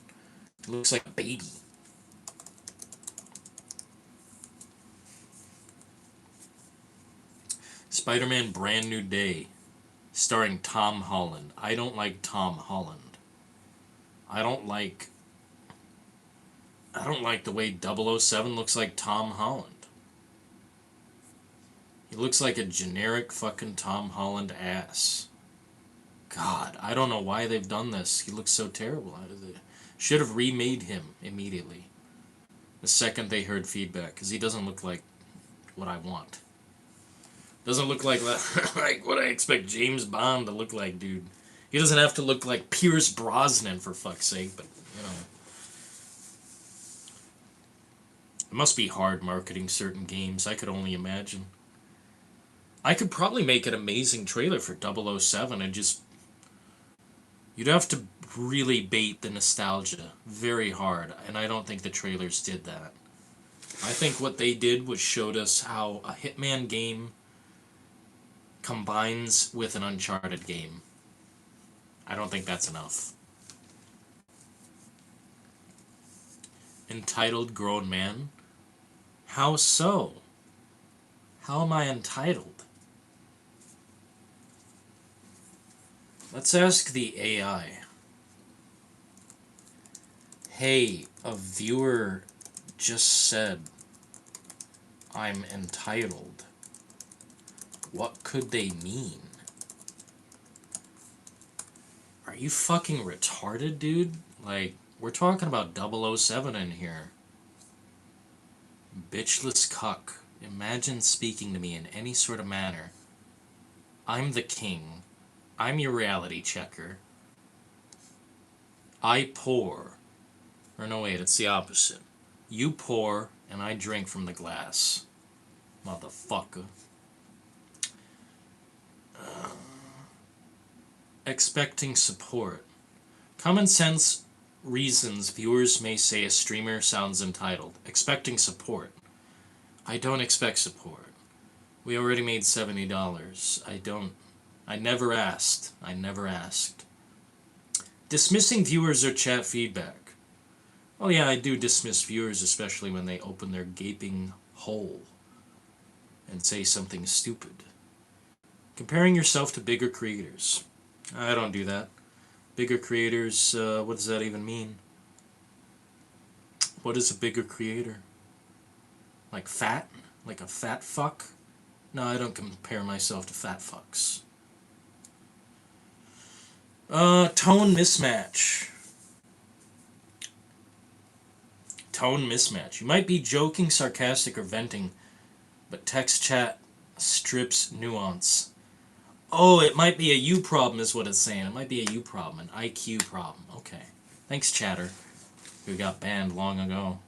It looks like a baby. Spider-Man Brand New Day, starring Tom Holland. I don't like Tom Holland. I don't like the way 007 looks like Tom Holland. He looks like a generic fucking Tom Holland ass. God, I don't know why they've done this. He looks so terrible. Should have remade him immediately. The second they heard feedback, because he doesn't look like what I want. Doesn't look like like what I expect James Bond to look like, dude. He doesn't have to look like Pierce Brosnan, for fuck's sake, but, you know. It must be hard marketing certain games, I could only imagine. I could probably make an amazing trailer for 007 and just... You'd have to really bait the nostalgia very hard, and I don't think the trailers did that. I think what they did was showed us how a Hitman game combines with an Uncharted game. I don't think that's enough. Entitled grown man? How so? How am I entitled? Let's ask the AI. Hey, a viewer just said I'm entitled. What could they mean? Are you fucking retarded, dude? Like, we're talking about 007 in here. Bitchless cuck. Imagine speaking to me in any sort of manner. I'm the king. I'm your reality checker. I pour. Or no, wait, it's the opposite. You pour, and I drink from the glass. Motherfucker. Expecting support. Common sense reasons viewers may say a streamer sounds entitled. Expecting support. I don't expect support. We already made $70. I never asked. I never asked. Dismissing viewers or chat feedback. Oh yeah, I do dismiss viewers, especially when they open their gaping hole and say something stupid. Comparing yourself to bigger creators. I don't do that. Bigger creators, what does that even mean? What is a bigger creator? Like fat? Like a fat fuck? No, I don't compare myself to fat fucks. Tone mismatch. Tone mismatch. You might be joking, sarcastic, or venting, but text chat strips nuance. Oh, it might be a you problem is what it's saying. It might be a you problem, an IQ problem. Okay. Thanks, chatter, who got banned long ago.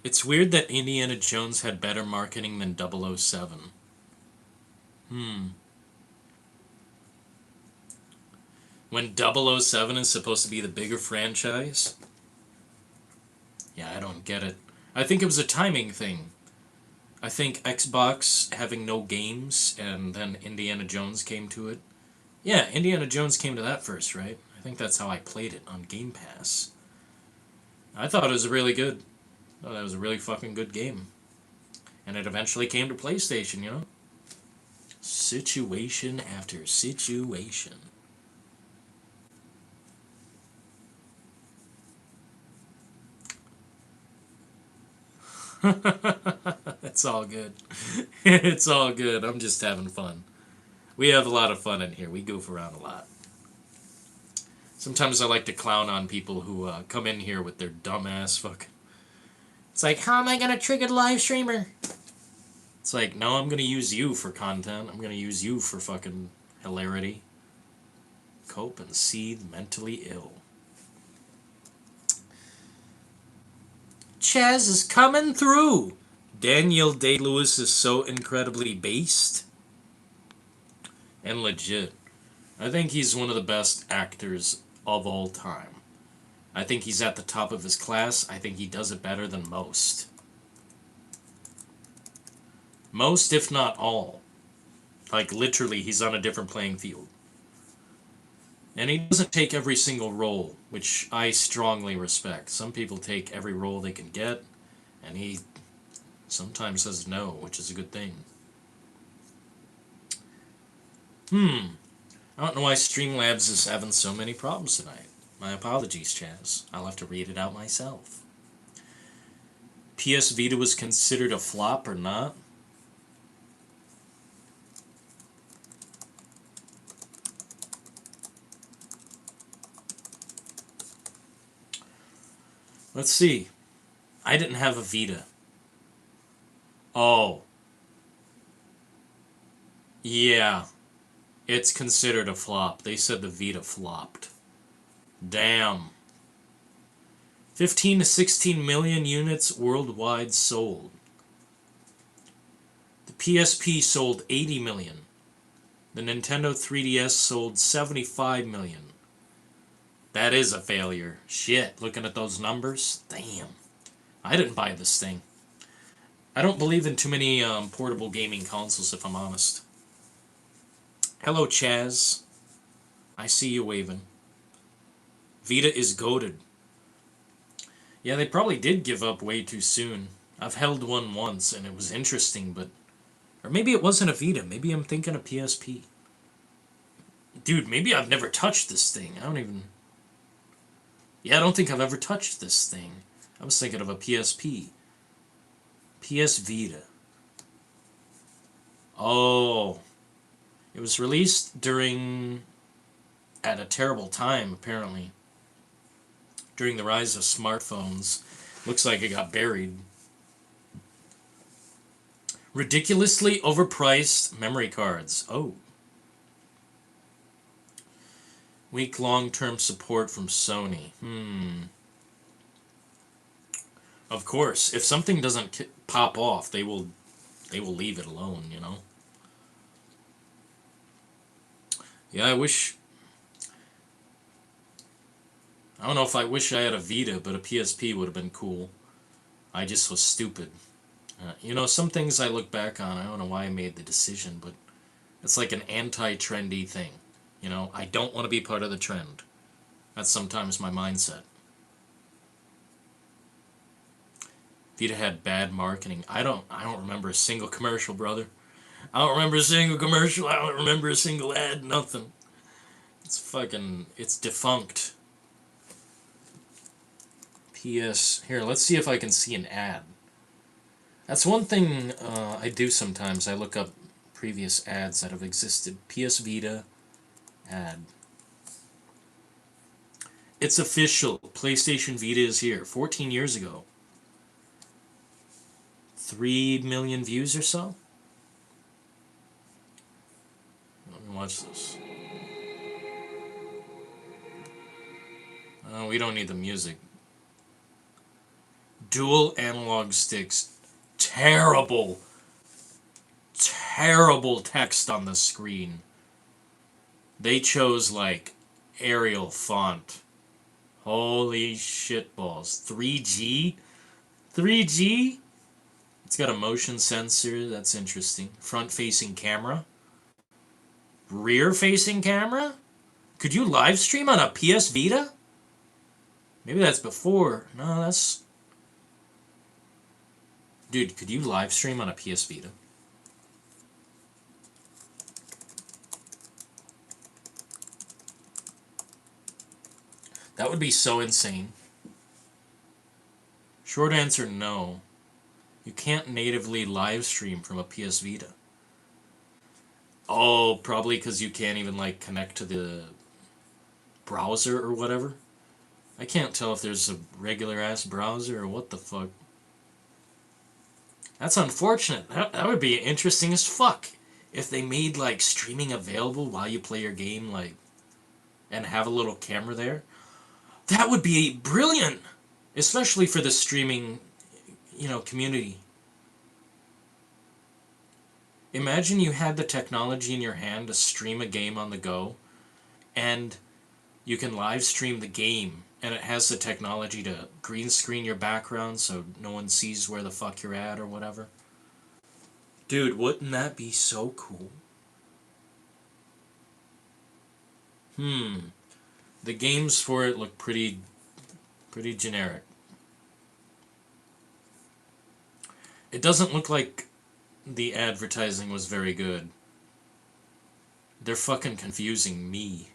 It's weird that Indiana Jones had better marketing than 007. When 007 is supposed to be the bigger franchise? Yeah, I don't get it. I think it was a timing thing. I think Xbox having no games and then Indiana Jones came to it. Yeah, Indiana Jones came to that first, right? I think that's how I played it on Game Pass. I thought it was really good. I thought it was a really fucking good game. And it eventually came to PlayStation, you know? Situation after situation. It's all good. It's all good. I'm just having fun. We have a lot of fun in here. We goof around a lot. Sometimes I like to clown on people who come in here with their dumbass fucking... It's like, how am I going to trigger the live streamer? It's like, no, I'm going to use you for content. I'm going to use you for fucking hilarity. Cope and seethe mentally ill. Chaz is coming through. Daniel Day-Lewis is so incredibly based and legit. I think he's one of the best actors of all time. I think he's at the top of his class. I think he does it better than most. Most, if not all. Like, literally, he's on a different playing field. And he doesn't take every single role, which I strongly respect. Some people take every role they can get, and he sometimes says no, which is a good thing. I don't know why Streamlabs is having so many problems tonight. My apologies, Chaz. I'll have to read it out myself. PS Vita was considered a flop or not? Let's see. I didn't have a Vita. Oh. Yeah. It's considered a flop. They said the Vita flopped. Damn. 15 to 16 million units worldwide sold. The PSP sold 80 million. The Nintendo 3DS sold 75 million. That is a failure. Shit, looking at those numbers. Damn. I didn't buy this thing. I don't believe in too many portable gaming consoles, if I'm honest. Hello, Chaz. I see you waving. Vita is goated. Yeah, they probably did give up way too soon. I've held one once, and it was interesting, but... Or maybe it wasn't a Vita. Maybe I'm thinking of PSP. Dude, maybe I've never touched this thing. I don't even... Yeah, I don't think I've ever touched this thing. I was thinking of a PSP. PS Vita. Oh. It was released at a terrible time, apparently. During the rise of smartphones. Looks like it got buried. Ridiculously overpriced memory cards. Oh. Weak long-term support from Sony. Of course, if something doesn't pop off, they will leave it alone, you know? Yeah, I don't know if I wish I had a Vita, but a PSP would have been cool. I just was stupid. You know, some things I look back on, I don't know why I made the decision, but it's like an anti-trendy thing. You know, I don't want to be part of the trend. That's sometimes my mindset. Vita had bad marketing. I don't remember a single commercial, brother. I don't remember a single commercial. I don't remember a single ad. Nothing. It's defunct. Here, let's see if I can see an ad. That's one thing I do sometimes. I look up previous ads that have existed. PS Vita ad. It's official. PlayStation Vita is here. 14 years ago. 3 million views or so? Let me watch this. Oh, we don't need the music. Dual analog sticks. Terrible text on the screen. They chose like Arial font. Holy shitballs. 3G? 3G? It's got a motion sensor. That's interesting. Front-facing camera. Rear-facing camera? Could you live stream on a PS Vita? Maybe that's before. No, that's... Dude, could you live stream on a PS Vita? That would be so insane. Short answer, no. You can't natively live stream from a PS Vita. Oh, probably because you can't even, like, connect to the browser or whatever. I can't tell if there's a regular-ass browser or what the fuck. That's unfortunate. That would be interesting as fuck. If they made, like, streaming available while you play your game, like, and have a little camera there. That would be brilliant! Especially for the streaming, you know, community. Imagine you had the technology in your hand to stream a game on the go, and you can live stream the game, and it has the technology to green screen your background so no one sees where the fuck you're at or whatever. Dude, wouldn't that be so cool? The games for it look pretty generic. It doesn't look like the advertising was very good. They're fucking confusing me.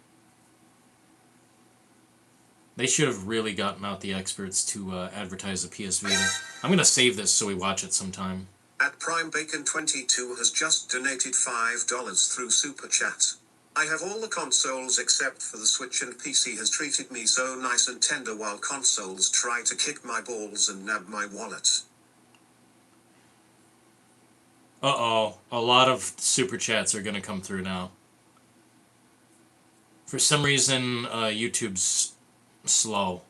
They should have really gotten out the experts to advertise the PS Vita. I'm gonna save this so we watch it sometime. At Prime Bacon 22 has just donated $5 through Super Chat. I have all the consoles except for the Switch, and PC has treated me so nice and tender while consoles try to kick my balls and nab my wallet. Uh-oh, a lot of super chats are gonna come through now. For some reason, YouTube's slow.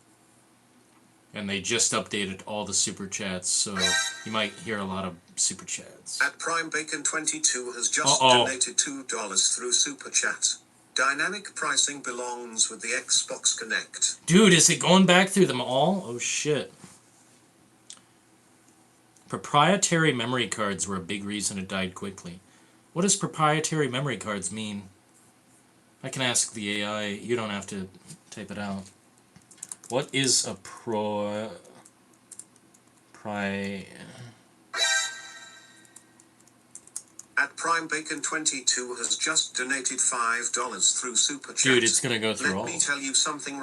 And they just updated all the super chats, so you might hear a lot of super chats. At Prime Bacon 22 has just donated $2 through Super Chat. Dynamic pricing belongs with the Xbox Connect. Dude, is it going back through them all? Oh shit. Proprietary memory cards were a big reason it died quickly. What does proprietary memory cards mean? I can ask the AI. You don't have to type it out. What is a At Prime Bacon 22 has just donated $5 through Super Chat. Dude, it's gonna go through all. Let me tell you something.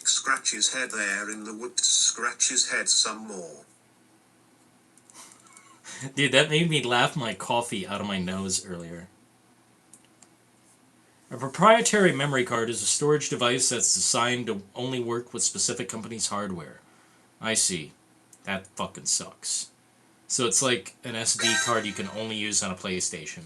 Scratch his head there in the wood. Scratch his head some more. Dude, that made me laugh my coffee out of my nose earlier. A proprietary memory card is a storage device that's designed to only work with specific companies' hardware. I see. That fucking sucks. So it's like an SD card you can only use on a PlayStation.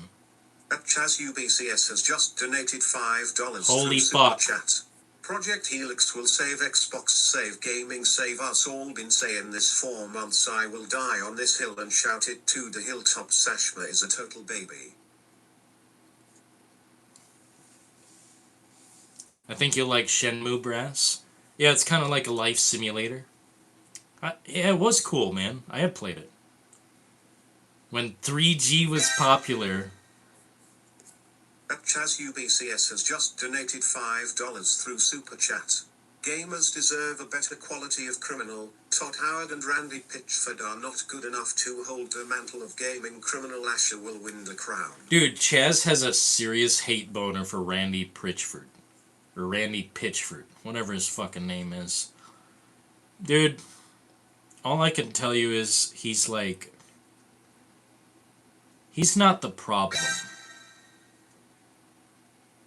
Chaz UBCS has just donated $5 Holy through fuck. Super Chat. Project Helix will save Xbox, save gaming, save us all. Been saying this for months. I will die on this hill and shout it to the hilltop. Sashma is a total baby. I think you'll like Shenmue Brass. Yeah, it's kind of like a life simulator. Yeah, it was cool, man. I had played it. When 3G was popular. Chaz UBCS has just donated $5 through Super Chat. Gamers deserve a better quality of criminal. Todd Howard and Randy Pitchford are not good enough to hold the mantle of gaming criminal. Asher will win the crown. Dude, Chaz has a serious hate boner for Randy Pitchford. Or Randy Pitchford. Whatever his fucking name is. Dude, all I can tell you is he's like... He's not the problem.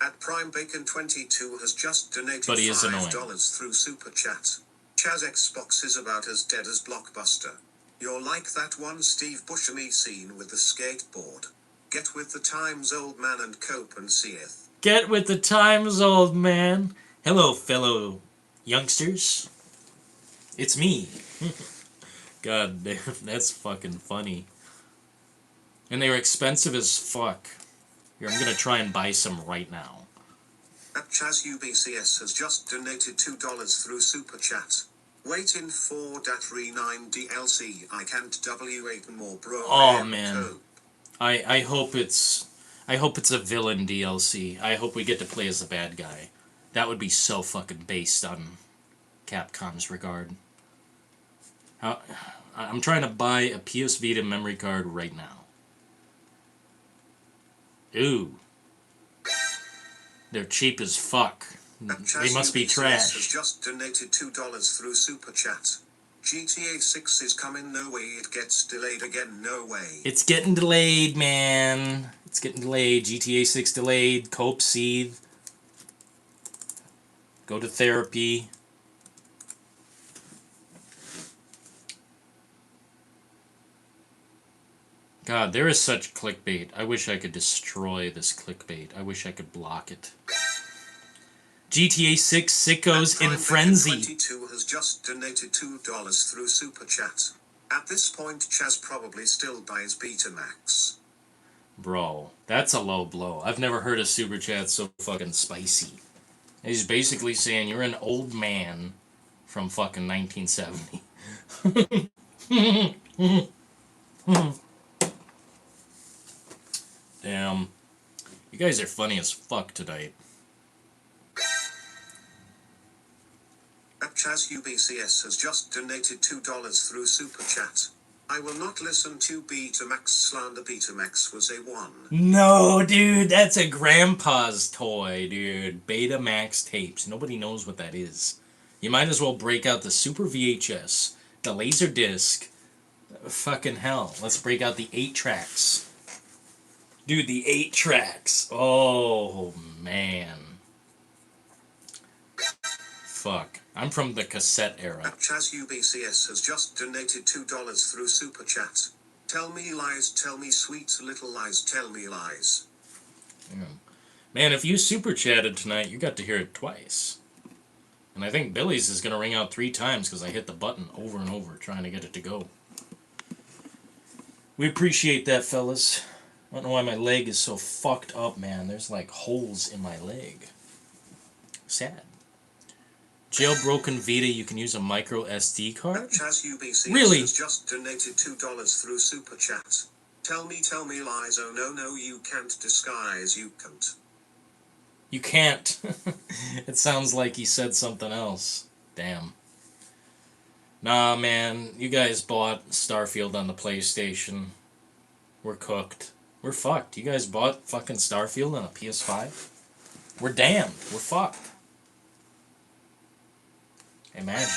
At Prime Bacon 22 has just donated But he is $5 through Super Chat. Chaz Xbox is about as dead as Blockbuster. You're like that one Steve Buscemi scene with the skateboard. Get with the times, old man, and cope and seeth. Get with the times, old man. Hello, fellow youngsters. It's me. God damn, that's fucking funny. And they were expensive as fuck. Here, I'm gonna try and buy some right now. Chaz UBCS has just donated $2 through Super Chat. Waiting for that Re9 DLC. I can't W8 more, bro. Oh man, I hope it's a villain DLC. I hope we get to play as the bad guy. That would be so fucking based on Capcom's regard. I'm trying to buy a PS Vita memory card right now. Ooh. They're cheap as fuck. They must be trash. Has just donated $2 through Super Chat. GTA 6 is coming, no way. It gets delayed again, no way. It's getting delayed, man. It's getting delayed. GTA 6 delayed. Cope, seethe. Go to therapy. God, there is such clickbait. I wish I could destroy this clickbait. I wish I could block it. GTA 6 sickos in frenzy. 22 has just donated $2 through Super Chat. At this point, Chaz probably still buys Betamax. Bro, that's a low blow. I've never heard a super chat so fucking spicy. He's basically saying you're an old man from fucking 1970. Damn. You guys are funny as fuck tonight. Chaz UBCS has just donated $2 through Super Chat. I will not listen to Betamax slander. Betamax was a one. No, dude, that's a grandpa's toy, dude. Betamax tapes. Nobody knows what that is. You might as well break out the Super VHS, the laser disc. Fucking hell. Let's break out the 8 tracks. Dude, the 8 tracks. Oh, man. Fuck. I'm from the cassette era. Chaz UBCS has just donated $2 through Super Chat. Tell me lies, tell me sweet little lies, tell me lies. Yeah. Man, if you super chatted tonight, you got to hear it twice. And I think Billy's is going to ring out 3 times because I hit the button over and over trying to get it to go. We appreciate that, fellas. I don't know why my leg is so fucked up, man. There's like holes in my leg. Sad. Jailbroken Vita, you can use a micro SD card? Chaz UBCS Really? has just donated $2 through Super Chat. Tell me lies, oh no, you can't disguise, you can't. You can't. It sounds like he said something else. Damn. Nah, man. You guys bought Starfield on the PlayStation. We're cooked. We're fucked. You guys bought fucking Starfield on a PS5? We're damned. We're fucked. Imagine.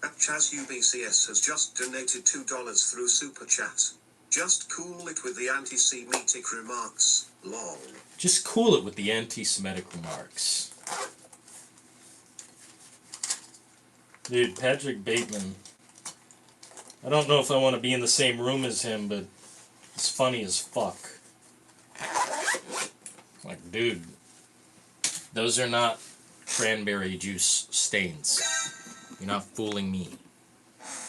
Chaz UBCS has just donated $2 through Super Chat. Just cool it with the anti-Semitic remarks, lol. Just cool it with the anti-Semitic remarks. Dude, Patrick Bateman. I don't know if I want to be in the same room as him, but he's funny as fuck. Like, dude, those are not cranberry juice stains. You're not fooling me.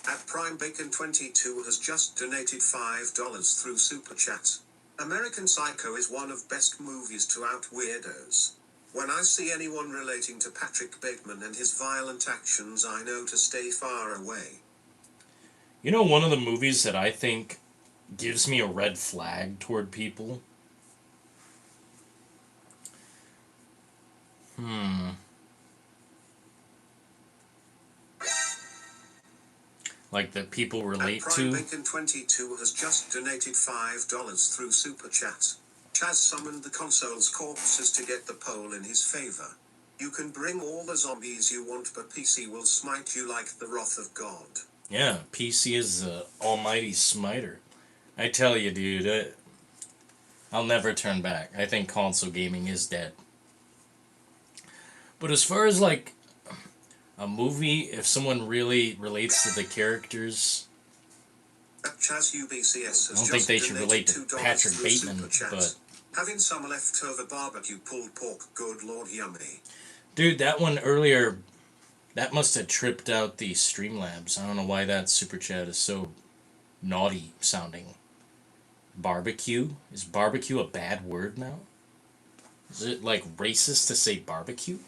At Prime Bacon 22 has just donated $5 through Super Chat. American Psycho is one of best movies to out weirdos. When I see anyone relating to Patrick Bateman and his violent actions, I know to stay far away. You know, one of the movies that I think gives me a red flag toward people? Like that people relate Prime to? Bacon 22 has just donated $5 through Super Chat. Chaz summoned the console's corpses to get the poll in his favor. You can bring all the zombies you want, but PC will smite you like the wrath of God. Yeah, PC is the almighty smiter. I tell you, dude, I'll never turn back. I think console gaming is dead. But as far as like a movie, if someone really relates to the characters, Chaz UBCS has I don't think they should relate to $2 Patrick through Bateman, Super Chat. but Having some leftover barbecue pulled pork, good lord, yummy. dude, that one earlier, that must have tripped out the Streamlabs. I don't know why that super chat is so naughty sounding. Barbecue? Is barbecue a bad word now? Is it like racist to say barbecue?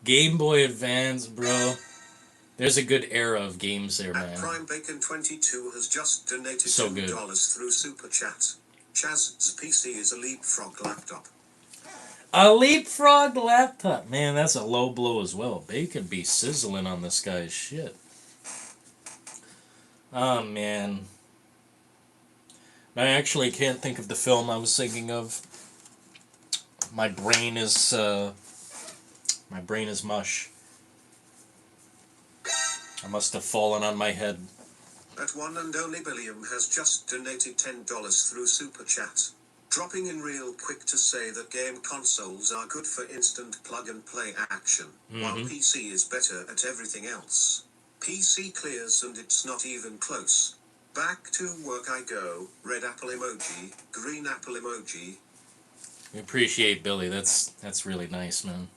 Game Boy Advance, bro. There's a good era of games there, man. Prime Bacon 22 has just donated So $2 good. through Super Chat. Chaz's PC is a leapfrog laptop. A leapfrog laptop. Man, that's a low blow as well. Bacon be sizzling on this guy's shit. Oh, man. I actually can't think of the film I was thinking of. My brain is mush. I must have fallen on my head. That one and only Billiam has just donated $10 through Super Chat. Dropping in real quick to say that game consoles are good for instant plug-and-play action, while PC is better at everything else. PC clears and it's not even close. Back to work I go, red apple emoji, green apple emoji. We appreciate Billy. That's really nice, man.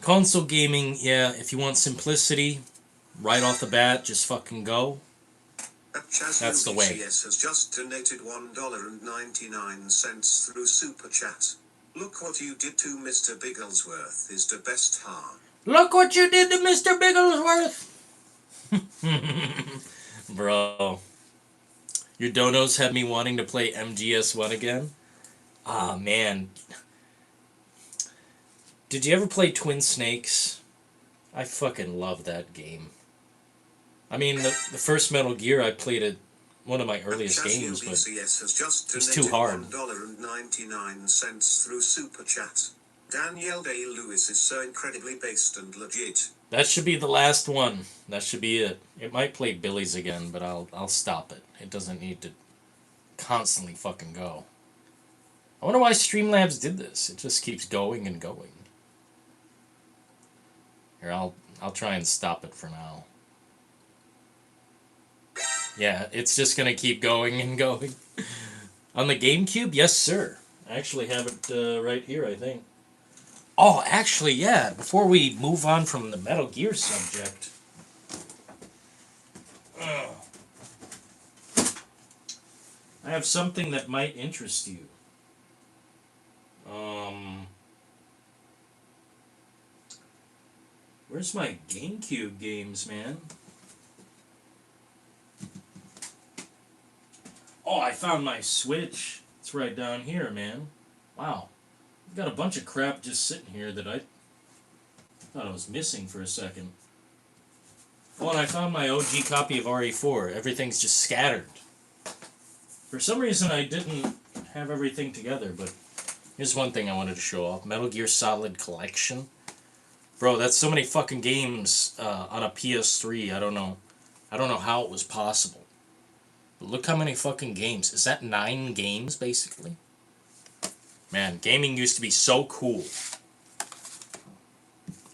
Console gaming, yeah, if you want simplicity, right off the bat, just fucking go. That's the way. Has just donated $1.99 through Super Chat. Look what you did to Mr. Bigglesworth is the best ha. Look what you did to Mr. Bigglesworth! Bro. Your donos have me wanting to play MGS1 again. Ah, man. Did you ever play Twin Snakes? I fucking love that game. I mean, the first Metal Gear I played at one of my earliest games, but it's too hard. $1.99 through Super Chat. Danielle Day-Lewis is so incredibly based and legit. That should be the last one. That should be it. It might play Billy's again, but I'll stop it. It doesn't need to constantly fucking go. I wonder why Streamlabs did this. It just keeps going and going. Here, I'll try and stop it for now. Yeah, it's just gonna keep going and going. On the GameCube, yes sir. I actually have it right here, I think. Oh, actually, yeah. Before we move on from the Metal Gear subject, I have something that might interest you. Where's my GameCube games, man? Oh, I found my Switch. It's right down here, man. Wow. I've got a bunch of crap just sitting here that I thought I was missing for a second. Oh, and I found my OG copy of RE4. Everything's just scattered. For some reason, I didn't have everything together, but here's one thing I wanted to show off. Metal Gear Solid Collection. Bro, that's so many fucking games on a PS3. I don't know how it was possible. But look how many fucking games. Is that 9 games, basically? Man, gaming used to be so cool.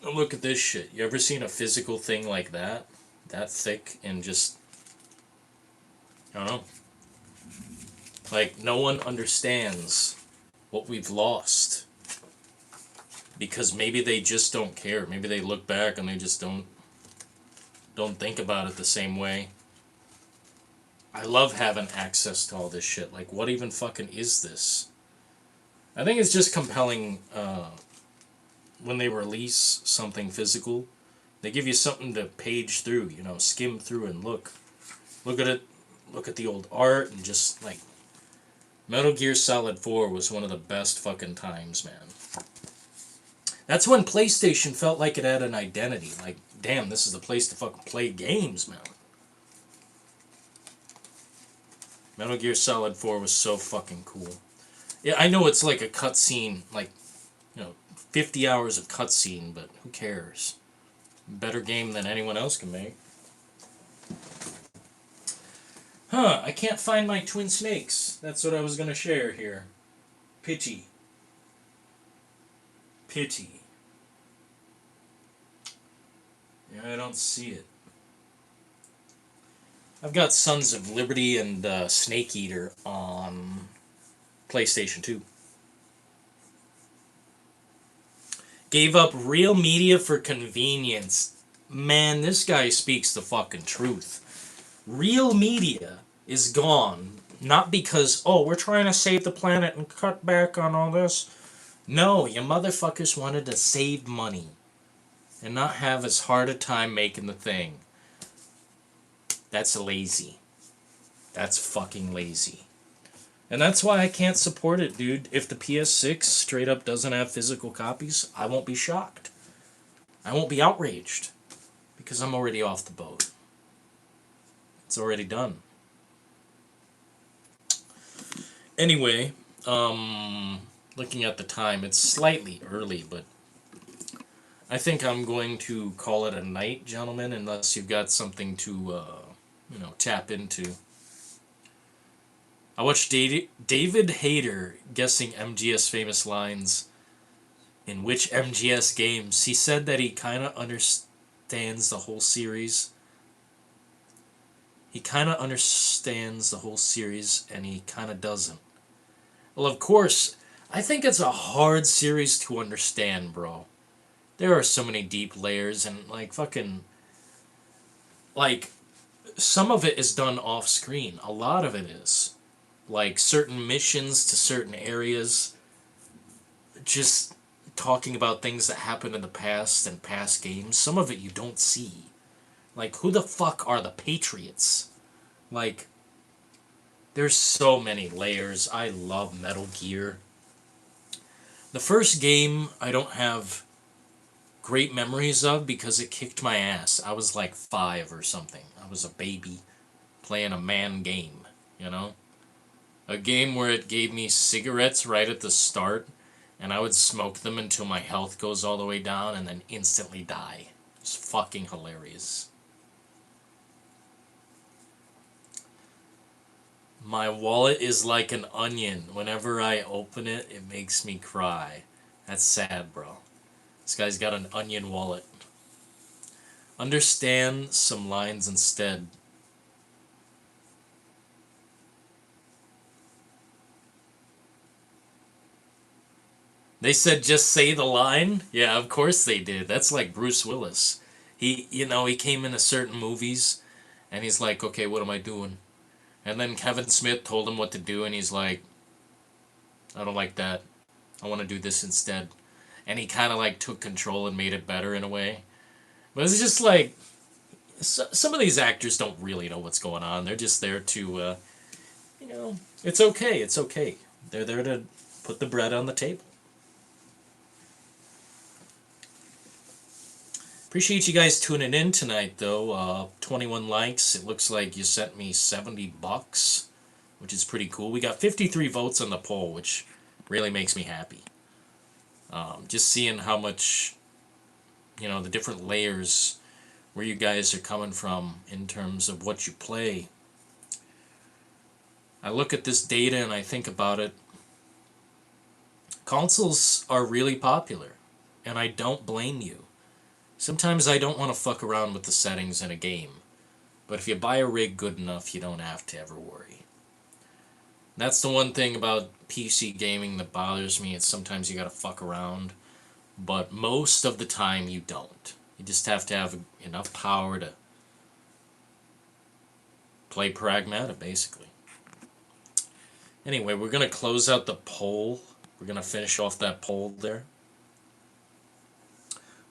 Oh, look at this shit. You ever seen a physical thing like that? That thick and just... I don't know. Like, no one understands what we've lost. Because maybe they just don't care. Maybe they look back and they just don't think about it the same way. I love having access to all this shit. Like, what even fucking is this? I think it's just compelling when they release something physical. They give you something to page through, you know, skim through and look. Look at it. Look at the old art and just, like... Metal Gear Solid 4 was one of the best fucking times, man. That's when PlayStation felt like it had an identity. Like, damn, this is the place to fucking play games, man. Metal Gear Solid 4 was so fucking cool. Yeah, I know it's like a cutscene, like, you know, 50 hours of cutscene, but who cares? Better game than anyone else can make. Huh, I can't find my Twin Snakes. That's what I was gonna share here. Pity. Pity. Yeah, I don't see it. I've got Sons of Liberty and Snake Eater on PlayStation 2. Gave up real media for convenience. Man, this guy speaks the fucking truth. Real media is gone, not because, oh, we're trying to save the planet and cut back on all this. No, you motherfuckers wanted to save money and not have as hard a time making the thing. That's lazy. That's fucking lazy. And that's why I can't support it, dude. If the PS6 straight up doesn't have physical copies, I won't be shocked. I won't be outraged. Because I'm already off the boat. It's already done. Anyway, looking at the time, it's slightly early, but I think I'm going to call it a night, gentlemen, unless you've got something to, tap into. I watched David Hayter guessing MGS famous lines in which MGS games. He said that he kind of understands the whole series. He kind of understands the whole series, and he kind of doesn't. Well, of course, I think it's a hard series to understand, bro. There are so many deep layers, and, like, fucking... like, some of it is done off screen. A lot of it is. Like, certain missions to certain areas, just talking about things that happened in the past and past games. Some of it you don't see. Like, who the fuck are the Patriots? Like, there's so many layers. I love Metal Gear. The first game I don't have great memories of because it kicked my ass. I was like 5 or something. I was a baby playing a man game, you know? A game where it gave me cigarettes right at the start, and I would smoke them until my health goes all the way down and then instantly die. It's fucking hilarious. My wallet is like an onion. Whenever I open it, it makes me cry. That's sad, bro. This guy's got an onion wallet. Understand some lines instead. They said just say the line? Yeah, of course they did. That's like Bruce Willis. He came into certain movies and he's like, okay, what am I doing? And then Kevin Smith told him what to do and he's like, I don't like that. I want to do this instead. And he kind of like took control and made it better in a way. But it's just like, some of these actors don't really know what's going on. They're just there to, it's okay. It's okay. They're there to put the bread on the table. Appreciate you guys tuning in tonight, though. 21 likes. It looks like you sent me $70, which is pretty cool. We got 53 votes on the poll, which really makes me happy. Just seeing how much, the different layers where you guys are coming from in terms of what you play. I look at this data and I think about it. Consoles are really popular, and I don't blame you. Sometimes I don't want to fuck around with the settings in a game, but if you buy a rig good enough, you don't have to ever worry. That's the one thing about PC gaming that bothers me. It's sometimes you gotta fuck around, but most of the time you don't. You just have to have enough power to play Pragmata, basically. Anyway, we're gonna close out the poll. We're gonna finish off that poll there.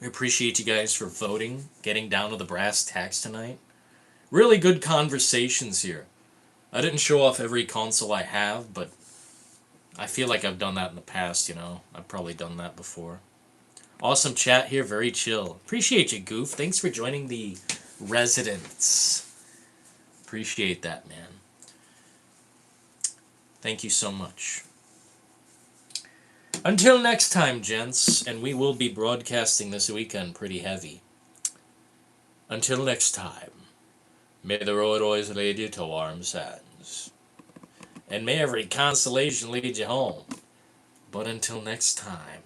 We appreciate you guys for voting, getting down to the brass tacks tonight. Really good conversations here. I didn't show off every console I have, but I feel like I've done that in the past, I've probably done that before. Awesome chat here, very chill. Appreciate you, Goof. Thanks for joining the residents. Appreciate that, man. Thank you so much. Until next time, gents, and we will be broadcasting this weekend pretty heavy. Until next time, may the road always lead you to warm sands. And may every constellation lead you home. But until next time,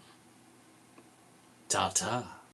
ta-ta.